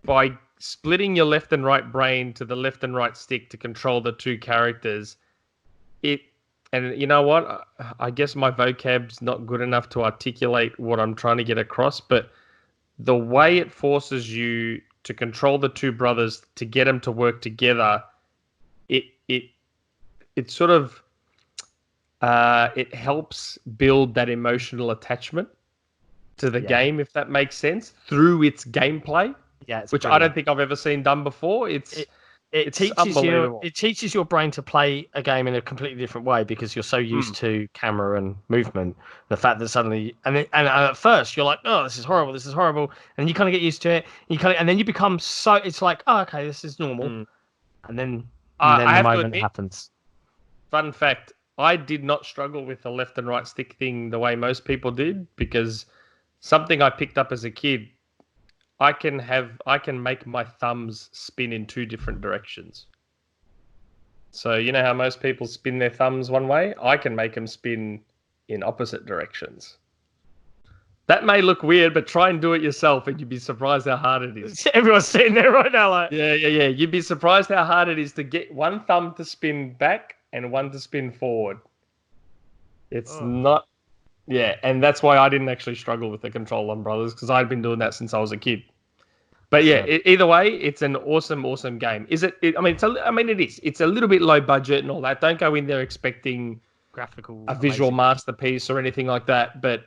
by splitting your left and right brain to the left and right stick to control the two characters, and you know what? I guess my vocab's not good enough to articulate what I'm trying to get across, but the way it forces you to control the two brothers to get them to work together, it sort of it helps build that emotional attachment to the game, if that makes sense, through its gameplay. Yeah, which brilliant. I don't think I've ever seen done before. It teaches your brain to play a game in a completely different way because you're so used to camera and movement. The fact that suddenly and at first you're like, oh, this is horrible, and you kind of get used to it. And then you become so. It's like, oh, okay, this is normal, and then the moment happens. Fun fact: I did not struggle with the left and right stick thing the way most people did, because something I picked up as a kid. I can make my thumbs spin in two different directions. So you know how most people spin their thumbs one way? I can make them spin in opposite directions. That may look weird, but try and do it yourself and you'd be surprised how hard it is. Everyone's sitting there right now like... Yeah. You'd be surprised how hard it is to get one thumb to spin back and one to spin forward. It's not... Yeah, and that's why I didn't actually struggle with the control on Brothers, because I'd been doing that since I was a kid. But yeah, either way, it's an awesome game. Is it? It is. It's a little bit low budget and all that. Don't go in there expecting a visual masterpiece or anything like that. But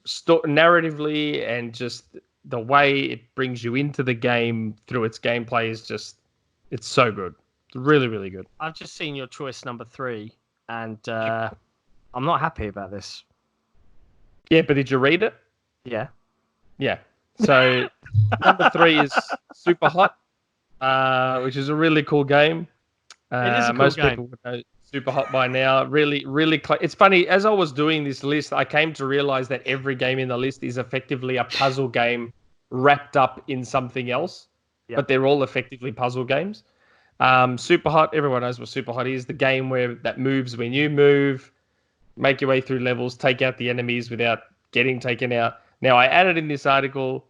narratively and just the way it brings you into the game through its gameplay is it's so good. It's really, really good. I've just seen your choice number 3, and I'm not happy about this. Yeah, but did you read it? Yeah. Yeah. So number 3 is Superhot. which is a really cool game. It is a cool most game. people would know Superhot by now. Really, really. It's funny, as I was doing this list, I came to realize that every game in the list is effectively a puzzle game wrapped up in something else, but they're all effectively puzzle games. Superhot, everyone knows what Superhot is. The game that moves when you move, make your way through levels, take out the enemies without getting taken out. Now, I added in this article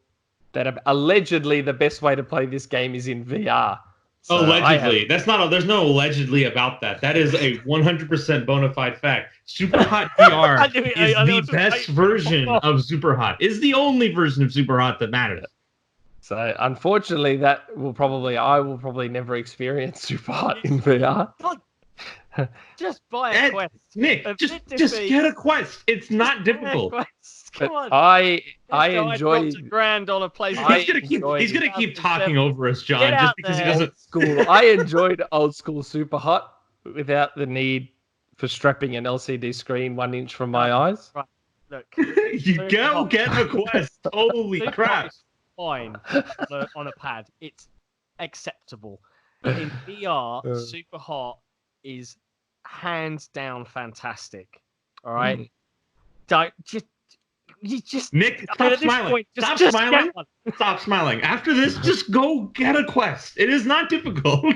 that allegedly the best way to play this game is in VR. So allegedly. There's no allegedly about that. That is a 100% bona fide fact. Superhot VR is the best version of Superhot. Is the only version of Superhot that matters. So unfortunately, I will probably never experience Superhot in VR. Just buy a Quest. Nick, just get a Quest. It's not difficult. Come on. I enjoy $1,000 on a PlayStation. He's gonna keep talking over us, John, just because he doesn't. I enjoyed old school Superhot without the need for strapping an LCD screen 1 inch from my eyes. Right. Look, you go get a Quest. Holy crap! Fine on a pad. It's acceptable. In VR, Superhot is hands down fantastic. All right. Don't just Nick, stop smiling. Stop smiling. Stop smiling. After this, just go get a Quest. It is not difficult.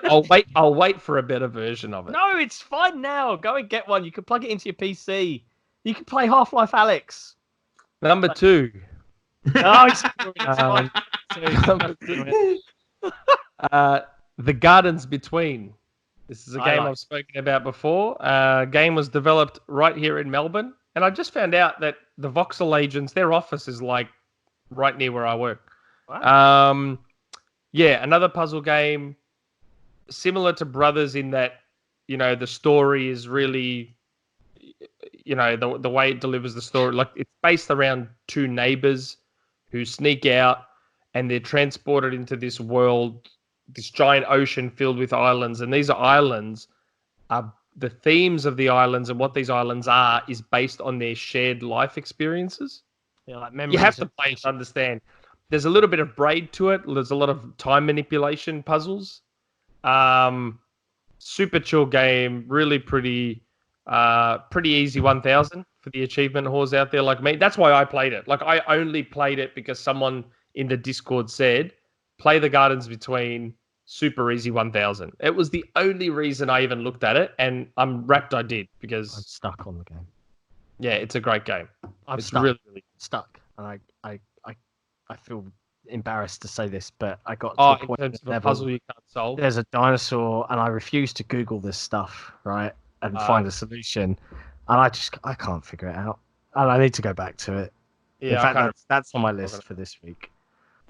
I'll wait for a better version of it. No, it's fine now. Go and get one. You can plug it into your PC. You can play Half-Life Alyx. Number 2. No, it's fine. The Gardens Between. This is a game I've spoken about before. Game was developed right here in Melbourne. And I just found out that the Voxel agents, their office is like right near where I work. Wow. Another puzzle game similar to Brothers in that, the story is really, the way it delivers the story. Like it's based around two neighbors who sneak out and they're transported into this world, this giant ocean filled with islands. And these islands are the themes of the islands and what these islands are is based on their shared life experiences. Yeah, like you have to play to understand. There's a little bit of braid to it. There's a lot of time manipulation puzzles. Super chill game. Really pretty easy 1000 for the achievement whores out there like me. That's why I played it. Like I only played it because someone in the Discord said, play the Gardens Between. Super easy 1000. It was the only reason I even looked at it, and I'm wrapped I did because I'm stuck on the game. Yeah, it's a great game. I'm it's stuck. Really, really stuck, and I feel embarrassed to say this, but I got to the point in terms of a puzzle you can't solve. There's a dinosaur, and I refuse to Google this stuff, right, and find a solution, and I can't figure it out, and I need to go back to it. Yeah, in fact, that's on my list for this week.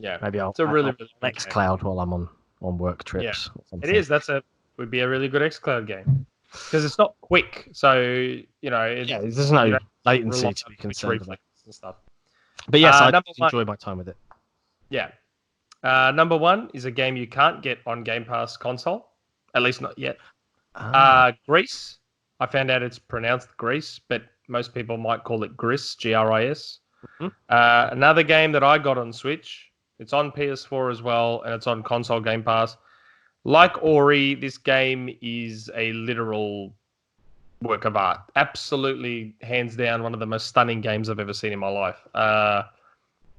Yeah, maybe I'll Xcloud while I'm on work trips. Yeah. It is. Would be a really good xCloud game because it's not quick. So there's no latency to be concerned about and stuff. But yes, I enjoy my time with it. Yeah. Number 1 is a game you can't get on Game Pass console, at least not yet. GRIS. I found out it's pronounced GRIS, but most people might call it GRIS, GRIS. Mm-hmm. Another game that I got on Switch. It's on PS4 as well, and it's on console Game Pass. Like Ori, this game is a literal work of art. Absolutely, hands down, one of the most stunning games I've ever seen in my life.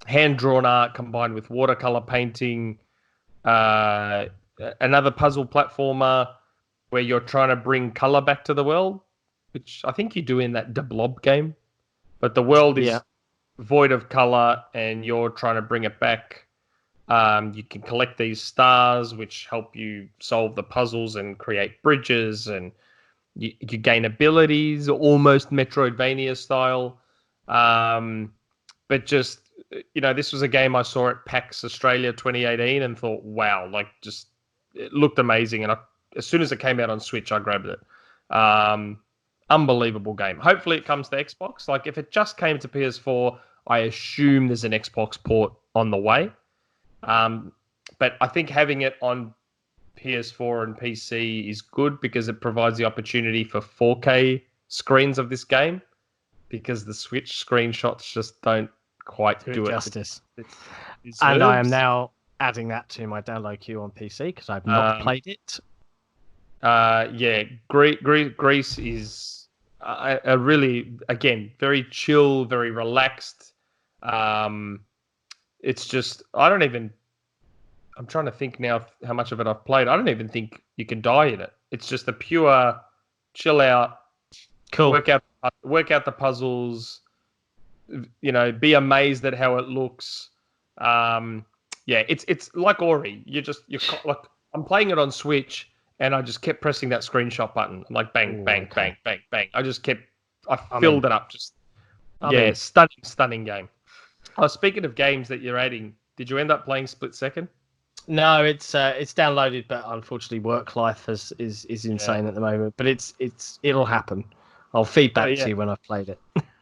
Hand-drawn art combined with watercolor painting. Another puzzle platformer where you're trying to bring color back to the world, which I think you do in that De Blob game. But the world is void of color, and you're trying to bring it back. You can collect these stars, which help you solve the puzzles and create bridges, and you gain abilities, almost Metroidvania style. But just, this was a game I saw at PAX Australia 2018 and thought, wow, it looked amazing. And as soon as it came out on Switch, I grabbed it. Unbelievable game. Hopefully it comes to Xbox. Like if it just came to PS4, I assume there's an Xbox port on the way. But I think having it on PS4 and PC is good because it provides the opportunity for 4K screens of this game, because the Switch screenshots just don't quite do it justice. And I am now adding that to my download queue on PC because I've not played it. GRIS is a really, again, very chill, very relaxed. It's just, I'm trying to think now how much of it I've played. I don't even think you can die in it. It's just a pure chill out, cool. Work out the puzzles, be amazed at how it looks. It's like Ori. You're like, I'm playing it on Switch and I just kept pressing that screenshot button. I'm like bang, bang, bang, bang, bang. I filled it up. Stunning game. Oh, speaking of games that you're adding, did you end up playing Split Second? No, it's downloaded, but unfortunately, work life is insane at the moment. But it'll happen. I'll feed back to you when I've played it.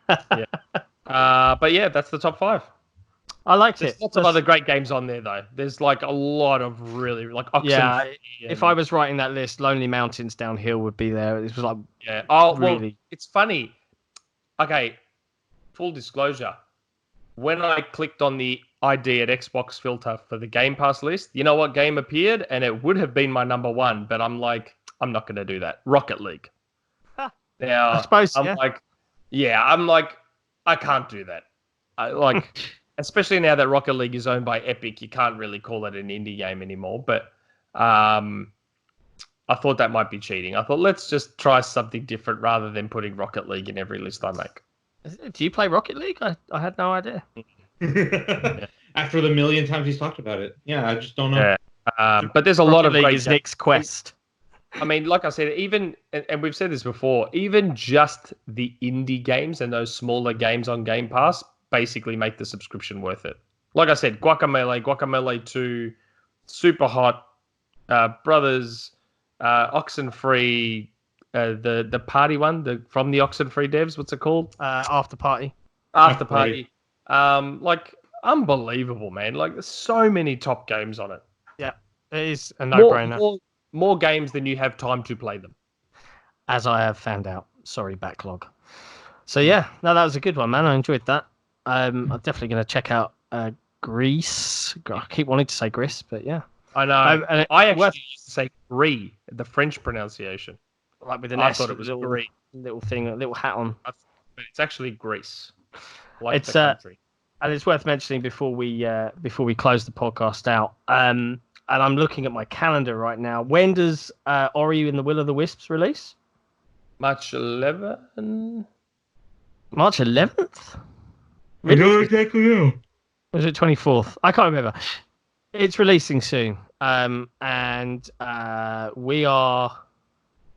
But yeah, that's the top 5. I liked There's it. Lots of other great games on there though. There's like a lot of really like Oxenfree. Yeah, if I was writing that list, Lonely Mountains Downhill would be there. It was like Well, it's funny. Okay, full disclosure. When I clicked on the ID at Xbox filter for the Game Pass list, you know what game appeared? And it would have been my number 1, but I'm like, I'm not going to do that. Rocket League. Now, I suppose, I'm like, I can't do that. Especially now that Rocket League is owned by Epic, you can't really call it an indie game anymore. But I thought that might be cheating. I thought, let's just try something different rather than putting Rocket League in every list I make. Do you play Rocket League? I had no idea. After the million times he's talked about it. Yeah, I just don't know. Yeah. But there's a lot of League great is Nick's quest. I mean, like I said, even, and we've said this before, even just the indie games and those smaller games on Game Pass basically make the subscription worth it. Like I said, Guacamelee 2, Superhot, Brothers, Oxenfree, the party one, from the Oxenfree devs, what's it called? After Party. Like, unbelievable, man. Like, there's so many top games on it. Yeah, it is a no-brainer. More games than you have time to play them. As I have found out. Sorry, backlog. So yeah, no, that was a good one, man. I enjoyed that. I'm definitely going to check out GRIS. I keep wanting to say GRIS, but yeah. I know. I actually used to say GRIS, the French pronunciation. Like with an I S, thought it was little thing, a little hat on. But it's actually GRIS. Like it's the country. And it's worth mentioning before we close the podcast out. And I'm looking at my calendar right now. When does Ori and the Will of the Wisps release? March 11th. March 11th? I don't exactly know. Was it 24th? I can't remember. It's releasing soon. And we are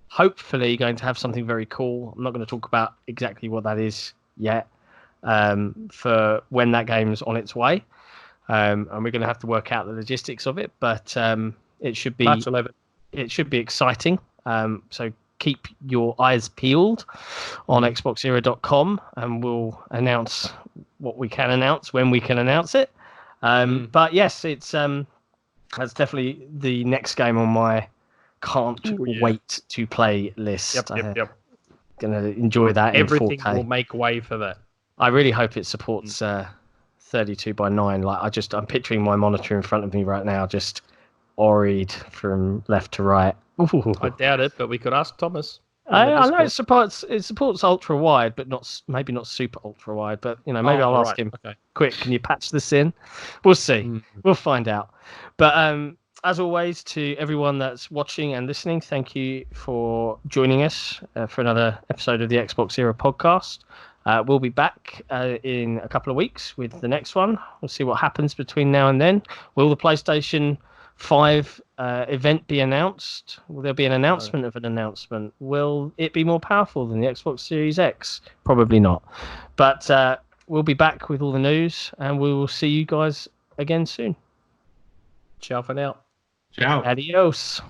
hopefully going to have something very cool. I'm not going to talk about exactly what that is yet for when that game's on its way. And we're going to have to work out the logistics of it, but it should be March 11th. It should be exciting. So keep your eyes peeled on XboxEra.com, and we'll announce what we can announce when we can announce it. But yes, it's that's definitely the next game on my can't wait to play list. Yep. Gonna enjoy that. Everything in 4K. will make way for that. I really hope it supports 32:9. Like I'm picturing my monitor in front of me right now, just oried from left to right. Ooh. I doubt it, but we could ask Thomas. I know it supports ultra wide, but maybe not super ultra wide. But maybe I'll ask him. Okay. Quick, can you patch this in? We'll see. We'll find out. But as always, to everyone that's watching and listening, thank you for joining us for another episode of the XboxEra podcast. We'll be back in a couple of weeks with the next one. We'll see what happens between now and then. Will the PlayStation 5 event be announced? Will there be an announcement of an announcement? Will it be more powerful than the Xbox Series X? Probably not. But we'll be back with all the news, and we will see you guys again soon. Ciao for now. Ciao. Adios.